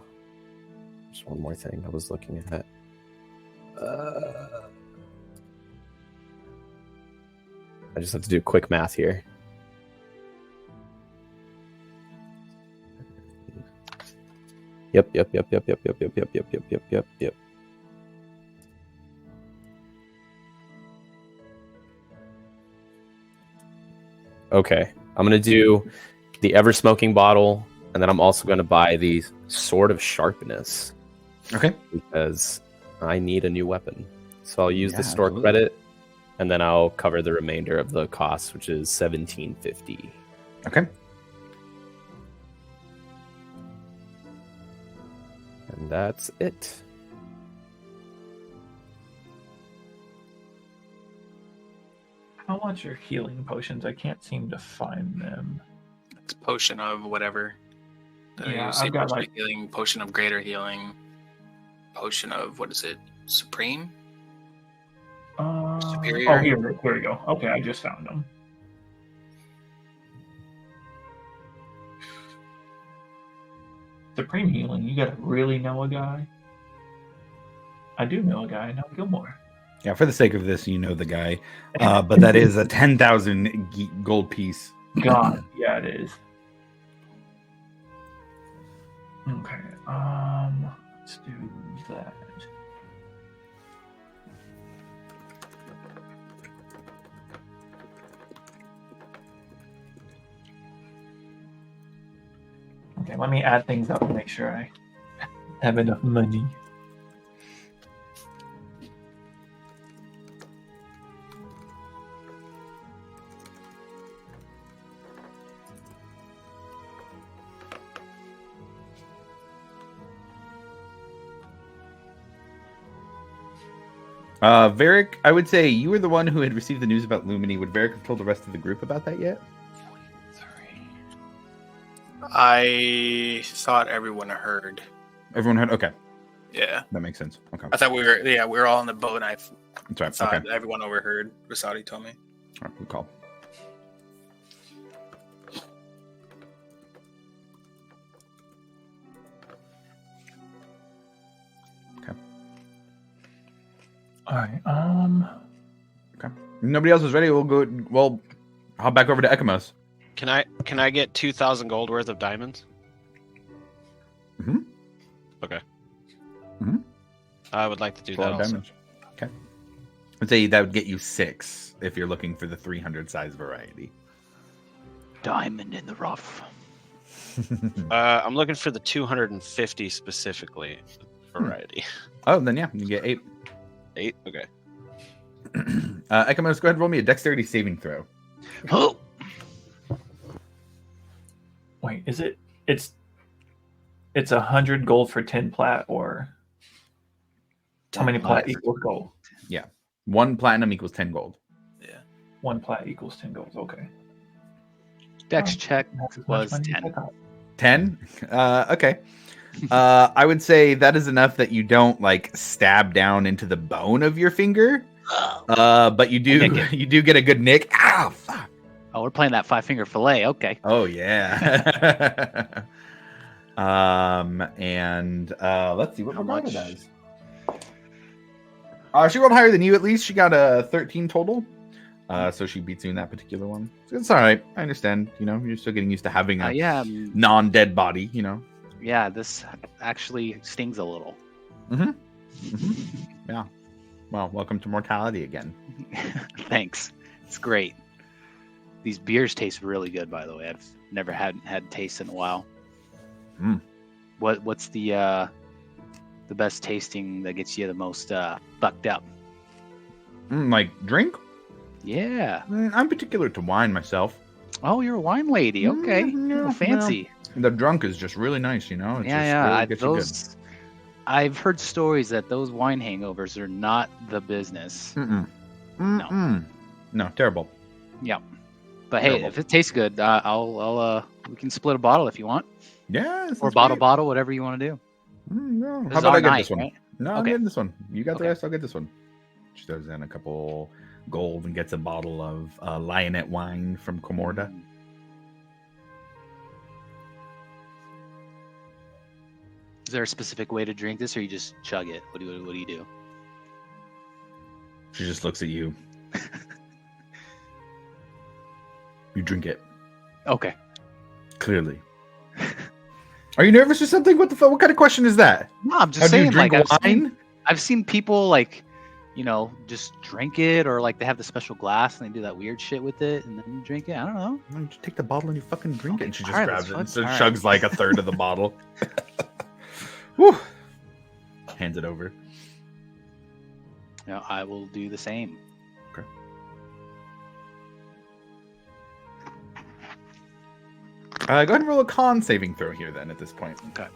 just one more thing I was looking at. I just have to do quick math here. Yep. Okay, I'm gonna do the ever smoking bottle, and then I'm also gonna buy the sword of sharpness. Okay. Because I need a new weapon. So I'll use Yeah, the store absolutely. credit, and then I'll cover the remainder of the cost, which is 1750. Okay. And that's it. How much are healing potions? I can't seem to find them. It's potion of whatever. Yeah, You see I've got, potion like- of healing, potion of greater healing, potion of what is it? Supreme? Superior? Oh, here we go. Okay, I just found them. Supreme healing. You gotta really know a guy. I do know a guy. I know Gilmore. Yeah, for the sake of this, you know the guy. But that is a 10,000 gold piece. God, yeah, it is. Okay, let's do that. Okay, let me add things up and make sure I have enough money. Varric, I would say you were the one who had received the news about Lumini. Would Varric have told the rest of the group about that yet? I thought everyone heard. Everyone heard? Okay, Yeah. that makes sense. Okay, I thought we were all on the boat, and I that's right. thought Okay, everyone overheard. Rasadi told me. all right, good call. All right. Nobody else is ready. We'll go. Well, hop back over to Ekamos. Can I get 2,000 gold worth of diamonds? Mhm. Okay. Mhm. I would like to do For that all also. damage. Okay. I'd say that would get you 6 if you're looking for the 300 size variety. Diamond in the rough. I'm looking for the 250 specifically variety. Oh, then yeah, you get 8. 8? Okay. Ekamos, go ahead and roll me a dexterity saving throw. Oh, Wait, is it? It's 100 gold for 10 plat, or how many plat equals gold? 1 platinum equals 10 gold. 1 plat equals 10 gold. Okay. Dex Oh, check That's as much was money as I 10. thought. 10? Okay. I would say that is enough that you don't like stab down into the bone of your finger. But you do Nick you do get a good nick. Ow, fuck. Oh, we're playing that 5-finger fillet. Okay. Oh yeah. And let's see what How Morgana much? does. She rolled higher than you at least. She got a 13 total. So she beats you in that particular one. So it's all right. I understand. You know, you're still getting used to having a Yeah. non-dead body. You know. Yeah. This actually stings a little. Yeah. Well, welcome to mortality again. Thanks. It's great. These beers taste really good, by the way. I've never had taste in a while. Mm. What's the best tasting that gets you the most fucked up? Like drink? Yeah. I'm particular to wine myself. Oh, you're a wine lady. Okay. Yeah, Oh, fancy. The drunk is just really nice, you know. It's just Yeah. really gets you good. I've heard stories that those wine hangovers are not the business. No, terrible. Yeah. But hey, Terrible. if it tastes good, I'll we can split a bottle if you want, Yeah. or bottle, whatever you want to do. No. This How is about our I get night, this one? right? No, I'm Okay. getting this one. You got the Okay. rest. I'll get this one. She throws in a couple gold and gets a bottle of Lionette wine from Comorda. Is there a specific way to drink this, or you just chug it? What do you do? She just looks at you. You drink it. Okay. Clearly. Are you nervous or something? What the fuck? What kind of question is that? No, I'm just How do you saying. drink Like wine? I've seen people like, just drink it, or like they have the special glass and they do that weird shit with it, and then you drink it. I don't know. Why don't you take the bottle and you fucking drink it? Okay, And she just alright, grabs it and let's so fuck- chugs like a third of the bottle. Whew. Hands it over. I will do the same. Go ahead and roll a con saving throw here then at this point. Okay.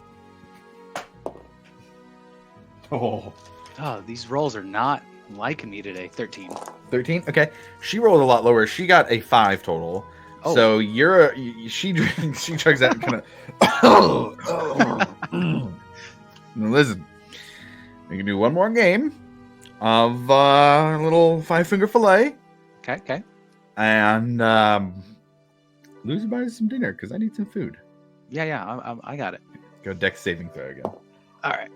Oh. Oh, these rolls are not liking me today. 13. 13? Okay. She rolled a lot lower. She got a 5 total. Oh. So she chugs that and kind of. Now listen, we can do one more game of a little 5-finger fillet, Okay. and Lucy buys some dinner because I need some food. Yeah. I got it. Go dex saving throw again. All right.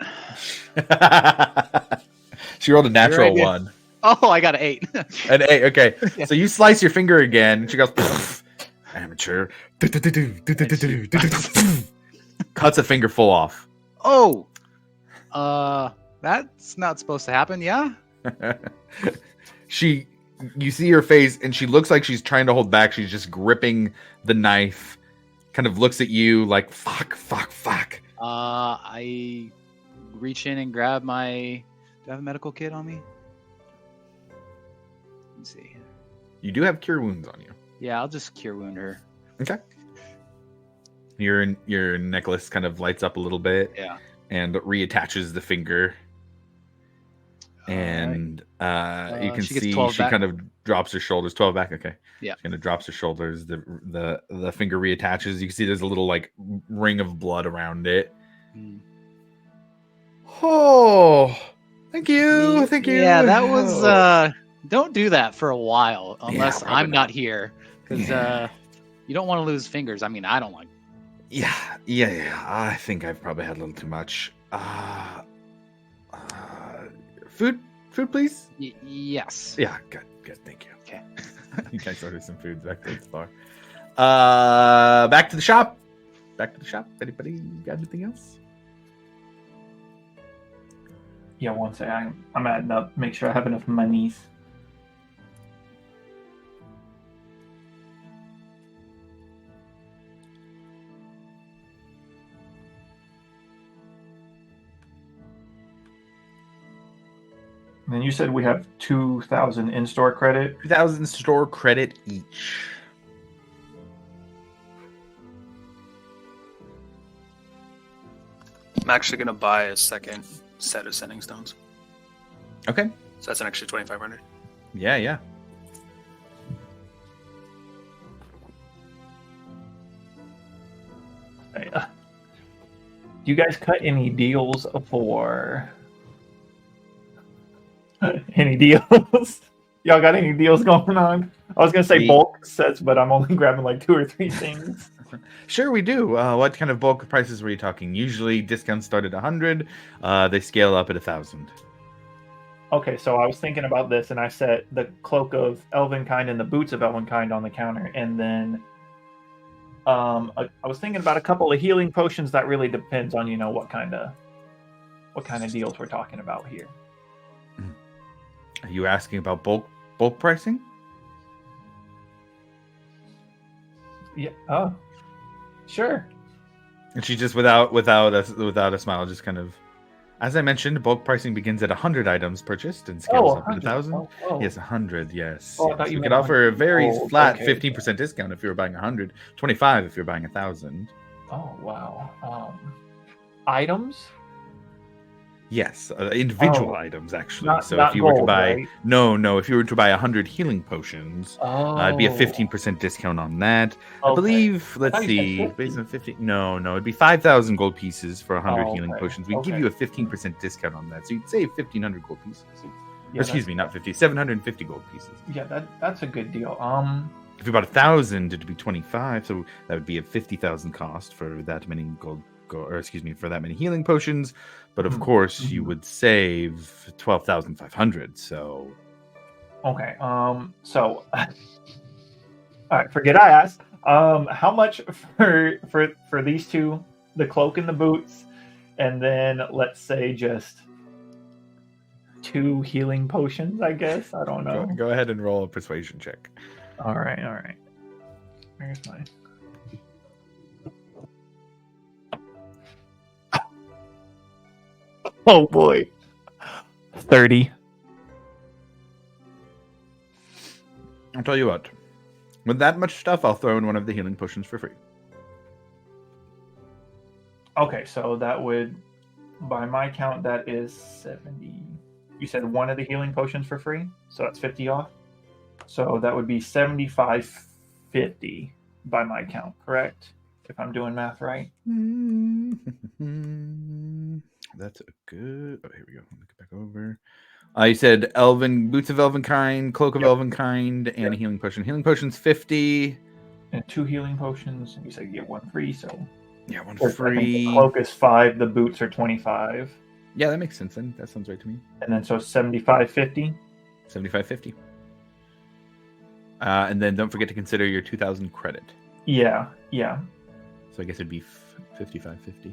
She rolled a natural idea. 1. Oh, I got an 8. An 8. Okay, Yeah. so you slice your finger again. And she goes, amateur. Cuts a finger full off. Oh. That's not supposed to happen. Yeah. You see her face and she looks like she's trying to hold back. She's just gripping the knife, kind of looks at you like, fuck. I reach in and grab my. Do I have a medical kit on me? Let's see. You do have cure wounds on you. Yeah, I'll just cure wound her. Okay. Your necklace kind of lights up a little bit. Yeah. And reattaches the finger. and you can she gets see 12 she back. kind of drops her shoulders. 12 back, okay. Yeah. She kind of drops her shoulders. The finger reattaches. You can see there's a little like ring of blood around it. Mm. Oh, thank you, thank you. Yeah, that was. Oh. Don't do that for a while unless probably I'm not here, because you don't want to lose fingers. I mean, I don't like. Yeah. I think I've probably had a little too much. Food, please. Yes. Yeah, good, thank you. Okay. You guys order some food back to the bar. Back to the shop. Anybody got anything else? Yeah, one second. I'm adding up. Make sure I have enough monies. And then you said we have 2,000 in-store credit. 2,000 store credit each. I'm actually gonna buy a second set of sending stones. Okay. So that's an extra 2,500. Yeah. Do you guys cut any deals for any deals? Y'all got any deals going on? I was gonna say bulk sets, but I'm only grabbing like 2 or 3 things. Sure, we do. What kind of bulk prices were you talking? Usually discounts start at 100. They scale up at 1,000. Okay, so I was thinking about this, and I set the cloak of Elvenkind and the boots of Elvenkind on the counter, and then I was thinking about a couple of healing potions. That really depends on what kind of deals we're talking about here. Are you asking about bulk pricing? Yeah. Oh, sure. And she just without a smile, just kind of, as I mentioned, bulk pricing begins at 100 items purchased and scales up to 1,000. Yes, 100. Yes. Oh, I thought yes. you We meant could offer a very gold. flat Okay. 15% discount if you were buying 100, 25 if you're buying 1,000. Oh wow. Items? Yes, individual Oh. items actually. Not- So not if you were to gold, buy right? no, if you were to buy 100 healing potions, it'd be a Oh. 15% discount on that. I Okay. believe. Let's thought you said see, 50. based on 50. No, it'd be 5,000 gold pieces for 100 Oh, healing okay. potions. We'd give Okay. you a 15% discount on that, so you'd save 1,500 gold pieces. Yeah, Excuse me, not 50, 750 gold pieces. Yeah, that's a good deal. If you bought 1,000, it'd be 25, so that would be a 50,000 cost for that many for that many healing potions. But of course, you would save 12,500. So Okay. So, all right. Forget I asked. How much for these two, the cloak and the boots, and then let's say just 2 healing potions? I guess I don't know. go ahead and roll a persuasion check. All right. Where's my? Oh boy. 30. I'll tell you what. With that much stuff, I'll throw in one of the healing potions for free. Okay, so that would, by my count, that is 70. You said one of the healing potions for free, so that's 50 off. So that would be 75.50 by my count, correct? If I'm doing math right. That's a good. Oh, here we go. Let me get back over. You said boots of Elvenkind, cloak of Elvenkind, and a healing potion. Healing potion's 50. And 2 healing potions. You said you get 1 free, so Yeah, one I think free. the cloak is 5. The boots are 25, Yeah, that makes sense. Then that sounds right to me. and then so 75.50. 75.50. And then don't forget to consider your 2,000 credit. Yeah. So I guess it'd be 55.50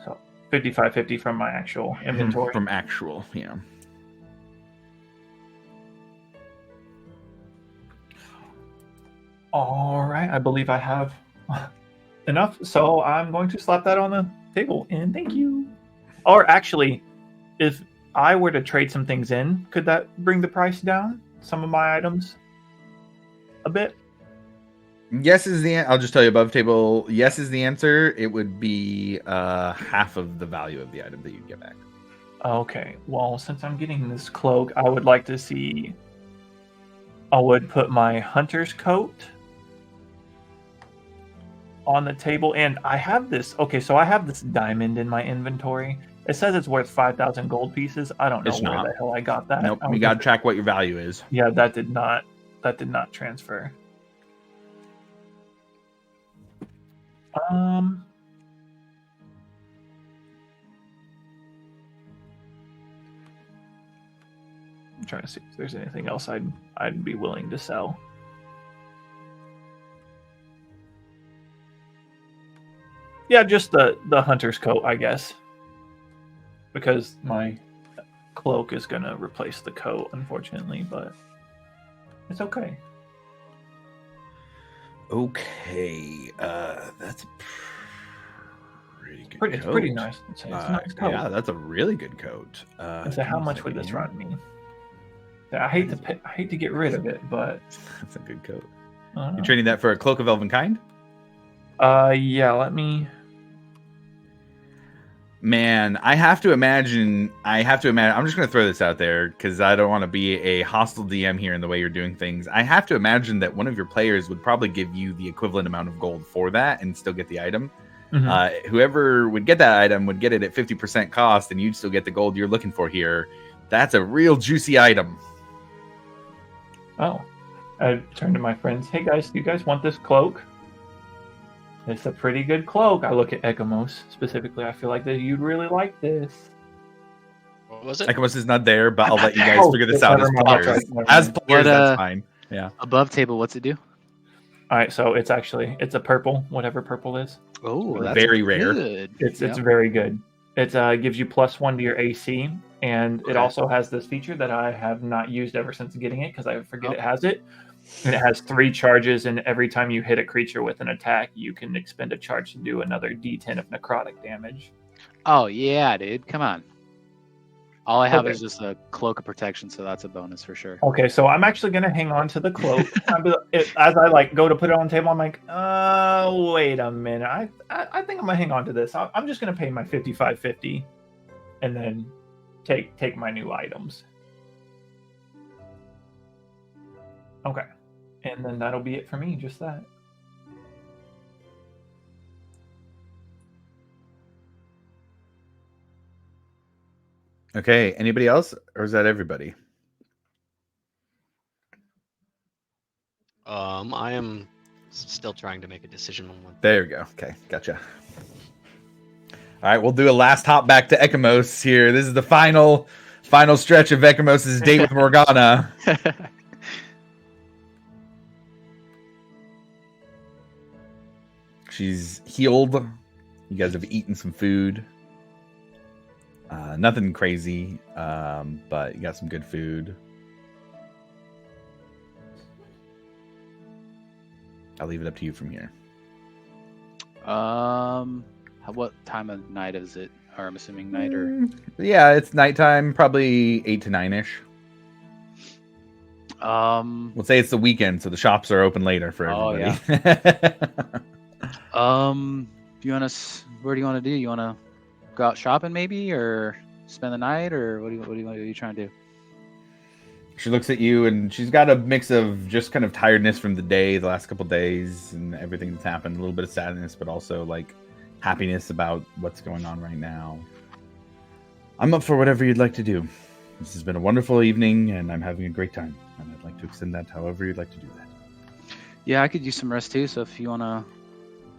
So 55.50 from my actual inventory. from actual. Yeah. All right, I believe I have enough, so I'm going to slap that on the table, and thank you. Or actually, if I were to trade some things in, could that bring the price down? Some of my items a bit? Yes is the. I'll just tell you above table. Yes is the answer. It would be half of the value of the item that you'd get back. Okay, well, since I'm getting this cloak, I would like to see. I would put my hunter's coat on the table, and I have this. Okay, so I have this diamond in my inventory. It says it's worth 5,000 gold pieces. I don't know It's where not. the hell I got that. Nope. I You was got to gonna- track what your value is. Yeah, that did not transfer. I'm trying to see if there's anything else I'd be willing to sell. Yeah, just the hunter's coat, I guess. Because my cloak is gonna replace the coat, unfortunately, but it's okay. Okay. That's a pretty good coat. It's pretty nice. It's a nice coat. Yeah, that's a really good coat. And so how much would this run me? I hate to get rid of it, but That's a good coat. I don't know. You're trading that for a cloak of elven kind? Yeah, let me. Man, I have to imagine. I'm just going to throw this out there because I don't want to be a hostile DM here in the way you're doing things. I have to imagine that one of your players would probably give you the equivalent amount of gold for that and still get the item. Mhm. Whoever would get that item would get it at 50% cost, and you'd still get the gold you're looking for here. That's a real juicy item. Oh, I turned to my friends. Hey guys, do you guys want this cloak? It's a pretty good cloak. I look at Ekamos specifically. I feel like that you'd really like this. What was it? Ekamos is not there, but I'll let you guys Oh, figure this out as never mind. players. Never As mind. players, What, that's fine. Yeah. Above table, what's it do? All right, so it's a purple, whatever purple is. Oh, that's Very rare. Good. It's Yeah. very good. It gives you +1 to your AC, and it also has this feature that I have not used ever since getting it because I forget it has it. And it has 3 charges, and every time you hit a creature with an attack, you can expend a charge to do another D10 of necrotic damage. Oh yeah, dude. Come on. All I have Okay. is just a cloak of protection, so that's a bonus for sure. Okay, so I'm actually gonna hang on to the cloak. As I like go to put it on the table, I'm like, wait a minute. I think I'm gonna hang on to this. I'm just gonna pay my 55.50, and then take my new items. Okay, and then that'll be it for me. Just that. Okay. Anybody else, or is that everybody? I am still trying to make a decision on one. There we go. Okay, gotcha. All right, we'll do a last hop back to Ekamos here. This is the final stretch of Ekamos' date with Morgana. She's healed. You guys have eaten some food. Nothing crazy, but you got some good food. I'll leave it up to you from here. What time of night is it? Or I'm assuming night or. Yeah, it's nighttime, probably 8 to 9-ish. We'll say it's the weekend, so the shops are open later for Oh, everybody. Do you want us? Where do you want to do? You want to go out shopping maybe, or spend the night, or what are you trying to do? She looks at you, and she's got a mix of just kind of tiredness from the day, the last couple days, and everything that's happened. A little bit of sadness, but also like happiness about what's going on right now. I'm up for whatever you'd like to do. This has been a wonderful evening, and I'm having a great time. And I'd like to extend that however you'd like to do that. Yeah, I could use some rest too. So if you wanna,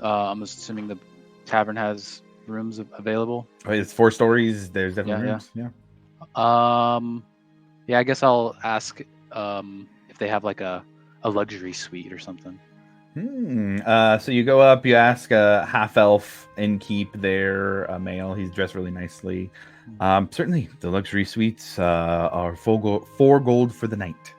I'm assuming the tavern has rooms available. Oh, it's 4 stories. There's definitely Yeah, rooms. Yeah. Yeah, I guess I'll ask if they have like a luxury suite or something. So you go up, you ask a half-elf innkeep there, a male. He's dressed really nicely. Certainly, the luxury suites are 4 gold for the night.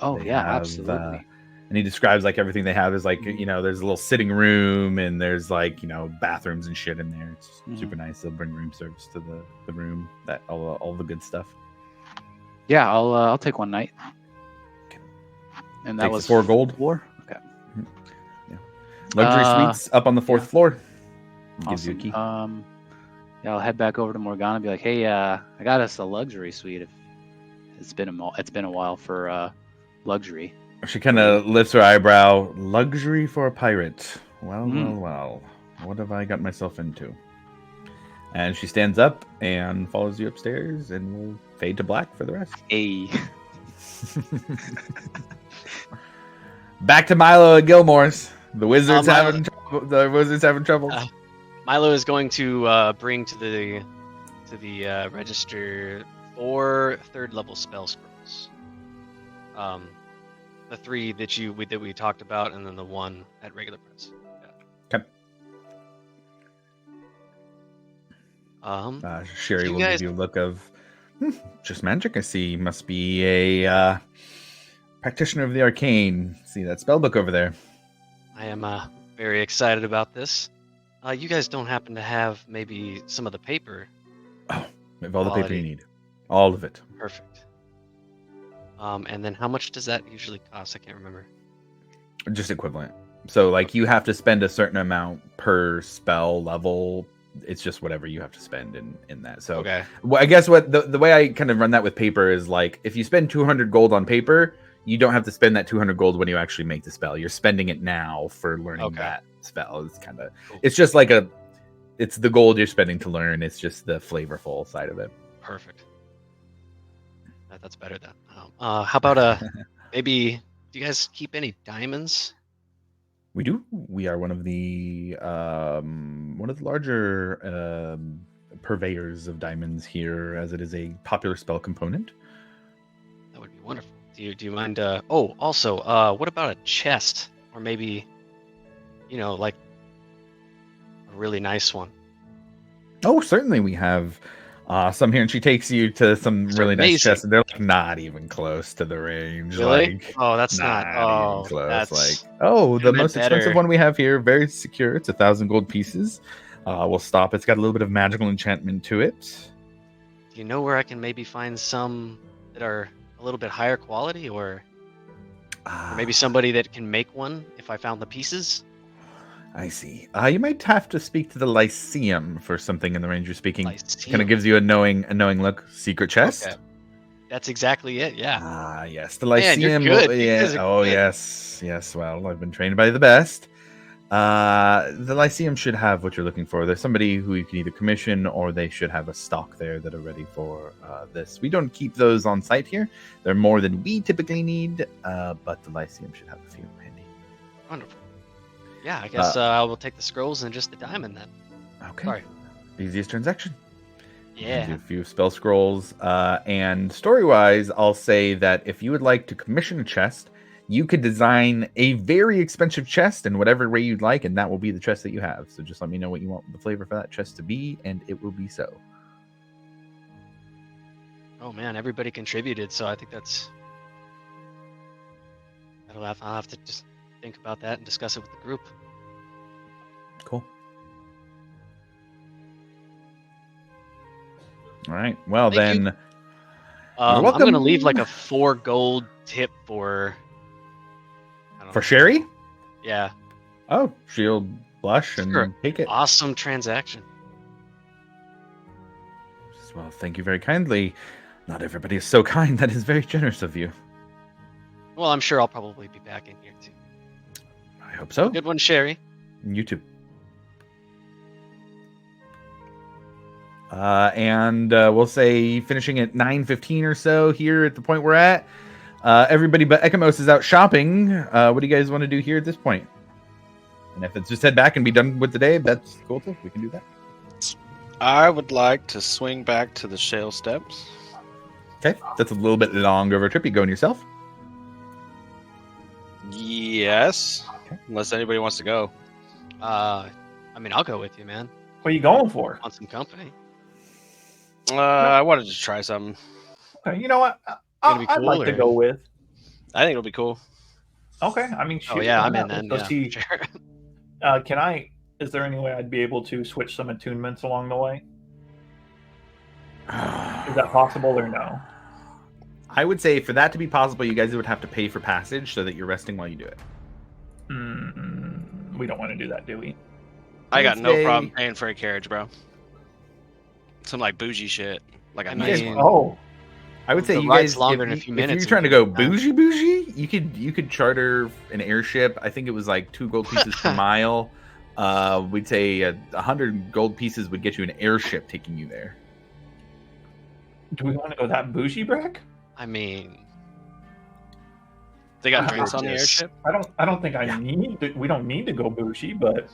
Oh They yeah, have, absolutely. And he describes like everything they have is like, there's a little sitting room and there's like, bathrooms and shit in there. It's super nice. They'll bring room service to the room, that all the good stuff. Yeah, I'll take one night. Okay. And that Takes was 4 gold. 4? Okay. Luxury suites up on the 4th floor. Gives you a Awesome. key. Yeah, I'll head back over to Morgana and be like, "Hey, I got us a luxury suite. If it's been a while for luxury." She kind of lifts her eyebrow. Luxury for a pirate. Well, Mm. well. What have I got myself into? And she stands up and follows you upstairs, and will fade to black for the rest. Hey. Back to Milo and Gilmore's. The wizards Milo- having trouble. The wizards having trouble. Milo is going to bring to the register 4 third-level spell scrolls. The 3 that we talked about, and then the 1 at regular price. Okay. Sherry you will guys- give you a look of just magic. I see. Must be a practitioner of the arcane. See that spell book over there. I am very excited about this. You guys don't happen to have maybe some of the paper? We have all the paper Quality. you need. All of it. Perfect. And then how much does that usually cost? I can't remember. Just equivalent. So like you have to spend a certain amount per spell level. It's just whatever you have to spend in that. So Okay. well, I guess what the way I kind of run that with paper is like if you spend 200 gold on paper, you don't have to spend that 200 gold when you actually make the spell. You're spending it now for learning Okay. that spell. It's kind of Cool. it's just like it's the gold you're spending to learn. It's just the flavorful side of it. Perfect. That's better then. How about maybe? Do you guys keep any diamonds? We do. We are one of the larger purveyors of diamonds here, as it is a popular spell component. That would be wonderful. Do you mind? Also, what about a chest, or maybe, like a really nice one? Oh, certainly we have some here, and she takes you to some Those are really nice amazing. chests, and they're like not even close to the range. Really? Like, Oh, that's not not. even Oh, close. that's Like, oh, the bit most expensive better. one we have here, very secure. It's 1,000 gold pieces. We'll stop. It's got a little bit of magical enchantment to it. Do you know where I can maybe find some that are a little bit higher quality, or maybe somebody that can make one if I found the pieces? I see. You might have to speak to the Lyceum for something in the range you're speaking. Lyceum. Kind of gives you a knowing look. Secret chest. Okay. That's exactly it. Yeah. Ah, yes, the Man, you're Lyceum. good. You Yeah. guys are Oh, good. yes. Well, I've been trained by the best. The Lyceum should have what you're looking for. There's somebody who you can either commission, or they should have a stock there that are ready for this. We don't keep those on site here. They're more than we typically need, but the Lyceum should have a few handy. Wonderful. Yeah, I guess I will take the scrolls and just the diamond then. Okay. Sorry. Easiest transaction. Do Yeah. a few spell scrolls. And story-wise, I'll say that if you would like to commission a chest, you could design a very expensive chest in whatever way you'd like, and that will be the chest that you have. So just let me know what you want the flavor for that chest to be, and it will be so. Oh man, everybody contributed, so I think I'll have to just think about that and discuss it with the group. Cool. All right. Well, Thank you. then, I'm welcome. gonna leave like a 4 gold tip for. I don't for know. Sherry? Yeah. Oh, she'll blush and Sure. take it. Awesome transaction. Well, thank you very kindly. Not everybody is so kind. That is very generous of you. Well, I'm sure I'll probably be back in here too. I hope so. Good one, Sherry. You too. And we'll say finishing at 9:15 or so here at the point we're at. Everybody but Ekamos is out shopping. What do you guys want to do here at this point? And if it's just head back and be done with the day, that's cool too. We can do that. I would like to swing back to the Shale Steps. Okay, that's a little bit longer of a trip. You going yourself? Yes. Okay. Unless anybody wants to go. I mean, I'll go with you, man. What are you going for? Want some company? I wanted to try something. Okay, you know what? Gonna be I'd cool, like to or- go with. I think it'll be cool. Okay, I mean, Oh shoot, yeah, why I'm in not? then. Let's Yeah, see. sure. Can I? Is there any way I'd be able to switch some attunements along the way? Is that possible or no? I would say for that to be possible, you guys would have to pay for passage so that you're resting while you do it. We don't want to do that, do we? I got no Say- problem paying for a carriage, bro. some like bougie shit, like a I nice mean- one. Oh, I would say The you ride's guys, longer if, than a you, few if minutes you're trying to and go good time. bougie, you could charter an airship. I think it was like 2 gold pieces per mile. We'd say 100 gold pieces would get you an airship taking you there. do we want to go that bougie, Breck? I mean, They got I drinks on the just- airship. I don't think Yeah. we don't need to go bougie, but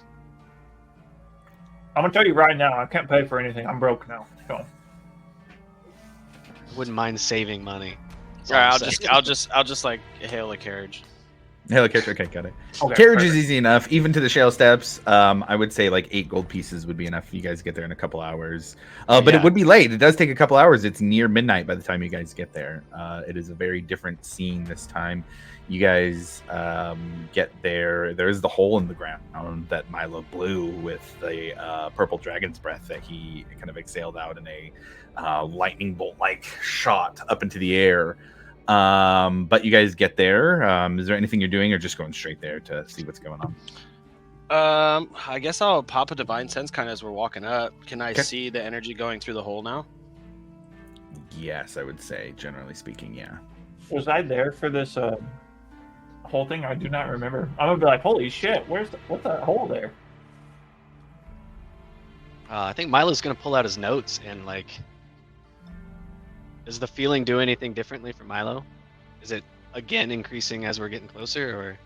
I'm gonna tell you right now, I can't pay for anything. I'm broke now. So I wouldn't mind saving money. That's all All right, I'm saying. I'll just like hail a carriage. Helicopter, okay, got it. okay, Carriage is perfect. easy enough, even to the shale steps. I would say like 8 gold pieces would be enough for you guys to get there in a couple hours. But Yeah. it would be late. It does take a couple hours. It's near midnight by the time you guys get there. It is a very different scene this time. You guys get there. There is the hole in the ground that Milo blew with the purple dragon's breath that he kind of exhaled out in a lightning bolt-like shot up into the air. But you guys get there. Is there anything you're doing, or just going straight there to see what's going on? I guess I'll pop a divine sense kind of as we're walking up. Can I Okay. see the energy going through the hole now? Yes, I would say, generally speaking, yeah. Was I there for this whole thing? I do not remember. I'm gonna be like, holy shit, what's that hole there? I think Milo's gonna pull out his notes and like. Does the feeling do anything differently for Milo? Is it again increasing as we're getting closer, or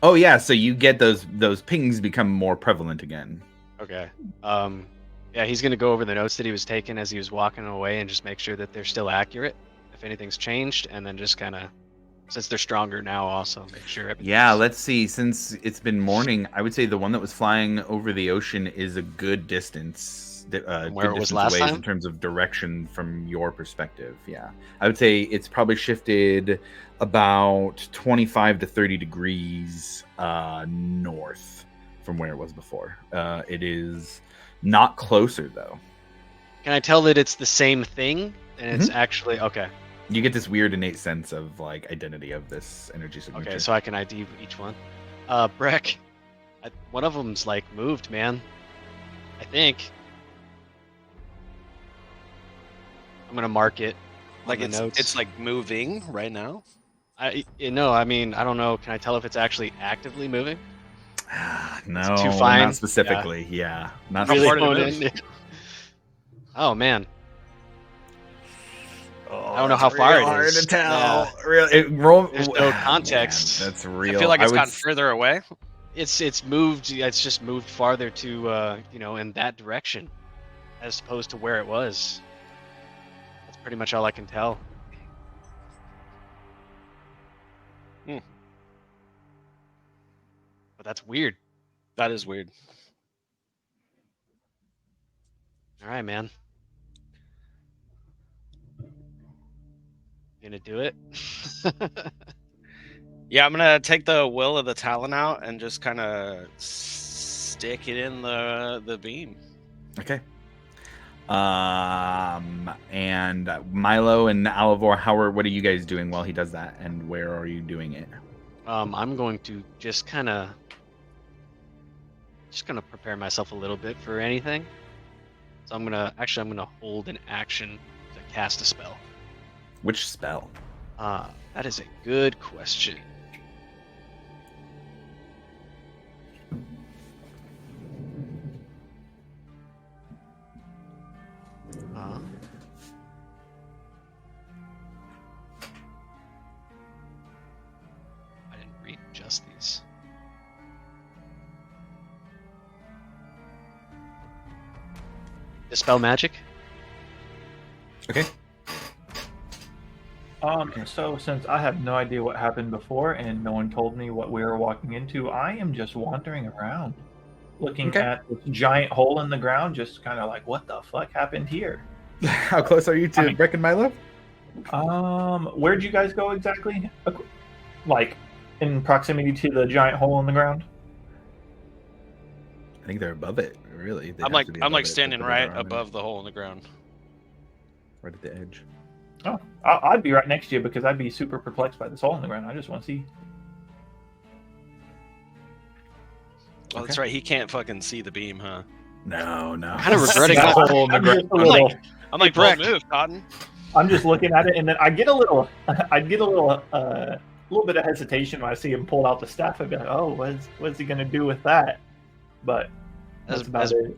Oh yeah, so you get those pings become more prevalent again. okay? Yeah, he's gonna go over the notes that he was taking as he was walking away and just make sure that they're still accurate. If anything's changed, and then just kind of, since they're stronger now, also make sure. Yeah, everything's- let's see. Since it's been morning, I would say the one that was flying over the ocean is a good distance. From where good it was distance last away time? in terms of direction from your perspective. Yeah, I would say it's probably shifted about 25 to 30 degrees north from where it was before. It is not closer though. Can I tell that it's the same thing and it's actually okay? You get this weird innate sense of like identity of this energy signature. Okay, so I can ID each one. Breck, one of them's like moved, man. I think. I'm gonna mark it. on Like the it's notes. like moving right now. I mean, I don't know. Can I tell if it's actually actively moving? No, too fine? not specifically. Yeah, not How Really far did it going move? in? Oh man, Oh, I don't know that's how far real it hard is. to tell. Yeah. There's no context. That's real. I feel like it's would gotten further away. it's moved. It's just moved farther to in that direction, as opposed to where it was. That's pretty much all I can tell. Hmm. But that's weird. That is weird. All right, man. You gonna do it? Yeah, I'm gonna take the will of the Talon out and just kind of stick it in the beam. Okay. And Milo and Alivor, what are you guys doing while he does that, and where are you doing it? I'm going to just kind of prepare myself a little bit for anything. So I'm gonna hold an action to cast a spell. Which spell? That is a good question. I didn't read just these. Dispel magic? Okay. So since I have no idea what happened before and no one told me what we were walking into, I am just wandering around, looking Okay. at this giant hole in the ground, just kind of like, what the fuck happened here? How close are you to I mean- Breck and Milo? Where'd you guys go exactly? Like, in proximity to the giant hole in the ground? I think they're above it. Really, They'd I'm have to be like above it, standing but right they're on it, above the hole in the ground. right at the edge. Oh, I'd be right next to you because I'd be super perplexed by this hole in the ground. I just want to see. Oh, that's right. He can't fucking see the beam, huh? No. Kinda regretting Got that. a hole in the I'm ground. just a little. I'm like, Breck. bold move, Cotton. I'm just looking at it, and then I get a little bit of hesitation when I see him pull out the staff. I'd be like, "Oh, what's he gonna do with that?" But that's As, about as, it.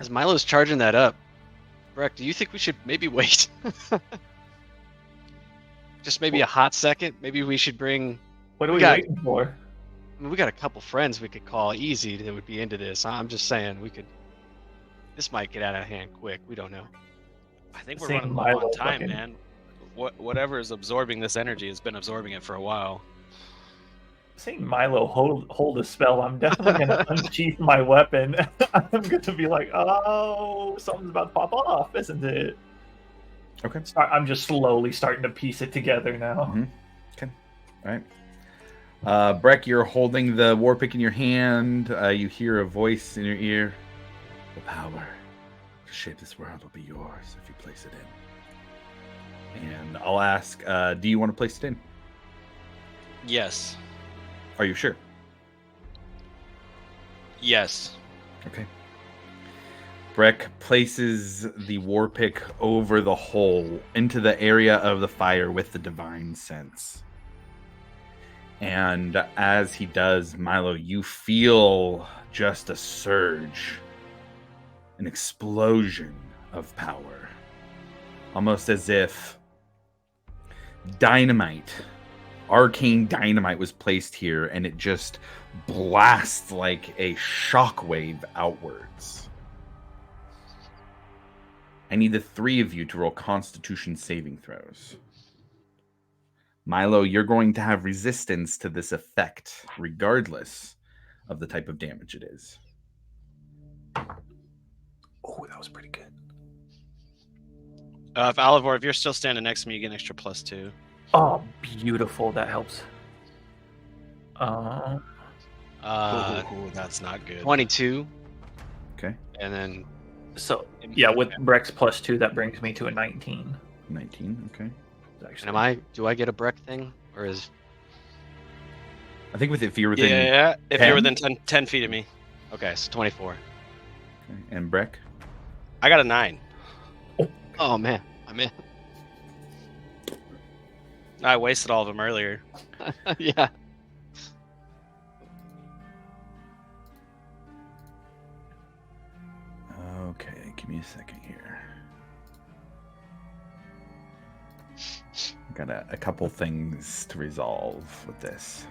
as Milo's charging that up, Breck, do you think we should maybe wait? Just maybe a hot second. Maybe we should bring. What are we we got- waiting for? I mean, we got a couple friends we could call easy that would be into this. I'm just saying we could. This might get out of hand quick. We don't know. I think we're Seeing running low Milo on time, fucking- man. Whatever is absorbing this energy has been absorbing it for a while. Seeing Milo hold a spell, I'm definitely gonna unsheath my weapon. I'm gonna be like, "Oh, something's about to pop off, isn't it?" Okay. I'm just slowly starting to piece it together now. Mhm. All right. Breck, you're holding the war pick in your hand. You hear a voice in your ear. The power to shape this world will be yours if you place it in. And I'll ask, do you want to place it in? Yes. Are you sure? Yes. Okay. Breck places the war pick over the hole into the area of the fire with the divine sense. And as he does, Milo, you feel just a surge, an explosion of power. Almost as if dynamite, arcane dynamite was placed here and it just blasts like a shockwave outwards. I need the three of you to roll Constitution saving throws. Milo, you're going to have resistance to this effect, regardless of the type of damage it is. Oh, that was pretty good. If Alivor, if you're still standing next to me, you get an extra +2. Oh, beautiful. That helps. Ooh, that's not good. 22. Okay. And then So yeah, with Breck's +2, that brings me to a 19. 19, okay. Actually, do I get a Breck thing, or is I think if you're within... Yeah, if 10? you're within 10 feet of me. okay? So 24. Okay. And Breck? I got a 9. Oh man, I'm in. I wasted all of them earlier. Yeah. Okay, give me a second here. Got a couple things to resolve with this.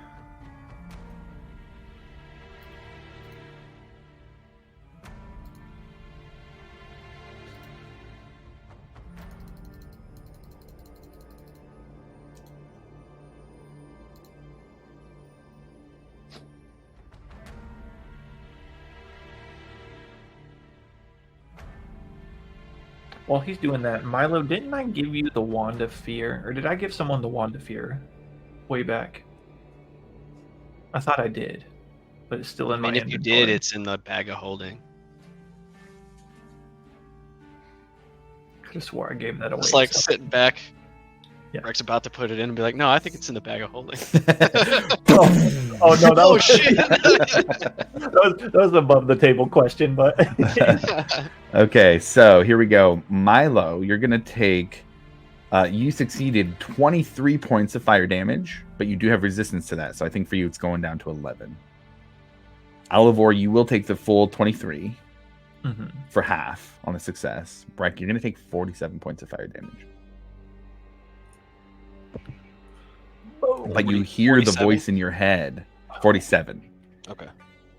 while he's doing that, Milo, didn't I give you the Wand of Fear? Or did I give someone the Wand of Fear way back? I thought I did, but it's still in I my mean, if you inventory. did, it's in the bag of holding. I could have swore I gave that away. It's like so- sitting back. Yeah. Rex about to put it in and be like, "No, I think it's in the bag of holding." Oh no, that Oh, was, shit. that was above the table question, but Okay, so here we go. Milo, you're going to take... you succeeded 23 points of fire damage, but you do have resistance to that. So I think for you, it's going down to 11. Alivor, you will take the full 23 Mhm. for half on a success. Breck, you're going to take 47 points of fire damage. But you hear the 47? voice in your head. 47. Okay.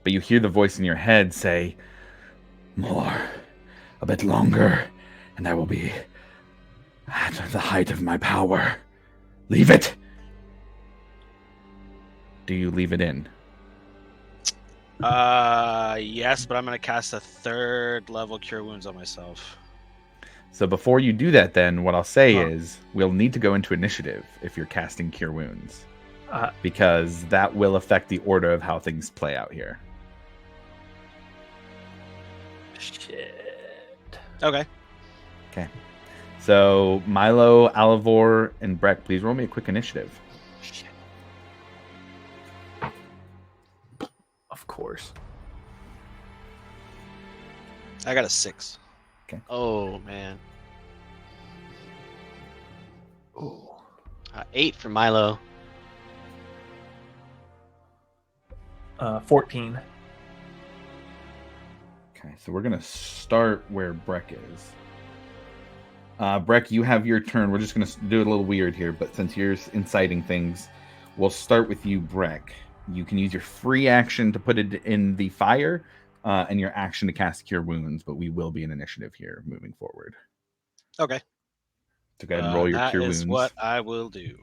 But you hear the voice in your head say, "More, a bit longer, and I will be at the height of my power. Leave it." Do you leave it in? Yes, but I'm gonna cast a 3rd level Cure Wounds on myself. So before you do that, then what I'll say Huh. is we'll need to go into initiative if you're casting Cure Wounds, Uh, because that will affect the order of how things play out here. shit. Okay. So Milo, Alivor, and Breck, please roll me a quick initiative. Shit. Of course. I got a 6. Oh man. Ooh. 8 for Milo. 14. Okay, so we're gonna start where Breck is. Breck, you have your turn. We're just gonna do it a little weird here, but since you're inciting things, we'll start with you, Breck. You can use your free action to put it in the fire, and your action to cast Cure Wounds, but we will be in initiative here moving forward. Okay. So go ahead and roll your that Cure is Wounds. what I will do.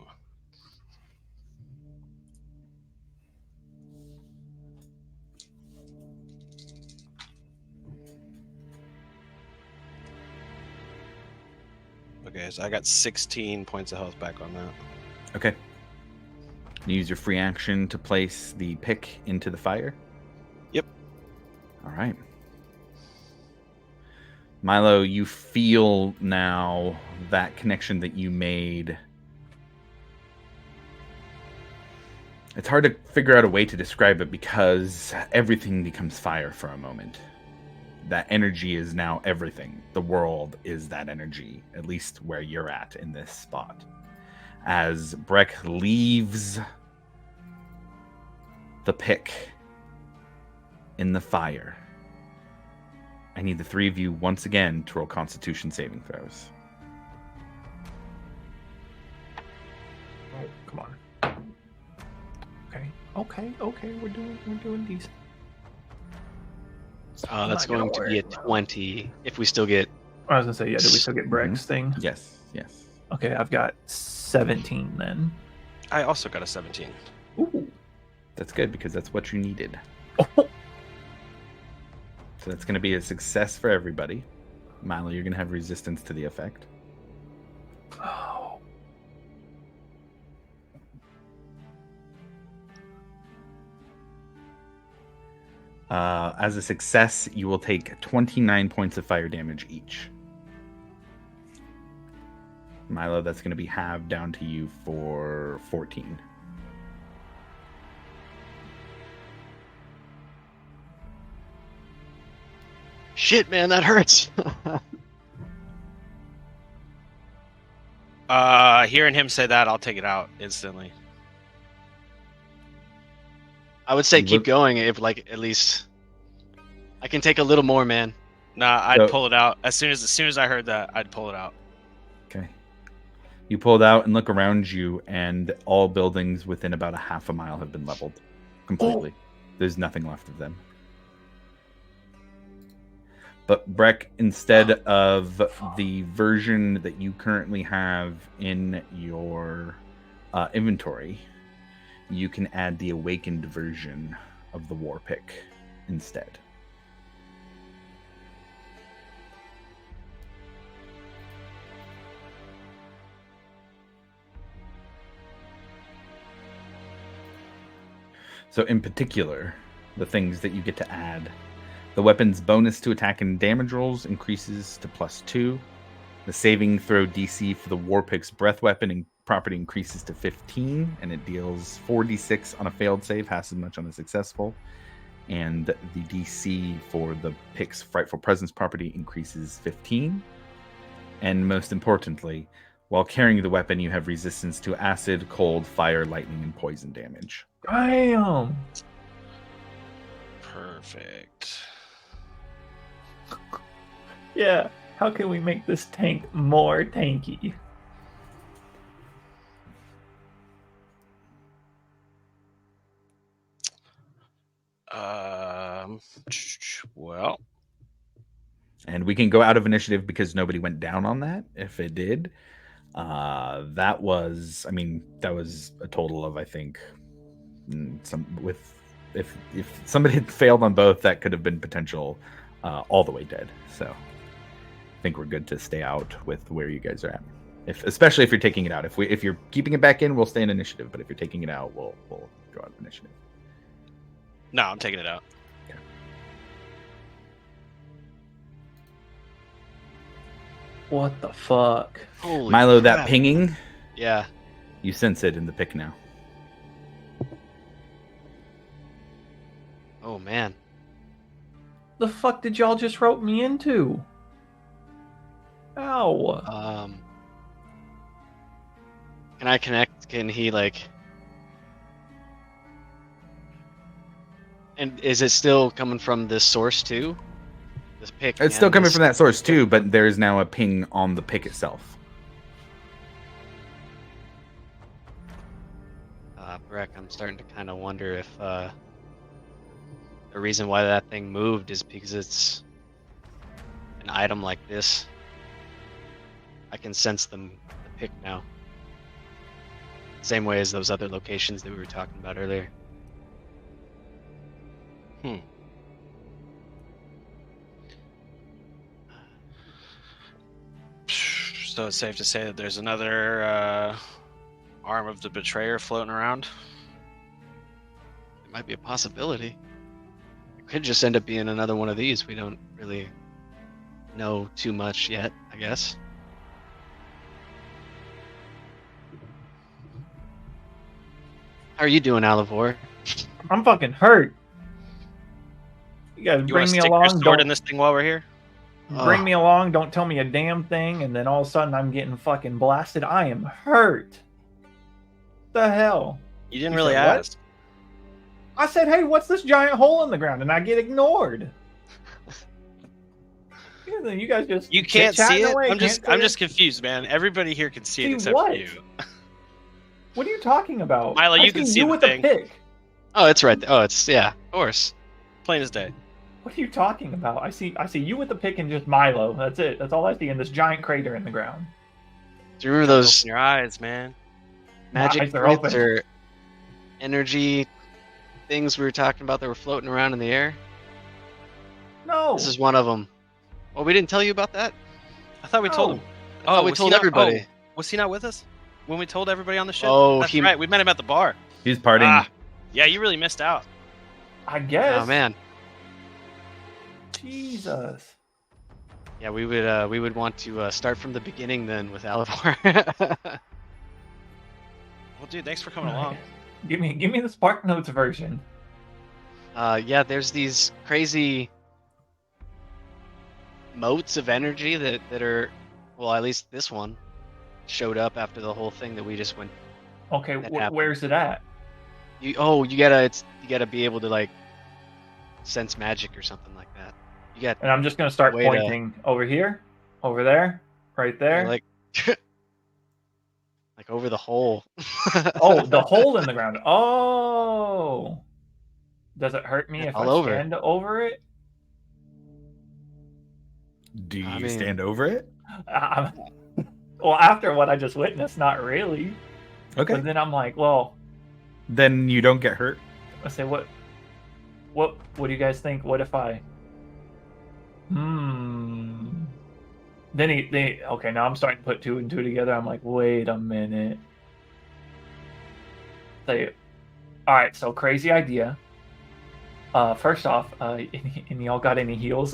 Okay, so I got 16 points of health back on that. Okay. You use your free action to place the pick into the fire? Yep. All right. Milo, you feel now that connection that you made. It's hard to figure out a way to describe it because everything becomes fire for a moment. That energy is now everything. The world is that energy, at least where you're at in this spot. As Breck leaves the pick in the fire, I need the three of you once again to roll Constitution saving throws. Oh, come on. Okay. We're doing decent. That's not gonna going to be a work. 20 if we still get. I was gonna say, yeah. Did we still get Breck's thing? Yes. Okay, I've got 17 then. I also got a 17. Ooh. That's good because that's what you needed. Oh. So that's going to be a success for everybody. Milo, you're going to have resistance to the effect. Oh. As a success, you will take 29 points of fire damage each. Milo, that's going to be halved down to you for 14. Shit, man, that hurts. Hearing him say that, I'll take it out instantly. I would say You keep look- going if, like, at least I can take a little more, man. Nah, I'd So- pull it out as soon as I heard that. I'd pull it out. Okay. You pull it out and look around you, and all buildings within about a half a mile have been leveled completely. There's nothing left of them. But Breck, instead of the version that you currently have in your inventory, you can add the awakened version of the war pick instead. So in particular, the things that you get to add: the weapon's bonus to attack and damage rolls increases to +2. The saving throw DC for the Warpick's breath weapon and property increases to 15, and it deals 4d6 on a failed save, half as much on a successful. And the DC for the pick's frightful presence property increases 15. And most importantly, while carrying the weapon, you have resistance to acid, cold, fire, lightning, and poison damage. Damn. Perfect. Yeah. How can we make this tank more tanky? Well, And we can go out of initiative because nobody went down on that. If it did, that was a total of, I think, if somebody had failed on both, that could have been potential all the way dead. So I think we're good to stay out with where you guys are at. Especially if you're taking it out. If you're keeping it back in, we'll stay in initiative. But if you're taking it out, we'll go out of initiative. no, I'm taking it out. What the fuck? Holy Milo, that crap. pinging, Yeah. you sense it in the pick now. Oh man. The fuck did y'all just rope me into? Ow. Can I connect? Can he like? And is it still coming from this source too? This pick. It's still and coming this- from that source too, but there is now a ping on the pick itself. Breck, I'm starting to kind of wonder if the reason why that thing moved is because it's an item like this. I can sense the pick now. Same way as those other locations that we were talking about earlier. So it's safe to say that there's another arm of the betrayer floating around. It might be a possibility. It could just end up being another one of these. We don't really know too much yet, I guess. How are you doing, Alivor? I'm fucking hurt. You guys You want bring to me stick your along. sword Don't in this thing while we're here? bring me along. Don't tell me a damn thing, and then all of a sudden I'm getting fucking blasted. I am hurt. The hell? You didn't You really said what? ask. I said, hey, what's this giant hole in the ground? And I get ignored. You guys just You can't see chit-chatting it. away, I'm can't see just confused, man. Everybody here can see it See except what? for you. What are you talking about? Milo, I you can see you the with thing. the pick. Oh, it's right there. Oh, it's yeah, of course. Plain as day. What are you talking about? I see you with the pick and just Milo. That's it. That's all I see in this giant crater in the ground. Do you remember those Open your eyes, man. magic eyes are points open. or energy things we were talking about that were floating around in the air? No. This is one of them. Well, we didn't tell you about that. I thought we told No. him. I thought we was he told not- everybody. was he not with us when we told everybody on the ship? Oh, That's he- right. We met him at the bar. He's partying. Ah, yeah, you really missed out. I guess. Oh man. Jesus. Yeah, we would want to start from the beginning then with Alivor. Well, dude, thanks for coming along. Give me the Spark Notes version. Yeah, there's these crazy motes of energy that are, well, at least this one showed up after the whole thing that we just went. Okay, That happened. where's it at? You gotta be able to like sense magic or something like that. You got And I'm just gonna start Way to- pointing over here, over there, right there. like like over the hole. Oh, the hole in the ground. Oh. Does it hurt me if All I over. stand over it? Do you I mean- stand over it? Well, after what I just witnessed, not really. Okay. But then I'm like, well, Then you don't get hurt. I say, what do you guys think? What if I? Then okay, now I'm starting to put two and two together. I'm like, wait a minute. Say, all right, so crazy idea. First off, and y'all got any heals?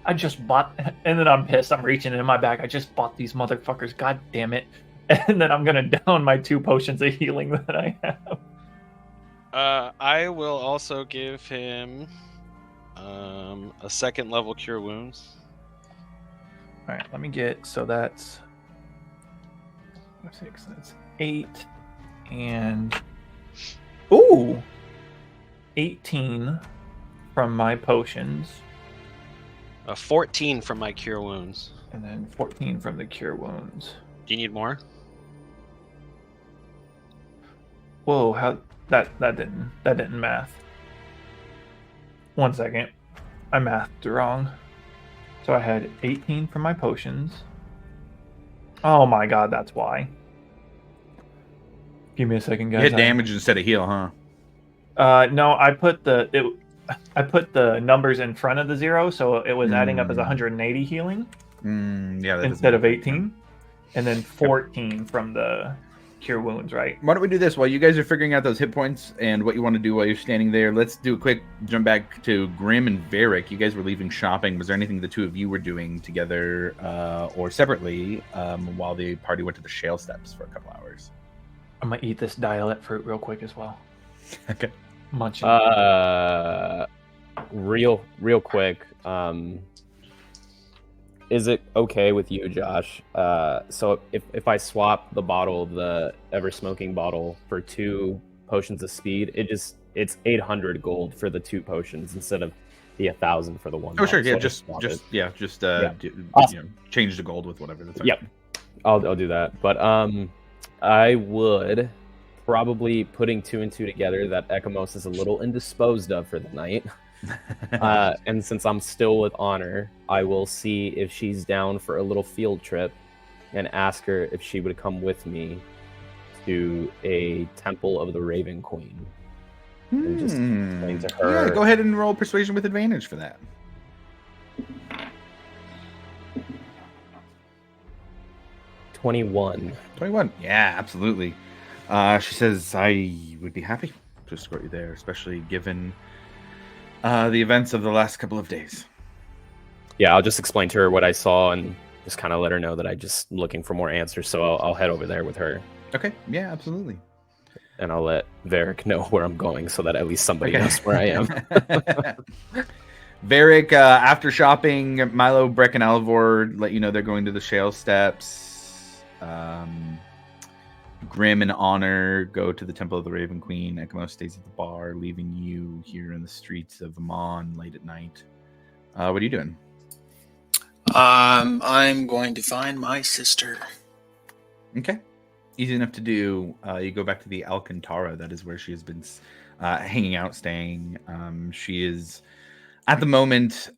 I just bought, and then I'm pissed. I'm reaching in my bag. I just bought these motherfuckers. God damn it! And then I'm gonna down my 2 potions of healing that I have. I will also give him a second level cure wounds. All right, let me get. So that's 6. That's 8, and 18 from my potions, 14 from my cure wounds. and then 14 from the cure wounds. Do you need more? Whoa, how that didn't math. 1 second, I mathed wrong. So I had 18 from my potions. Oh my god, that's why. Give me a second, guys. Hit damage instead of heal, huh? No, I put the numbers in front of the 0, so it was adding up as 180 healing Yeah. That instead of 18, and then 14 from the cure wounds, right? Why don't we do this while you guys are figuring out those hit points and what you want to do while you're standing there? Let's do a quick jump back to Grim and Varric. You guys were leaving shopping. Was there anything the two of you were doing together or separately while the party went to the Shale Steps for a couple hours? I'm gonna eat this dialect fruit real quick as well. Okay. Munching. real quick. Is it okay with you, Josh? So if I swap the bottle of the ever smoking bottle for 2 potions of speed, it's 800 gold for the 2 potions instead of the 1,000 for the one. Oh sure, bottle. yeah, So I just swap it. Awesome. change the gold with whatever. That's Yep, I'll do that. But I would probably, putting 2 and 2 together, that Ekamos is a little indisposed of for the night. And since I'm still with Honor, I will see if she's down for a little field trip and ask her if she would come with me to a Temple of the Raven Queen. And just explain to her. Yeah, go ahead and roll persuasion with advantage for that. 21. 21. Yeah, absolutely. She says, I would be happy to escort you there, especially given the events of the last couple of days. Yeah, I'll just explain to her what I saw and just kind of let her know that I'm just looking for more answers. So I'll head over there with her. Okay, yeah, absolutely. And I'll let Varric know where I'm going so that at least somebody knows where I am. Varric, after shopping, Milo, Breck, and Alivor let you know they're going to the Shale Steps. Grim and Honor go to the Temple of the Raven Queen. Ekamos stays at the bar, leaving you here in the streets of Amon late at night. What are you doing? I'm going to find my sister. Okay. Easy enough to do. You go back to the Alcantara. That is where she has been hanging out, staying. She is, at the moment,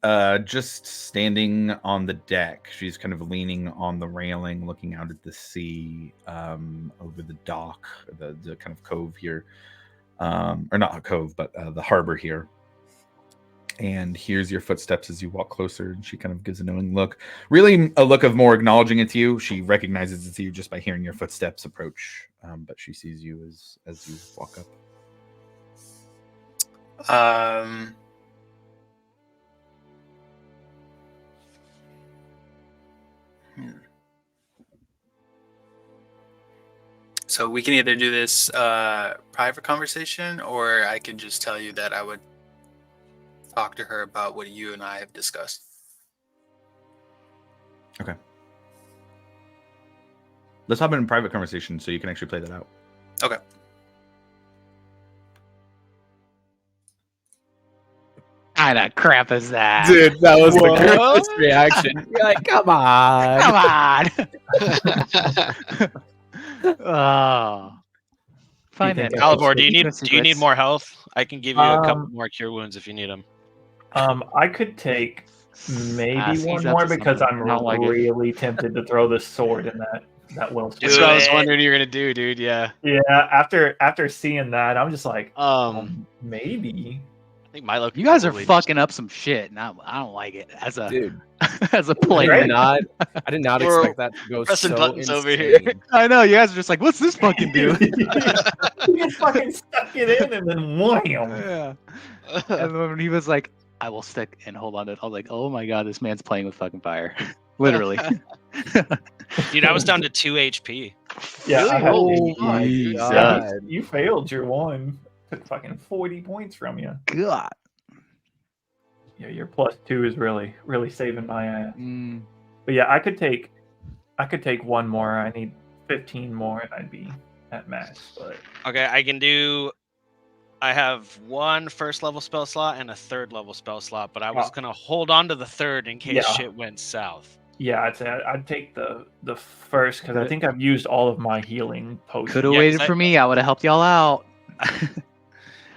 just standing on the deck. She's kind of leaning on the railing, looking out at the sea, over the dock, the kind of cove here. Or not a cove, but the harbor here. And hears your footsteps as you walk closer, and she kind of gives a knowing look. Really a look of more acknowledging it's you. She recognizes it's you just by hearing your footsteps approach, but she sees you as you walk up. So we can either do this private conversation, or I can just tell you that I would talk to her about what you and I have discussed. Okay. Let's hop in a private conversation so you can actually play that out. Okay. Kind of crap is that? Dude, that was the greatest reaction. You're like, come on. Come on. Oh. Find think it. Alivor, do you need Secrets. more health? I can give you a couple more cure wounds if you need them. I could take maybe he's one up more to because something. I'm I don't like it. really tempted to throw this sword in that well. That's what I was wondering you were gonna do, dude. Yeah. Yeah, after seeing that, I'm just like, maybe. I think Milo. You guys are probably fucking up some shit, and I don't like it as a Dude, as a I player. did not We're expect that to go pressing so buttons insane. over here. I know you guys are just like, what's this fucking do? He just fucking stuck it in and then wham. Yeah. And when he was like, I will stick and hold on to it, I was like, oh my god, this man's playing with fucking fire. Literally. Dude, I was down to 2 HP. Yeah, Really? Oh my Yeah, god. you failed your one. Took fucking 40 points from you. God. Yeah, your +2 is really saving my ass. Mm. But yeah, I could take one more. I need 15 more and I'd be at max. But Okay, I have 1 first level spell slot and a 3rd level spell slot, but I was gonna hold on to the 3rd in case Yeah. shit went south. yeah, I'd say I'd take the first because I think I've used all of my healing potions. Could have Yeah, 'cause waited for me. I would have helped y'all out.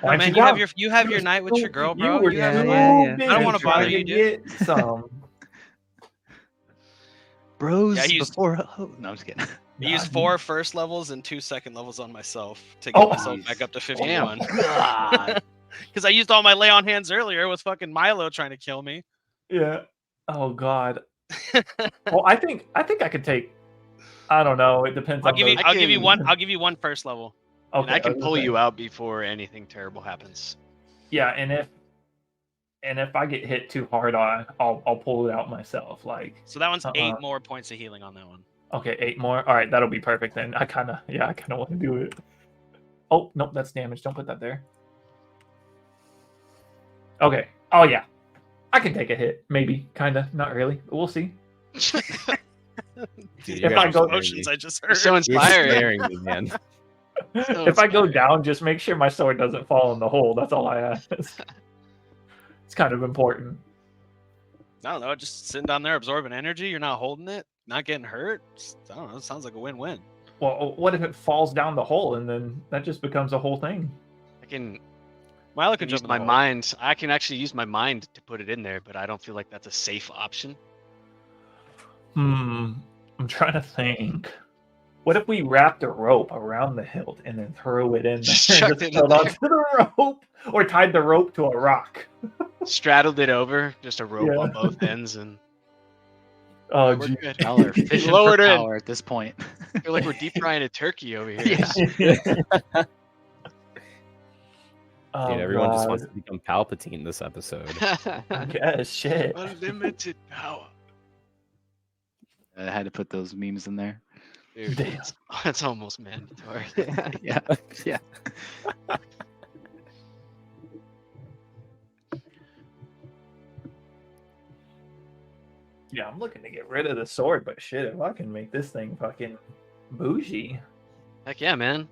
Oh, Why'd man, you you have your night with your girl, bro. You were You have too fun. busy I don't wanna bother trying you, to dude. get some. Bros Yeah, I used- before. Oh, no, I'm just kidding. I used Nah, 4 first levels and 2 second levels on myself to get Oh, myself jeez. back up to Damn. 51. God. Because I used all my lay on hands earlier with fucking Milo trying to kill me. Yeah. Oh God. Well, I think I could take. I don't know. It depends I'll on. give you the- I'll give you one I'll give you 1 first level. And I Okay, can was pull gonna you say. out before anything terrible happens. Yeah, and if I get hit too hard, I'll pull it out myself. Like, So that one's 8 Uh-uh. more points of healing on that one. okay, 8 more. All right, that'll be perfect then. I kind of want to do it. Oh nope, that's damage. Don't put that there. Okay, Oh yeah, I can take a hit, maybe, kinda, not really, but we'll see. Dude, If I go- Emotions I just You're heard. so You're inspiring. scaring me, man. So If I go inspiring. down, just make sure my sword doesn't fall in the hole. That's all I ask. It's kind of important. I don't know, just sitting down there absorbing energy. You're not holding it, not getting hurt. I don't know. It sounds like a win-win. Well, what if it falls down the hole and then that just becomes a whole thing? I can Milo can use jump in my the hole. mind. I can actually use my mind to put it in there, but I don't feel like that's a safe option. I'm trying to think. What if we wrapped a rope around the hilt and then threw it in there Just and chucked just it in held there. onto the rope, or tied the rope to a rock? Straddled it over, just a rope Yeah. on both ends, and Oh, we're gee. good. Y'all are fishing Lowered for in. power at this point. I feel like we're deep frying a turkey over here. Yeah. Oh, Dude, everyone just God. wants to become Palpatine this episode. I guess, shit. Unlimited power. I had to put those memes in there. Dude, Damn. it's almost mandatory. Yeah. Yeah. Yeah, I'm looking to get rid of the sword, but shit, if I can make this thing fucking bougie, Heck yeah, man.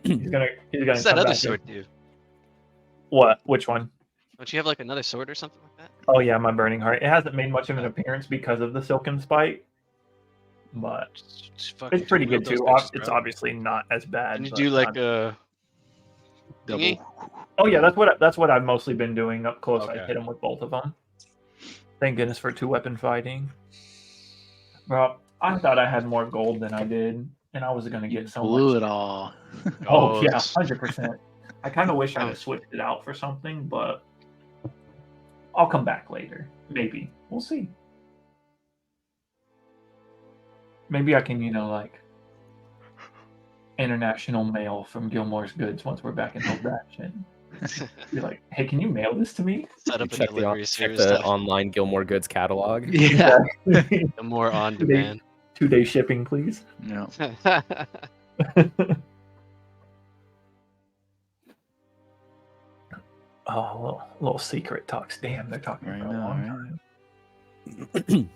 he's gonna What's that come other back sword and- do? What? Which one? Don't you have like another sword or something like that? Oh yeah, my burning heart. It hasn't made much of an appearance because of the silken spite, but Just fucking it's pretty wield good those too. bitches, It's bro. obviously not as bad. Can you but do like I'm- a thingy? Double. Oh yeah, that's what I've mostly been doing up close. I Okay. hit him with both of them. Thank goodness for 2-weapon fighting. Bro, I thought I had more gold than I did, and I was gonna get so Blew much. it all. Oh yeah, Gold. 100%. I kind of wish I had switched it out for something, but I'll come back later. Maybe we'll see. Maybe I can, like international mail from Gilmore's Goods once we're back in Hobdash and be like, "Hey, can you mail this to me?" Set up a check the, delivery check service. the online Gilmore Goods catalog. Yeah. The more on demand. 2-day shipping, please. No. Oh, little secret talks. Damn, they're talking Right for a now, long right? time.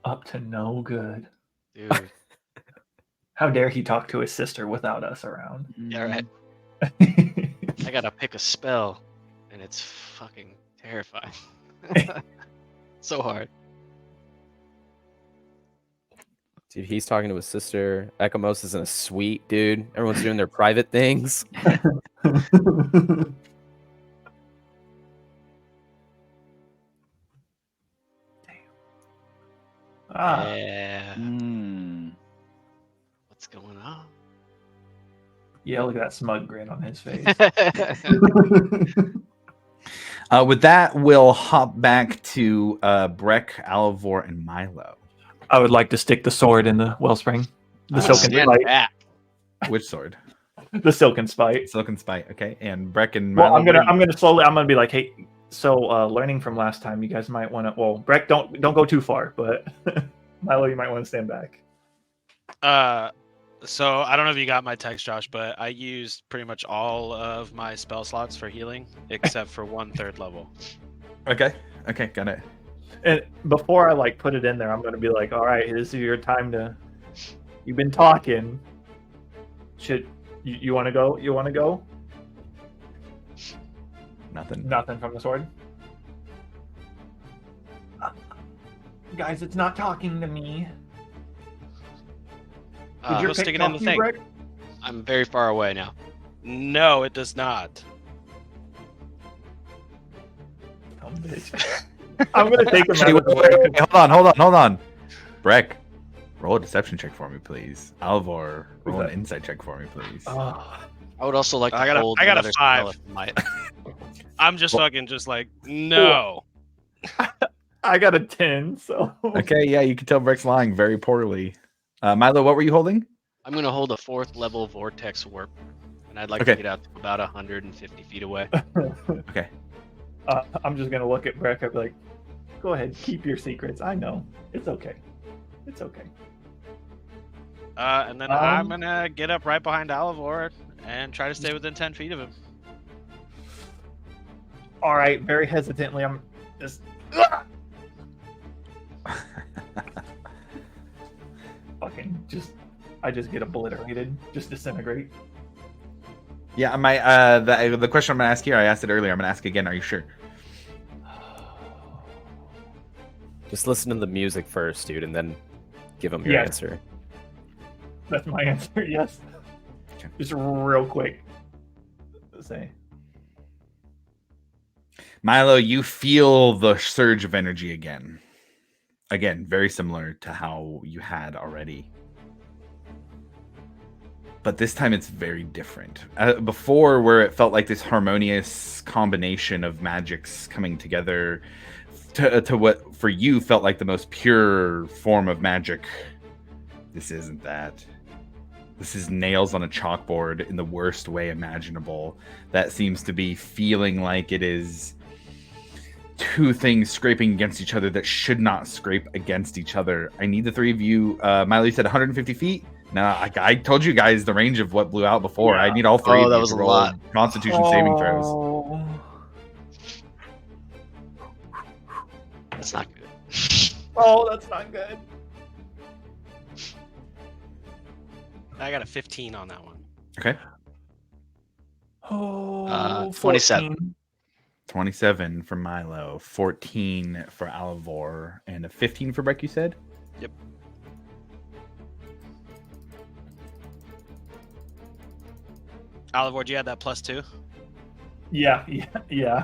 Up to no good. Dude. How dare he talk to his sister without us around? Yeah, right. I gotta pick a spell, and it's fucking terrifying. So hard. Dude, he's talking to his sister. Ekamos is in a suite, dude. Everyone's doing their private things. Ah, Yeah. Mm. What's going on? yeah, look at that smug grin on his face. With that, we'll hop back to Breck, Alivor, and Milo. I would like to stick the sword in the wellspring. The I'm gonna silken stand spite. back. Which sword? The silken spite. Silken Spite. Okay, and Breck and Milo. Well, I'm gonna be like, hey, so learning from last time, you guys might want to. Well, Breck, don't go too far, but Milo, you might want to stand back. So I don't know if you got my text, Josh, but I used pretty much all of my spell slots for healing, except for 1/3 level. Okay, got it. And before I put it in there, I'm gonna be like, all right, this is your time to. You've been talking. Should you want to go? You want to go? Nothing. Nothing from the sword. Guys, it's not talking to me. Did your Go pick stick it in talk the to you, thing. Breck? I'm very far away now. No, it does not. Dumb bitch. I'm gonna take him Actually, out of the wait, hold on. Breck, roll a deception check for me, please. Alivor, roll an that? insight check for me, please. Oh, I would also like to I got a- hold I got a another 5. spell if I might. I'm just fucking just like, no. I got a 10, so Okay, yeah, you can tell Breck's lying very poorly. Milo, what were you holding? I'm gonna hold a 4th level vortex warp, and I'd like Okay. to get out to about 150 feet away. Okay. I'm just gonna look at Breck and be like, go ahead, keep your secrets. I know. It's okay. It's okay. And then I'm Um, gonna get up right behind Alivor and try to stay within 10 feet of him. All right, very hesitantly, I'm just. Fucking just. I just get obliterated. Just disintegrate. Yeah, the question I'm gonna ask here, I asked it earlier. I'm gonna ask again. Are you sure? Just listen to the music first, dude, and then give him your Yes. answer. That's my answer. Yes. Okay. Just real quick. Say. Milo, you feel the surge of energy again. Again, very similar to how you had already. But this time it's very different. Before, where it felt like this harmonious combination of magics coming together to what for you felt like the most pure form of magic. This isn't that. This is nails on a chalkboard in the worst way imaginable. That seems to be feeling like it is two things scraping against each other that should not scrape against each other. I need the three of you. Miley said 150 feet. No, I told you guys the range of what blew out before. Yeah. I need all three Oh, of that you was to a roll lot. Constitution saving throws. Oh. That's not good. Oh, that's not good. I got a 15 on that one. Okay. Oh, 27. 14. 27 for Milo, 14 for Alivor, and a 15 for Breck, you said? Yep. Alivor, do you have that +2? Yeah.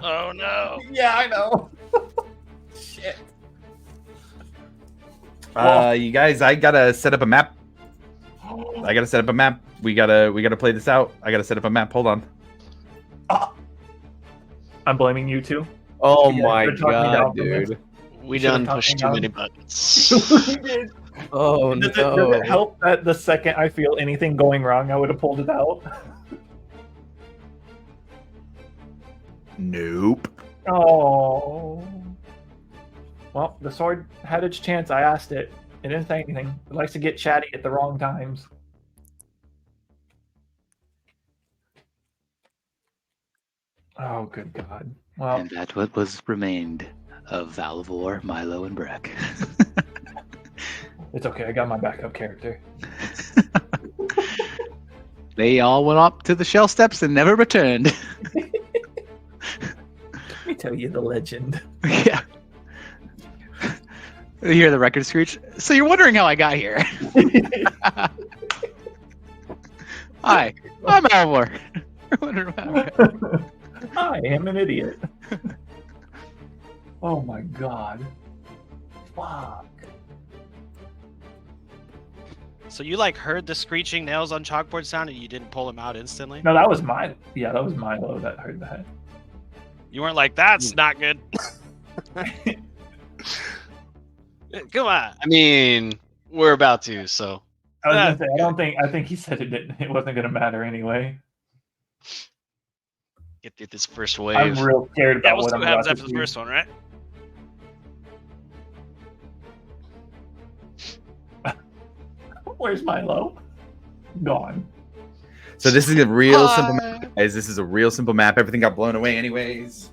Oh no! Yeah, I know. Shit. You guys, I gotta set up a map. I gotta set up a map. We gotta play this out. I gotta set up a map. Hold on. I'm blaming you too. Oh Yeah, my you're talking god, down from this. dude. We Should've done talked pushed me too down. many buttons. Oh Does no. it help that the second I feel anything going wrong, I would have pulled it out? Nope. Oh. Well, the sword had its chance. I asked it. It didn't say anything. It likes to get chatty at the wrong times. Oh, good God. Well, And that what was remained of Alivor, Milo, and Breck. it's okay. I got my backup character. They all went up to the shell steps and never returned. Let me tell you the legend. Yeah. You hear the record screech. So you're wondering how I got here? Hi, I'm Alivor. You're wondering how I got here. I am an idiot. Oh my God. Fuck. So you like heard the screeching nails on chalkboard sound and you didn't pull him out instantly? No, that was Milo. Yeah, that was Milo that heard that. You weren't like, that's not good. Come on. I mean, we're about to, so I was gonna say, I think he said it didn't. It wasn't gonna matter anyway. get through this first I'm wave. real scared Yeah, about we'll what see I'm what happens about after to the do. first one, right? Where's Milo? Gone. So this is a real simple map, guys. This is a real simple map. Everything got blown away anyways.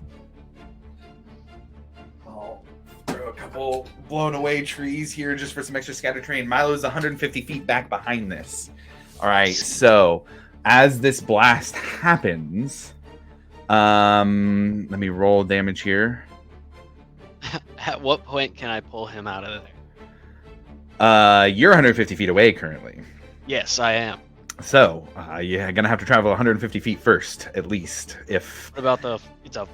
I'll throw a couple blown away trees here just for some extra scatter terrain. Milo's 150 feet back behind this. All right, so as this blast happens, let me roll damage here. At what point can I pull him out of there? You're 150 feet away currently. Yes, I am. So, you're gonna have to travel 150 feet first, at least. If What about the? It's a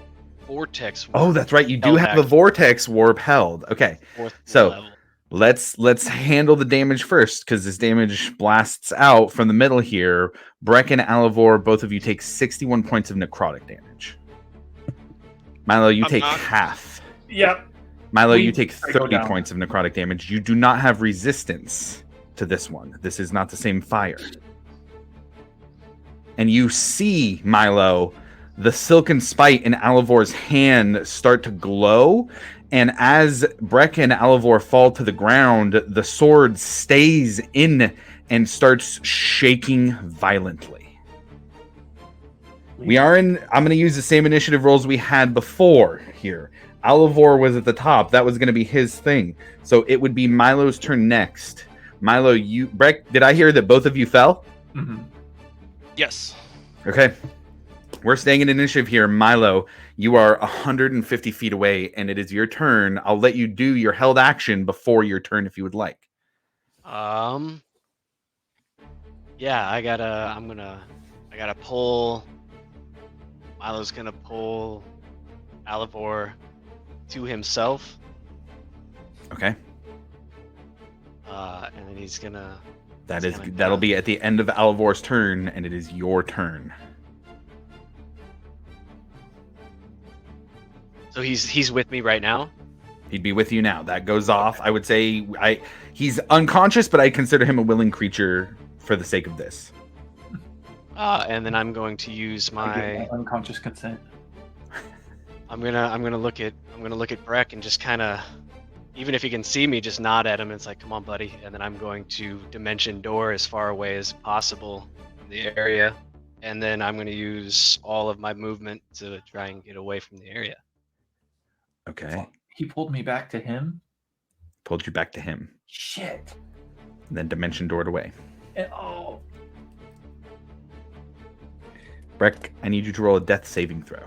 vortex. oh, that's right, you do Held have back. the vortex warp held. Okay, Fourth so- level. let's handle the damage first because this damage blasts out from the middle here. Breck and Alivor, both of you take 61 points of necrotic damage. Milo, you I'm take not- half. Yep. Milo, We- you take I go 30 down. points of necrotic damage. You do not have resistance to this one. This is not the same fire. And you see, Milo, the silken spite in Alivor's hand start to glow. And as Breck and Alivor fall to the ground, the sword stays in and starts shaking violently. We are in. I'm going to use the same initiative rolls we had before here. Alivor was at the top. That was going to be his thing. So it would be Milo's turn next. Milo, Breck, did I hear that both of you fell? Mhm. Yes. Okay. We're staying in initiative here. Milo, you are 150 feet away, and it is your turn. I'll let you do your held action before your turn if you would like. Yeah, I gotta pull. Milo's gonna pull Alivor to himself. Okay. And then he's gonna. That'll be at the end of Alivor's turn, and it is your turn. So he's with me right now. He'd be with you now. That goes off. I would say he's unconscious, but I consider him a willing creature for the sake of this. And then I'm going to use I my. give my unconscious consent. I'm gonna look at Breck and just kind of, even if he can see me, just nod at him. It's like, come on, buddy. And then I'm going to dimension door as far away as possible in the area, and then I'm going to use all of my movement to try and get away from the area. Okay. He pulled me back to him. Pulled you back to him. Shit. And then dimension doored away. Oh. Breck, I need you to roll a death saving throw.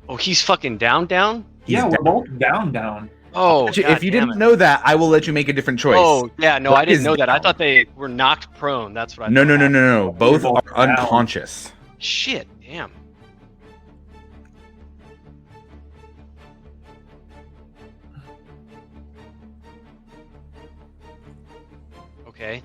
Oh, he's fucking down. Yeah, He's we're both down. Oh, if you didn't know that, I will let you make a different choice. Oh, yeah, no, Breck I didn't is know that. I down. thought they were knocked prone. That's what I No. thought. Both both are down. unconscious. Shit, damn. Okay.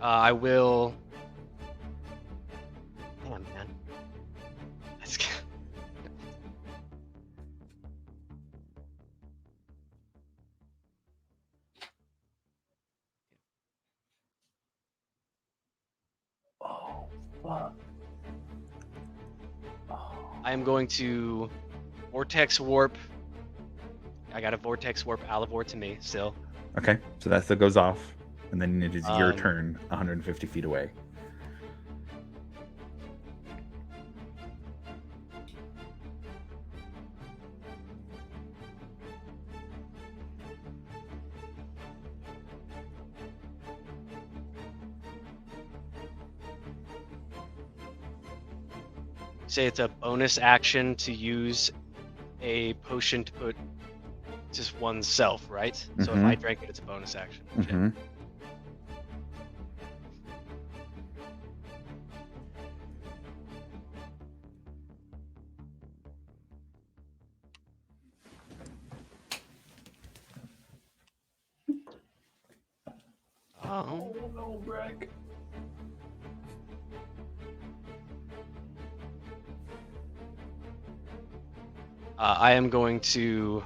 I will. Damn, man. That's... Oh, fuck. Oh. I am going to Vortex Warp. I got a Vortex Warp Alivor to me still. Okay, so that still goes off. And then it is your Um, turn, 150 feet away. Say it's a bonus action to use a potion to put just oneself, right? So if Mhm. I drank it, it's a bonus action. Shit. Mhm. Oh. Oh no, Breck. I am going to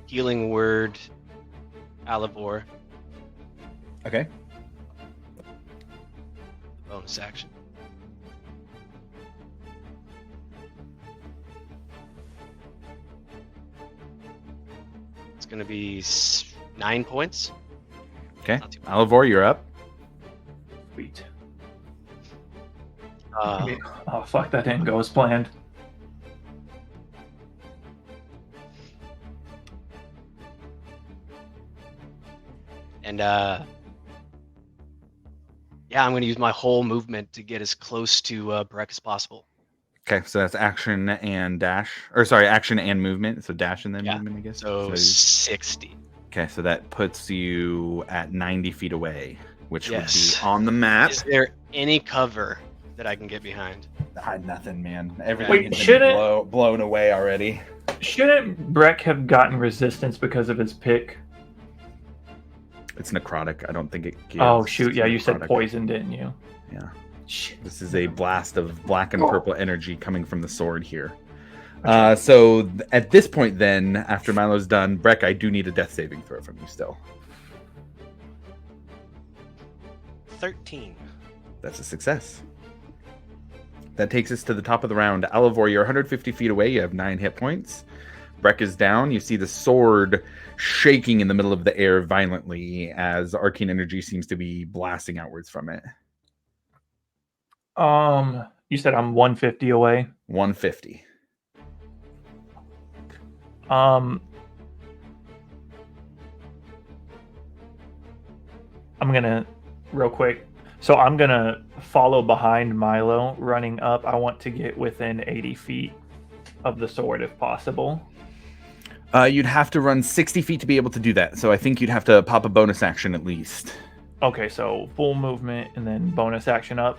healing word Alivor Okay. bonus action. It's gonna be 9 points. Okay. Not too bad. Alivor, you're up. Sweet. Uh, Oh, fuck, that didn't go as planned. and yeah, I'm gonna use my whole movement to get as close to Breck as possible. Okay, so that's action and dash. Or sorry, action and movement. So dash and then Yeah, movement, I guess. So 60. Okay, so that puts you at 90 feet away, which Yes. would be on the map. Is there any cover that I can get behind? Nothing, man. Wait, Everything has shouldn't- been blown away already. Shouldn't Breck have gotten resistance because of his pick? It's necrotic. I don't think it gives. Oh shoot, yeah, you said necrotic. poison, didn't you? Yeah. Shit. This is a blast of black and Oh. purple energy coming from the sword here. Okay. So at this point, then, after Milo's done, Breck, I do need a death saving throw from you still. 13. That's a success. That takes us to the top of the round. Alivor, you're 150 feet away. You have 9 hit points. Breck is down. You see the sword shaking in the middle of the air violently as arcane energy seems to be blasting outwards from it. You said I'm 150 away. 150. I'm gonna real quick. So I'm gonna follow behind Milo, running up. I want to get within 80 feet of the sword if possible. You'd have to run 60 feet to be able to do that. So I think you'd have to pop a bonus action at least. Okay, so full movement and then bonus action up.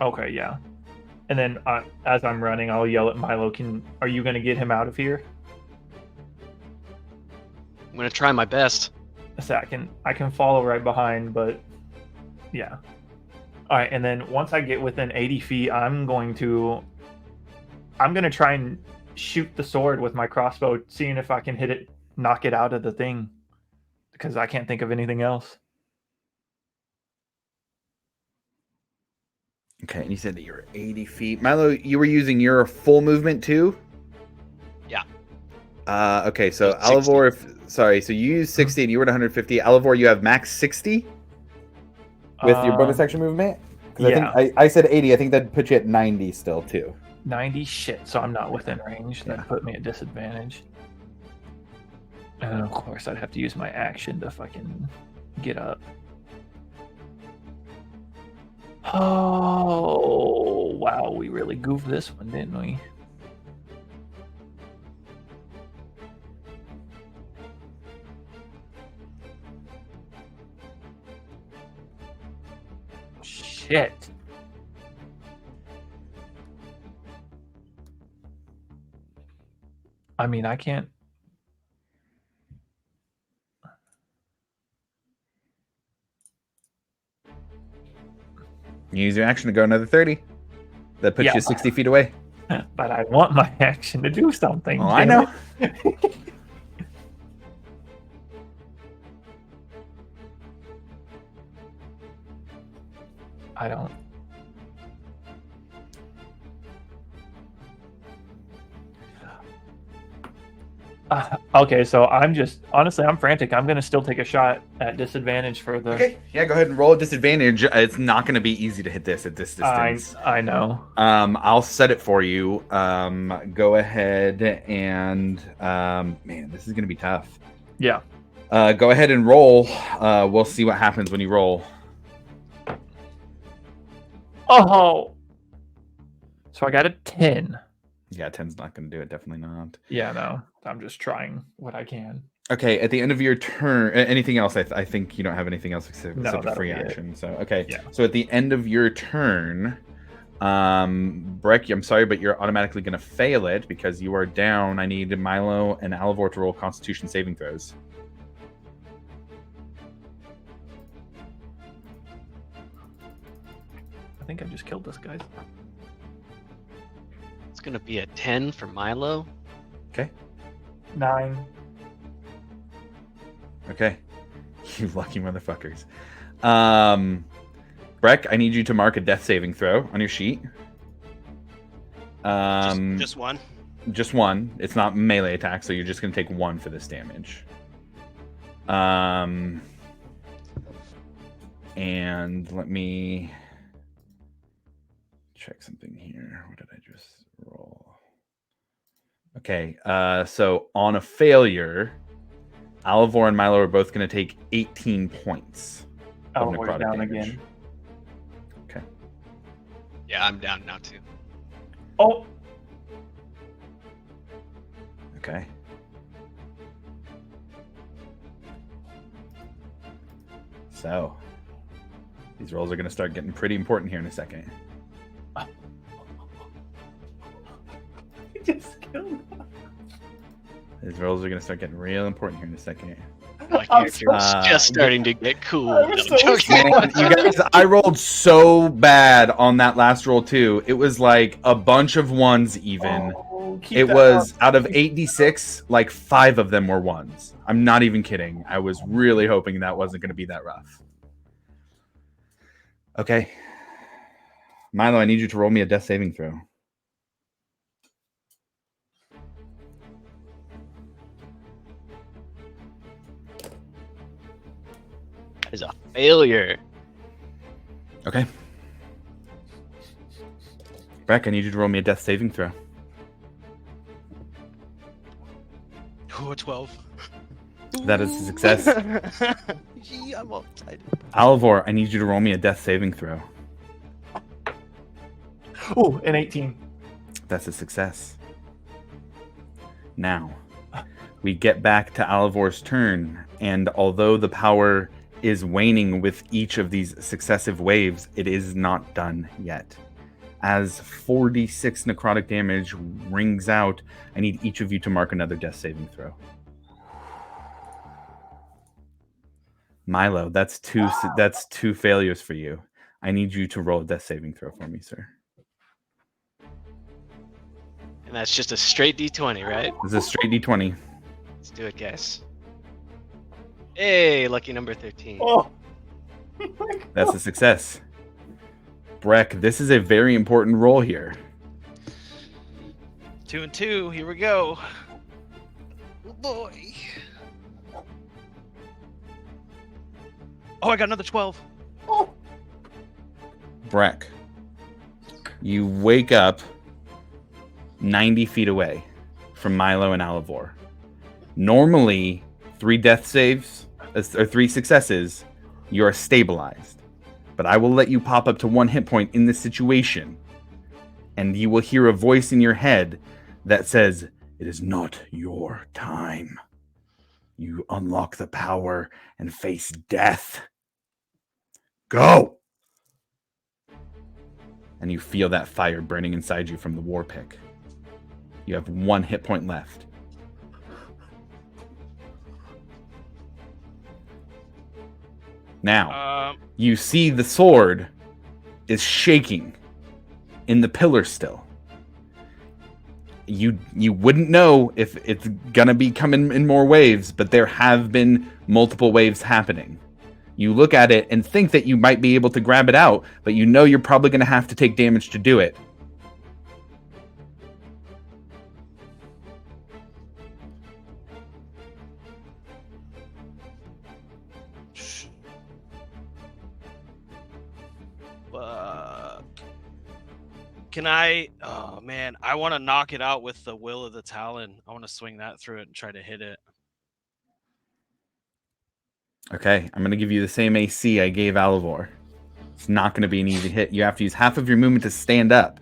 Okay, yeah. And then as I'm running, I'll yell at Milo, are you going to get him out of here? I'm gonna try my best. So I can follow right behind, but yeah. All right, and then once I get within 80 feet, I'm going to try and shoot the sword with my crossbow, seeing if I can hit it, knock it out of the thing, because I can't think of anything else. Okay, and you said that you're 80 feet. Milo, you were using your full movement too? Yeah. Okay, so 60. Alivor, so you used 60 and you were at 150. Alivor, you have max 60 with your bonus action movement? Because yeah. I think I said 80. I think that put you at 90 still too. 90? Shit, so I'm not within range. That put me at disadvantage. And of course, I'd have to use my action to fucking get up. Oh, wow, we really goofed this one, didn't we? Shit. I mean, I can't. You use your action to go another 30. That puts Yeah. you 60 feet away. But I want my action to do something. Oh, I damn know. it. I don't. Okay, so I'm frantic. I'm gonna still take a shot at disadvantage for the. Okay, yeah, go ahead and roll a disadvantage. It's not going to be easy to hit this at this distance. I know. I'll set it for you. Go ahead and man, this is going to be tough. Yeah. Go ahead and roll. We'll see what happens when you roll. Oh. So I got a 10. Yeah, 10's not going to do it. Definitely not. Yeah, no. I'm just trying what I can. Okay, at the end of your turn, anything else? I think you don't have anything else except No, a that'll free be it. action. So okay, Yeah. So at the end of your turn, Breck, I'm sorry, but you're automatically going to fail it because you are down. I need Milo and Alivor to roll Constitution saving throws. I think I just killed this guy. It's gonna be a 10 for Milo. Okay. 9. Okay. You lucky motherfuckers. Breck, I need you to mark a death saving throw on your sheet. Just one. Just one. It's not melee attack, so you're just going to take 1 for this damage. And let me check something here. What did I just roll? Okay, so on a failure, Alivor and Milo are both going to take 18 points of We're necrotic down damage. again. Okay. Yeah, I'm down now too. Oh, Okay. So, these rolls are going to start getting pretty important here in a second. he just killed me. These rolls are going to start getting real important here in a second. My I'm character's so- just starting to get cool. I'm No, so joking. Man, you guys, I rolled so bad on that last roll too. It was like a bunch of ones even. Oh, keep It that was up. out of 8d6, like 5 of them were ones. I'm not even kidding. I was really hoping that wasn't going to be that rough. Okay. Milo, I need you to roll me a death saving throw. is a failure. Okay. Breck, I need you to roll me a death saving throw. Ooh, 12. That is a success. Gee, I'm all excited. Alivor, I need you to roll me a death saving throw. Ooh, an 18. That's a success. Now, we get back to Alivor's turn, and although the power is waning with each of these successive waves, it is not done yet. As 4d6 necrotic damage rings out, I need each of you to mark another death saving throw. Milo, that's two failures for you. I need you to roll a death saving throw for me, sir. And that's just a straight D20, right? This is a straight d20. Let's do it, guys. Hey, lucky number 13. Oh. That's a success. Breck, this is a very important roll here. 2 and 2. Here we go. Oh boy. Oh, I got another 12. Breck, you wake up 90 feet away from Milo and Alivor. Normally, 3 death saves, or 3 successes, you are stabilized. But I will let you pop up to 1 hit point in this situation, and you will hear a voice in your head that says, "It is not your time. You unlock the power and face death. Go!" And you feel that fire burning inside you from the war pick. You have 1 hit point left. Now, you see the sword is shaking in the pillar still. You wouldn't know if it's gonna be coming in more waves, but there have been multiple waves happening. You look at it and think that you might be able to grab it out, but you know you're probably gonna have to take damage to do it. Can I? Oh man, I want to knock it out with the Will of the Talon. I want to swing that through it and try to hit it. Okay, I'm gonna give you the same AC I gave Alivor. It's not gonna be an easy hit. You have to use half of your movement to stand up.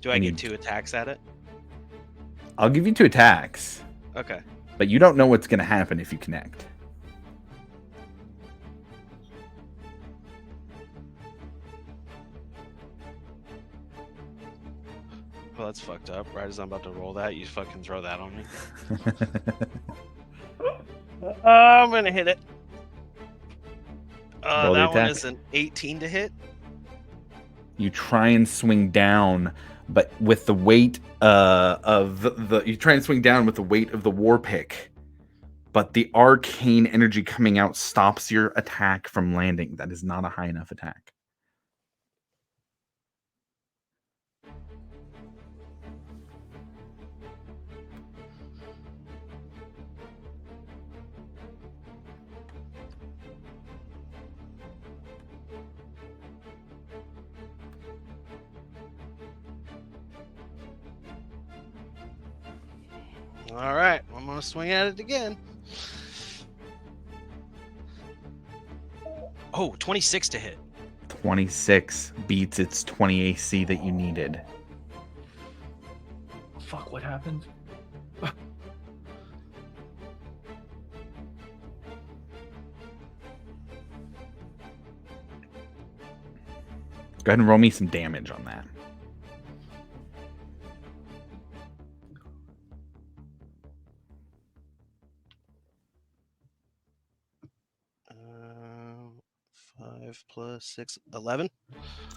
Do I get 2 attacks at it? I'll give you 2 attacks, Okay. but you don't know what's gonna happen if you connect. Well, that's fucked up. Right as I'm about to roll that, you fucking throw that on me. I'm gonna hit it. Roll the That one attack. is an 18 to hit. You try and swing down, but with the weight you try and swing down with the weight of the war pick, but the arcane energy coming out stops your attack from landing. That is not a high enough attack. All right, I'm gonna swing at it again. Oh, 26 to hit. 26 beats its 20 AC that you needed. Fuck, what happened? Go ahead and roll me some damage on that. Uh, 5 plus 6, 11.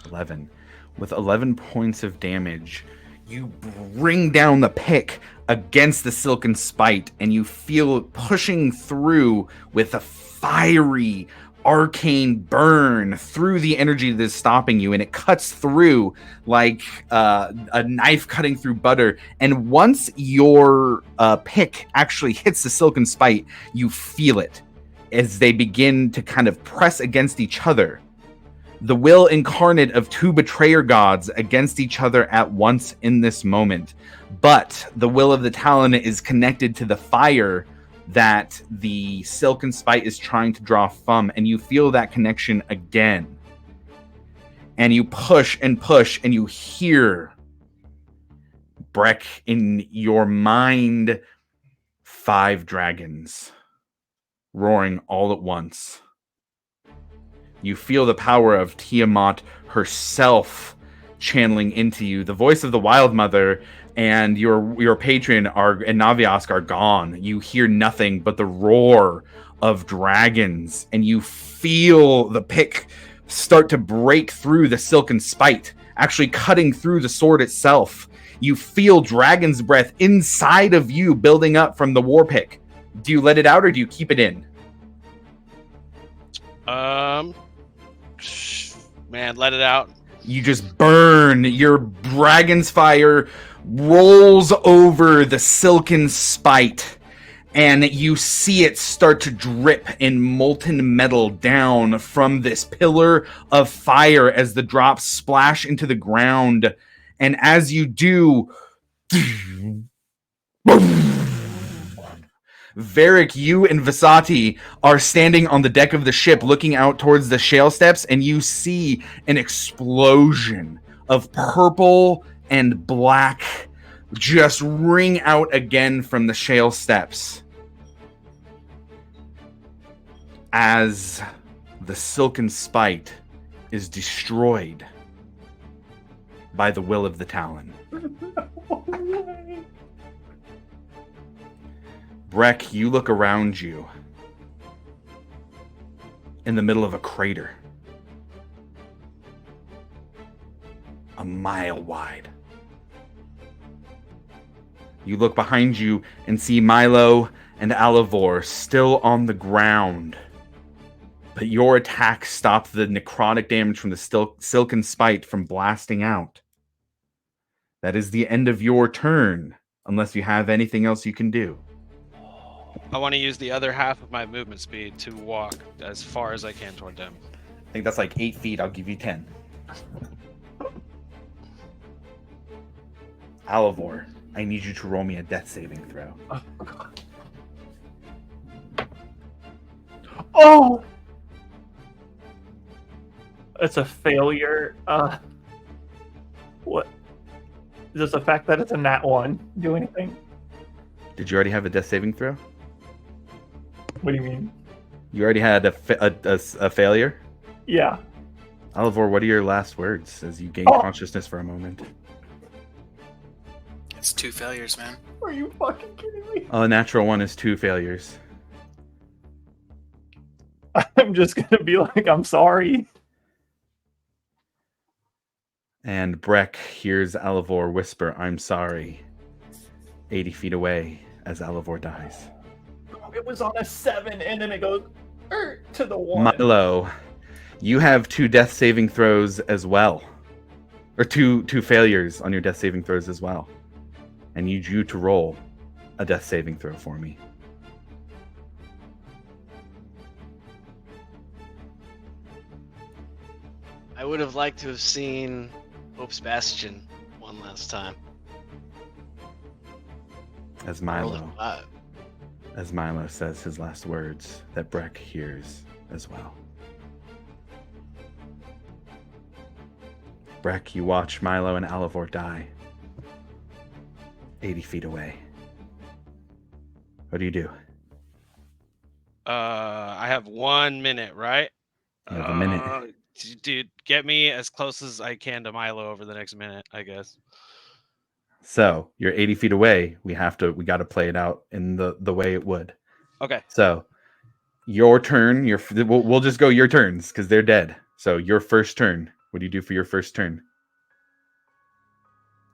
11. With 11 points of damage, you bring down the pick against the silken spite, and you feel it pushing through with a fiery arcane burn through the energy that is stopping you, and it cuts through like a knife cutting through butter. And once your pick actually hits the silken spite, you feel it as they begin to kind of press against each other. The will incarnate of two betrayer gods against each other at once in this moment. But the will of the Talon is connected to the fire that the silken spite is trying to draw from, and you feel that connection again. And you push and push, and you hear, Breck, in your mind, 5 dragons roaring all at once. You feel the power of Tiamat herself channeling into you. The voice of the Wild Mother and your patron and Naviask are gone. You hear nothing but the roar of dragons, and you feel the pick start to break through the silken spite, actually cutting through the sword itself. You feel dragon's breath inside of you building up from the war pick. Do you let it out or do you keep it in? Man, let it out. You just burn. Your dragon's fire rolls over the silken spite, and you see it start to drip in molten metal down from this pillar of fire as the drops splash into the ground. And as you do, Varric, you and Visati are standing on the deck of the ship looking out towards the shale steps, and you see an explosion of purple and black just ring out again from the shale steps as the silken spite is destroyed by the will of the Talon. Breck, you look around you in the middle of a crater, a mile wide. You look behind you and see Milo and Alivor still on the ground, but your attack stopped the necrotic damage from the silken spite from blasting out. That is the end of your turn, unless you have anything else you can do. I want to use the other half of my movement speed to walk as far as I can toward them. I think that's like 8 feet. I'll give you 10. Alivor, I need you to roll me a death saving throw. Oh, God. Oh! It's a failure. What? Does the fact that it's a nat 1 do anything? Did you already have a death saving throw? What do you mean? You already had a failure? Yeah. Alivor, what are your last words as you gain consciousness for a moment? It's 2 failures, man. Are you fucking kidding me? A natural 1 is 2 failures. I'm just gonna be like, I'm sorry. And Breck hears Alivor whisper, I'm sorry, 80 feet away as Alivor dies. It was on a 7, and then it goes to the 1. Milo, you have 2 death saving throws as well. Or two failures on your death saving throws as well. I need you to roll a death saving throw for me. I would have liked to have seen Hope's Bastion one last time. As Rolled a Milo, 5. as Milo says his last words that Breck hears as well. Breck, you watch Milo and Alivor die 80 feet away. What do you do? I have 1 minute, right? You have a minute. Dude, get me as close as I can to Milo over the next minute, I guess. So you're 80 feet away. We got to play it out in the way it would. Okay. So your turn. We'll just go your turns because they're dead. So your first turn. What do you do for your first turn?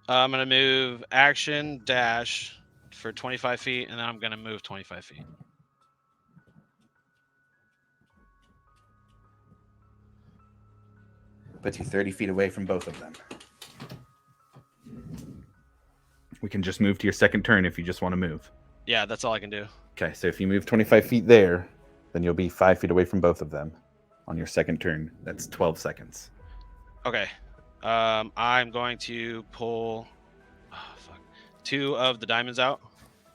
I'm gonna move action dash for 25 feet, and then I'm gonna move 25 feet. Puts you 30 feet away from both of them. We can just move to your second turn if you just want to move. Yeah, that's all I can do. Okay, so if you move 25 feet there, then you'll be 5 feet away from both of them on your second turn. That's 12 seconds. Okay. I'm going to pull 2 of the diamonds out.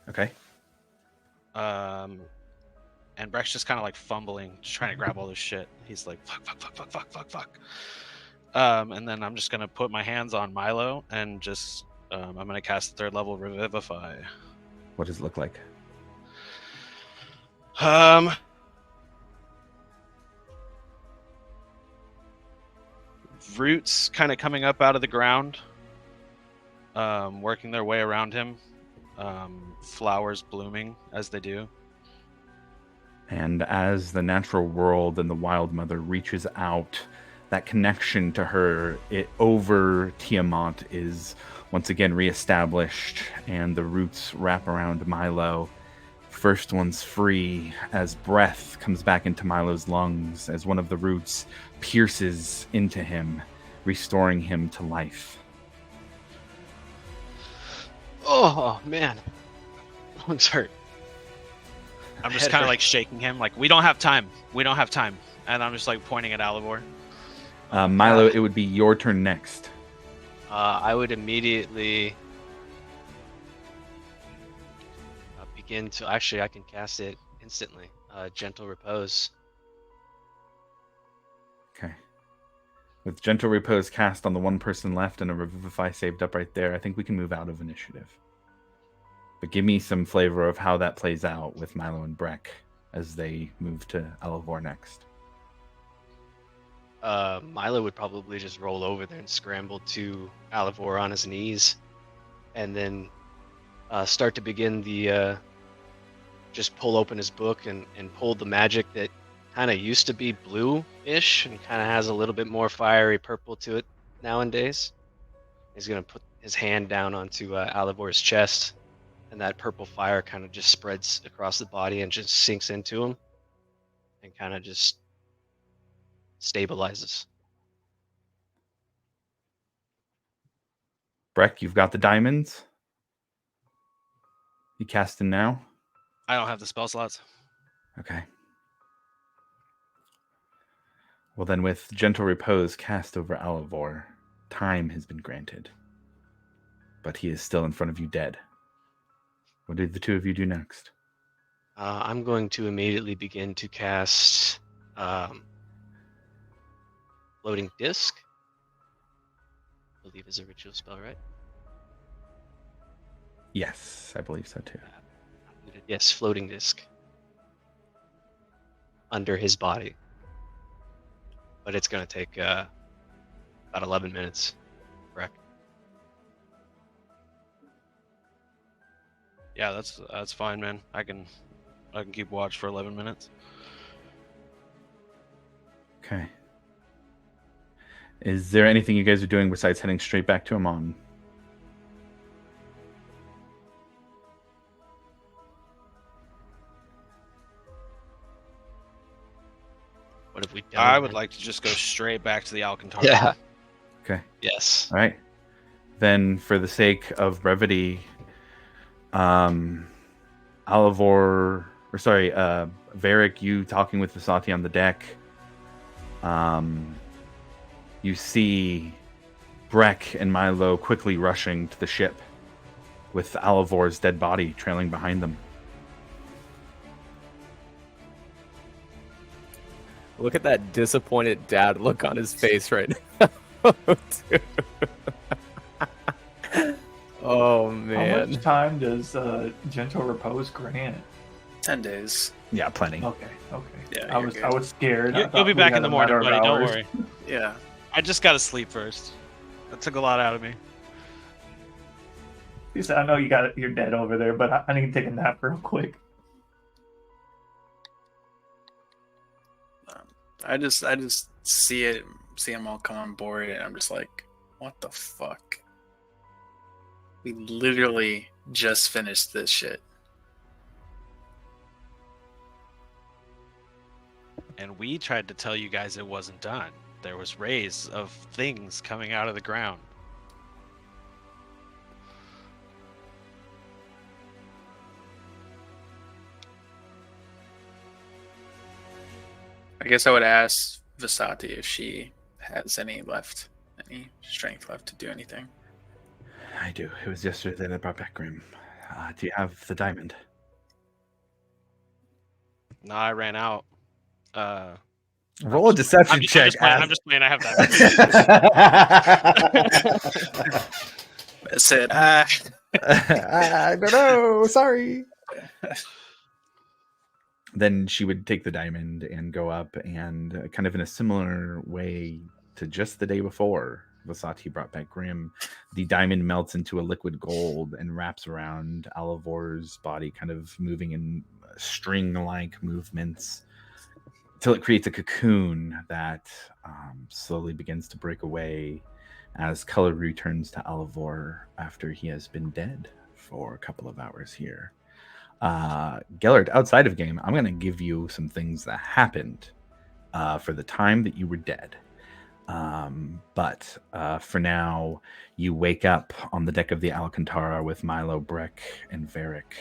Okay. And Breck's just kind of like fumbling, just trying to grab all this shit. He's like, fuck. And then I'm just going to put my hands on Milo and just, I'm going to cast 3rd level Revivify. What does it look like? Roots kind of coming up out of the ground, working their way around him. Flowers blooming as they do. And as the natural world and the Wild Mother reaches out, that connection to her over Tiamat is once again reestablished, and the roots wrap around Milo. First one's free as breath comes back into Milo's lungs as one of the roots pierces into him, restoring him to life. Oh man, lungs hurt. I'm just kind of like shaking him, like, we don't have time. And I'm just like pointing at Alivor. Milo, it would be your turn next. I would immediately begin to. Actually, I can cast it instantly. Gentle Repose. Okay. With Gentle Repose cast on the one person left and a Revivify saved up right there, I think we can move out of initiative. But give me some flavor of how that plays out with Milo and Breck as they move to Alivor next. Milo would probably just roll over there and scramble to Alivor on his knees, and then start to begin the just pull open his book and pull the magic that kind of used to be blue-ish and kind of has a little bit more fiery purple to it nowadays. He's gonna put his hand down onto Alivor's chest, and that purple fire kind of just spreads across the body and just sinks into him, and kind of just stabilizes. Breck, you've got the diamonds. You casting now? I don't have the spell slots. Okay. Well, then, with Gentle Repose cast over Alivor, time has been granted. But he is still in front of you dead. What did the two of you do next? I'm going to immediately begin to cast Floating Disc. I believe is a ritual spell, right? Yes, I believe so too. Yes, Floating Disc. Under his body. But it's going to take about 11 minutes. Correct. Yeah, that's fine, man. I can keep watch for 11 minutes. Okay. Is there anything you guys are doing besides heading straight back to Amon? What have we done? I would like to just go straight back to the Alcantara. Yeah. Okay. Yes. All right. Then, for the sake of brevity, Varric, you talking with Vasati on the deck. You see Breck and Milo quickly rushing to the ship with Alivor's dead body trailing behind them. Look at that disappointed dad look on his face right now. Dude. Oh How man. much time does Gentle Repose grant? 10 days. Yeah, plenty. Okay. Yeah, I you're was scared. I You'll thought be we back had in the a morning, matter of buddy. Don't hours. worry. Yeah. I just gotta sleep first. That took a lot out of me. He said, I know you're dead over there, but I need to take a nap real quick. I just see them all come on board, and I'm just like, what the fuck? We literally just finished this shit. And we tried to tell you guys it wasn't done. there was rays of things coming out of the ground. I guess I would ask Vasati if she has any strength left to do anything. I do. It was yesterday that I brought back Grim. Do you have the diamond? No, I ran out. Roll a deception I'm check. just playing. I have that. I said, I don't know. Sorry. Then she would take the diamond and go up, and kind of in a similar way to just the day before, Vasati brought back Grim. The diamond melts into a liquid gold and wraps around Alivor's body, kind of moving in string-like movements till it creates a cocoon that slowly begins to break away as color returns to Alivor after he has been dead for a couple of hours here. Gellert, outside of game, I'm going to give you some things that happened for the time that you were dead. But for now, you wake up on the deck of the Alcantara with Milo, Breck, and Varric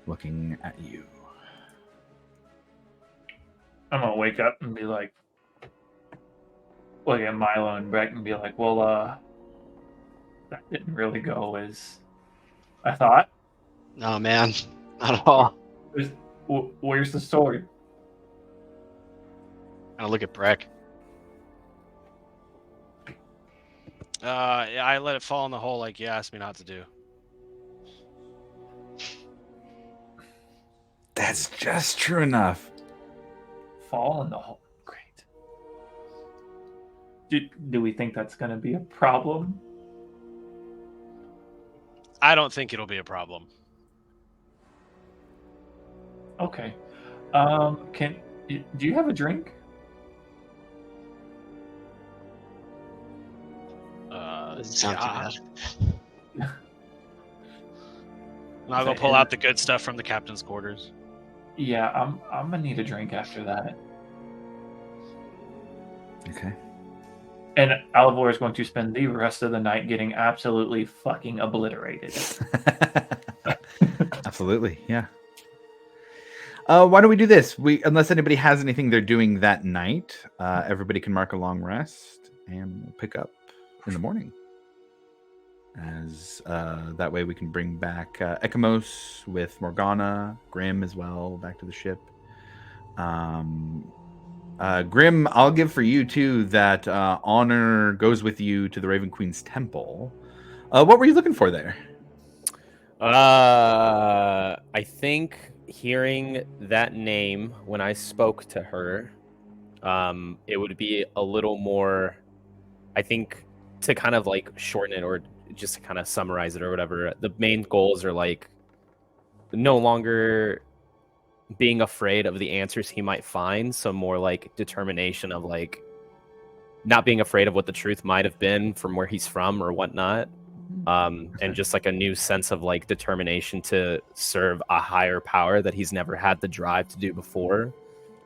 looking at you. I'm gonna wake up and be like, look at Milo and Breck and be like, well, that didn't really go as I thought. No, man, not at all. Where's the sword? I look at Breck. Yeah, I let it fall in the hole like you asked me not to do. That's just true enough. Fall in the hole. Great. Do we think that's going to be a problem? I don't think it'll be a problem. Okay. Do you have a drink? Doesn't sound too bad. And I'll go pull out the good stuff from the captain's quarters. Yeah, I'm gonna need a drink after that. Okay. And Alivor is going to spend the rest of the night getting absolutely fucking obliterated. Absolutely, yeah. Why don't we do this? Unless anybody has anything they're doing that night, everybody can mark a long rest, and we'll pick up in the morning. As that way we can bring back Ekamos with Morgana, Grim as well, back to the ship. Grim, I'll give for you too that honor goes with you to the Raven Queen's temple. What were you looking for there? I think hearing that name when I spoke to her, it would be a little more, I think, to kind of like shorten it or just to kind of summarize it or whatever. The main goals are like no longer being afraid of the answers he might find, so more like determination of like not being afraid of what the truth might have been from where he's from or whatnot. And just like a new sense of like determination to serve a higher power that he's never had the drive to do before.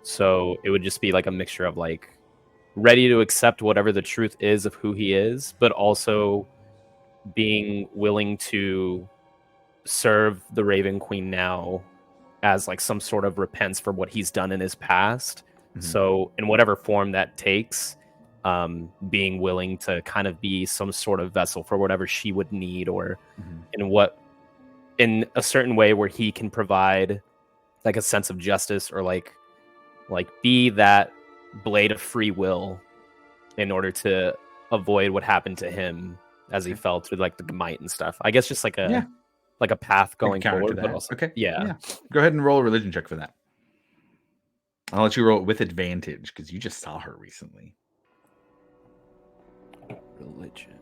So it would just be like a mixture of like ready to accept whatever the truth is of who he is, but also being willing to serve the Raven Queen now as like some sort of repentance for what he's done in his past. Mm-hmm. So in whatever form that takes, being willing to kind of be some sort of vessel for whatever she would need, or in a certain way where he can provide like a sense of justice, or like be that blade of free will in order to avoid what happened to him as he fell through like the Gemite and stuff. I guess just like a path going forward. But also, yeah. Go ahead and roll a religion check for that. I'll let you roll it with advantage because you just saw her recently. Religion.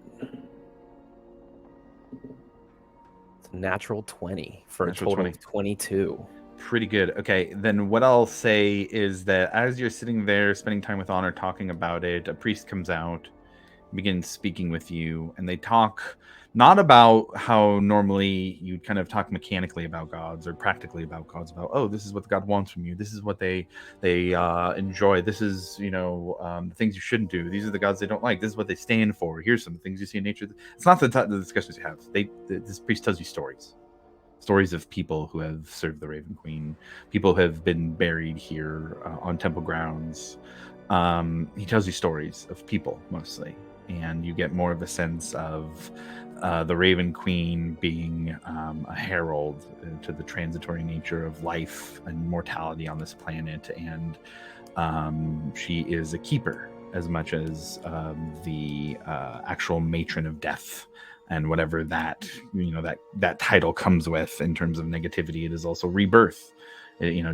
It's a natural 20 for a total of 22. Pretty good. Okay, then what I'll say is that as you're sitting there spending time with Honor talking about it, a priest comes out begin speaking with you, and they talk not about how normally you'd kind of talk mechanically about gods or practically about gods, about, oh, this is what God wants from you, this is what they enjoy, this is, the things you shouldn't do, these are the gods they don't like, this is what they stand for, here's some things you see in nature. It's not the discussions you have. This priest tells you stories of people who have served the Raven Queen, people who have been buried here on temple grounds. He tells you stories of people mostly, and you get more of a sense of the Raven Queen being a herald to the transitory nature of life and mortality on this planet, and she is a keeper as much as the actual matron of death, and whatever that that title comes with in terms of negativity. It is also rebirth.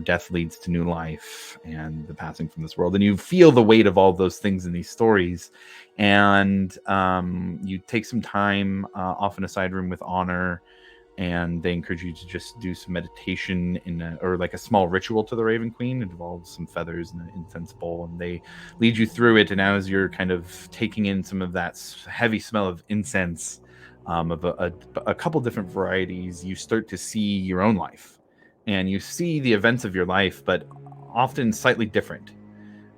Death leads to new life and the passing from this world, and you feel the weight of all those things in these stories. And you take some time off in a side room with Honor, and they encourage you to just do some meditation or like a small ritual to the Raven Queen. It involves some feathers and an incense bowl, and they lead you through it. And as you're kind of taking in some of that heavy smell of incense, of a couple different varieties, you start to see your own life, and you see the events of your life, but often slightly different.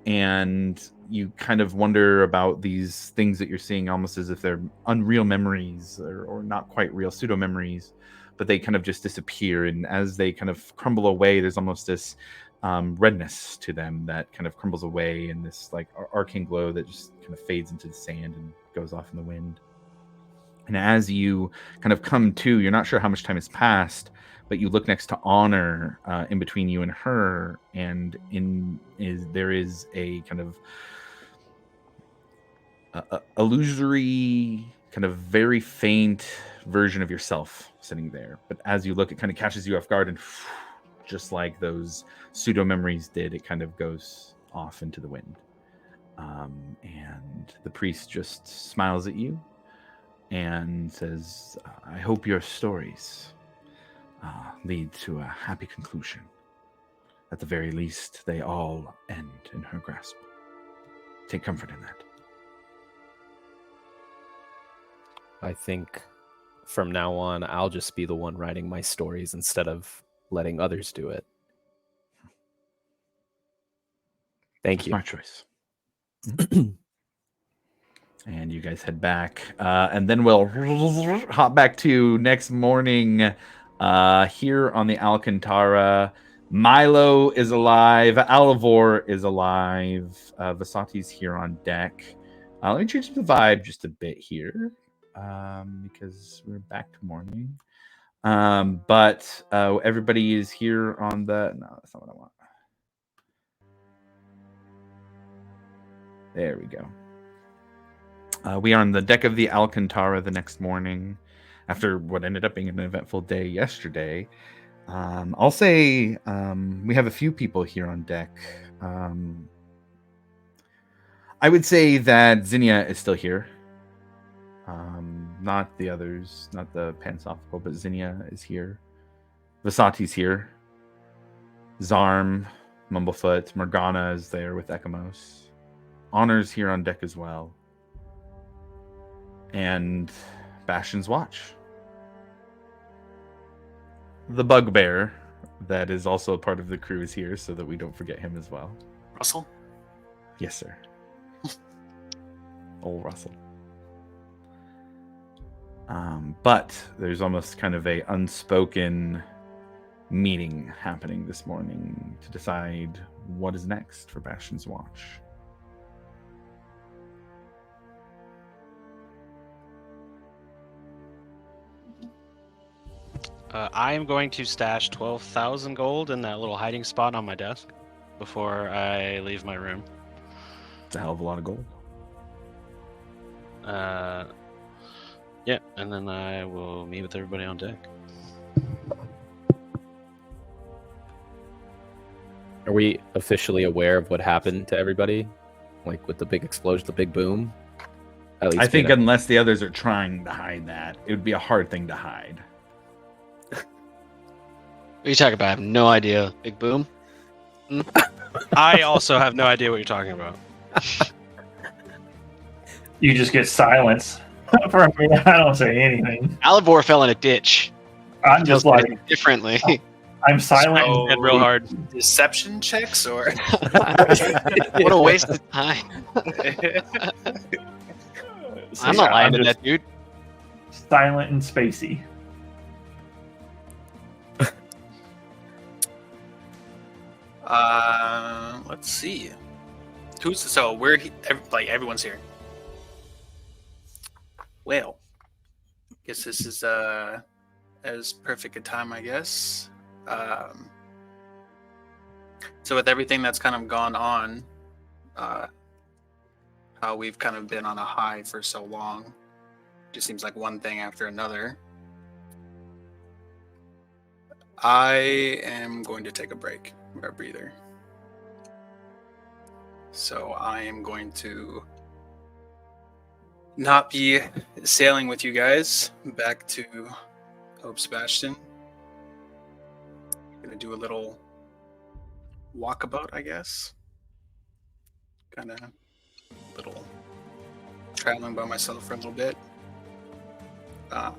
And you kind of wonder about these things that you're seeing almost as if they're unreal memories or not quite real pseudo memories, but they kind of just disappear. And as they kind of crumble away, there's almost this redness to them that kind of crumbles away, and this like arcane glow that just kind of fades into the sand and goes off in the wind. And as you kind of come to, you're not sure how much time has passed, but you look next to Honor, in between you and her, and there is a kind of illusory, kind of very faint version of yourself sitting there. But as you look, it kind of catches you off guard, and just like those pseudo memories did, it kind of goes off into the wind. And the priest just smiles at you and says, I hope your stories lead to a happy conclusion. At the very least, they all end in her grasp. Take comfort in that. I think from now on, I'll just be the one writing my stories instead of letting others do it. Thank you. Smart choice. And you guys head back, and then we'll hop back to next morning here on the Alcantara. Milo is alive. Alivor is alive. Vasati's here on deck. Let me change the vibe just a bit here, because we're back to morning. But everybody is here on the... No, that's not what I want. There we go. We are on the deck of the Alcantara the next morning, after what ended up being an eventful day yesterday. I'll say we have a few people here on deck. I would say that Zinnia is still here. Not the others, not the Pansophical, but Zinnia is here. Vasati's here. Zarm, Mumblefoot, Morgana is there with Ekamos. Honor's here on deck as well. And Bastion's Watch. The Bugbear, that is also a part of the crew, is here, so that we don't forget him as well. Russell? Yes, sir. Old Russell. But there's almost kind of a unspoken meeting happening this morning to decide what is next for Bastion's Watch. I am going to stash 12,000 gold in that little hiding spot on my desk before I leave my room. It's a hell of a lot of gold. Yeah, and then I will meet with everybody on deck. Are we officially aware of what happened to everybody? Like with the big explosion, the big boom? At least I think unless the others are trying to hide that, it would be a hard thing to hide. What are you talking about? I have no idea. Big boom? I also have no idea what you're talking about. You just get silence from me. I don't say anything. Alivor fell in a ditch. I'm just Feels like, differently. I'm silent. So- Head real hard. Deception checks or What a waste of time. I'm not lying to just that dude. silent and spacey. let's see. Like everyone's here. Well, guess this is as perfect a time, I guess. So with everything that's kind of gone on, how we've kind of been on a high for so long, just seems like one thing after another. I am going to take a break, or a breather. So I am going to not be sailing with you guys back to Hope's Bastion. Gonna do a little walkabout, I guess. Kind of little traveling by myself for a little bit. And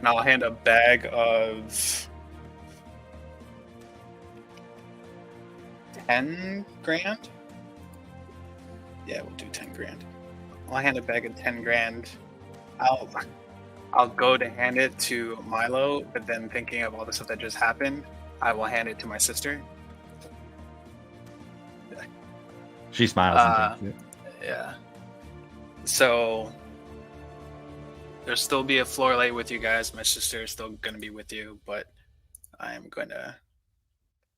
I'll hand a bag of 10 grand. Yeah, we'll do 10 grand. I'll hand a bag of 10 grand. I'll go to hand it to Milo, but then thinking of all the stuff that just happened, I will hand it to my sister. She smiles. And takes it. Yeah. So there'll still be a floor light with you guys. My sister is still going to be with you, but I am going to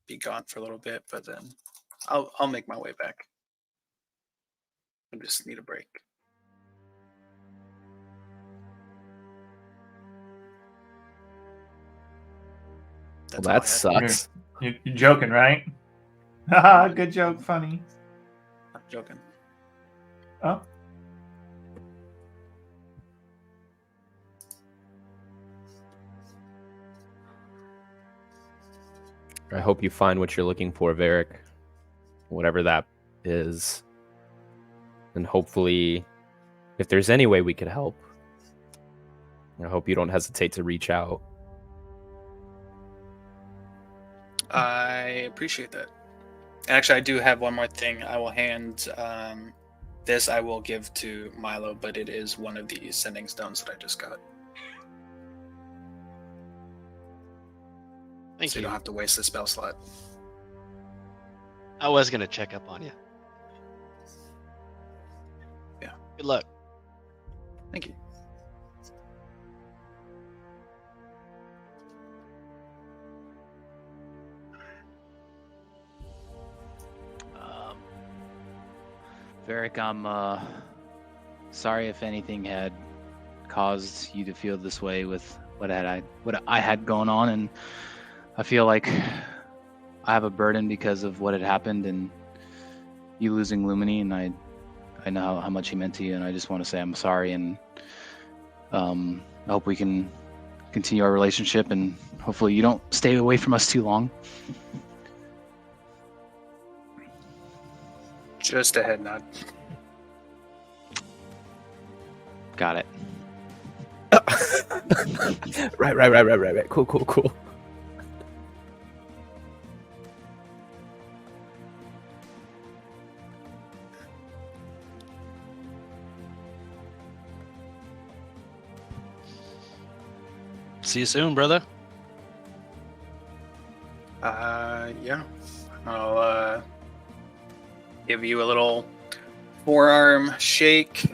be gone for a little bit. But then I'll make my way back. I just need a break. Well, That's all I that had. sucks. You're joking, right? Haha, good joke, funny. I'm joking. Oh, I hope you find what you're looking for, Varric. Whatever that is. And hopefully, if there's any way we could help, I hope you don't hesitate to reach out. I appreciate that. And actually, I do have one more thing. I will hand this. I will give to Milo, but it is one of the sending stones that I just got. Thank So you you. don't have to waste the spell slot. I was gonna check up on you. Yeah. Good luck. Thank you. Varric, I'm sorry if anything had caused you to feel this way with what I had going on, and I feel like I have a burden because of what had happened and you losing Lumini, and I know how much he meant to you, and I just want to say I'm sorry, and I hope we can continue our relationship, and hopefully you don't stay away from us too long. Just a head nod. Got it. Right. Cool. See you soon, brother. Yeah. I'll give you a little forearm shake.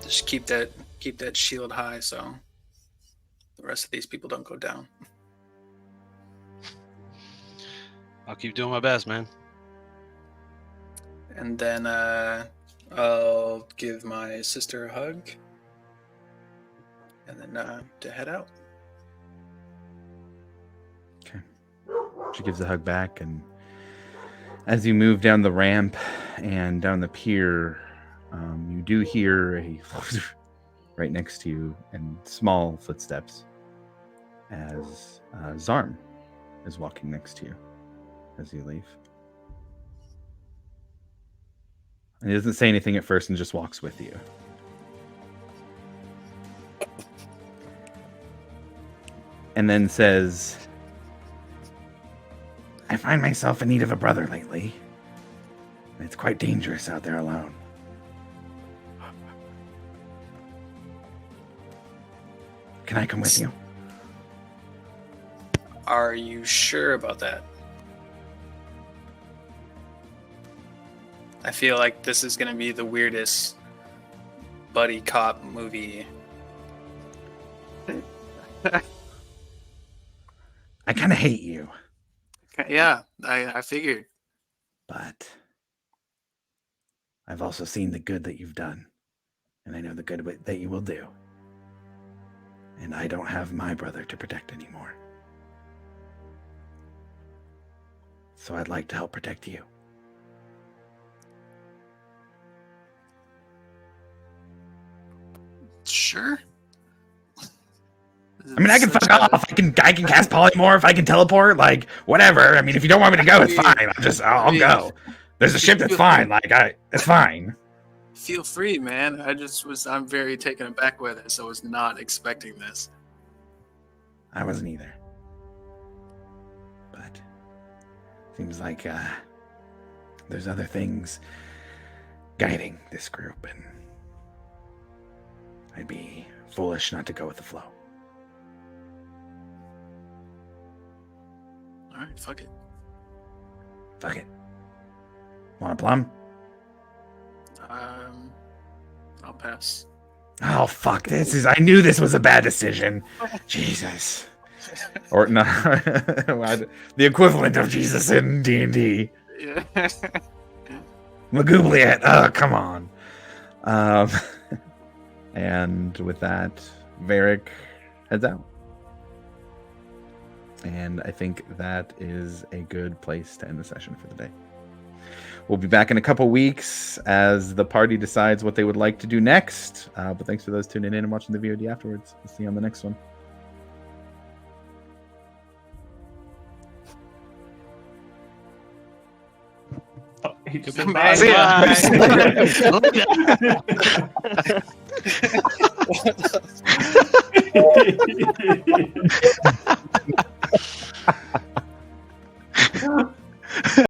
Just keep that shield high so the rest of these people don't go down. I'll keep doing my best, man. And then I'll give my sister a hug. And then to head out. She gives a hug back, and as you move down the ramp and down the pier, you do hear a right next to you and small footsteps as Zarm is walking next to you as you leave. And he doesn't say anything at first and just walks with you. And then says, I find myself in need of a brother lately. It's quite dangerous out there alone. Can I come with you? Are you sure about that? I feel like this is going to be the weirdest buddy cop movie. I kind of hate you, Yeah, I figured. but I've also seen the good that you've done, and I know the good that you will do. And I don't have my brother to protect anymore. So I'd like to help protect you. Sure. I mean, I can fuck off. I can cast polymorph. I can teleport. Like whatever. I mean, if you don't want me to go, it's fine. I'll go. There's a ship that's fine. It's fine. Feel free, man. I'm very taken aback with it, so I was not expecting this. I wasn't either. But seems like there's other things guiding this group, and I'd be foolish not to go with the flow. All right, fuck it. Fuck it. Want a plum? I'll pass. Oh fuck! I knew this was a bad decision. Jesus. Or no, the equivalent of Jesus in D&D. Yeah. Magoobliet. Oh, come on. And with that, Varric heads out. And I think that is a good place to end the session for the day. We'll be back in a couple weeks as the party decides what they would like to do next. But thanks for those tuning in and watching the VOD afterwards. We'll see you on the next one. He just Goodbye. said bye. Bye.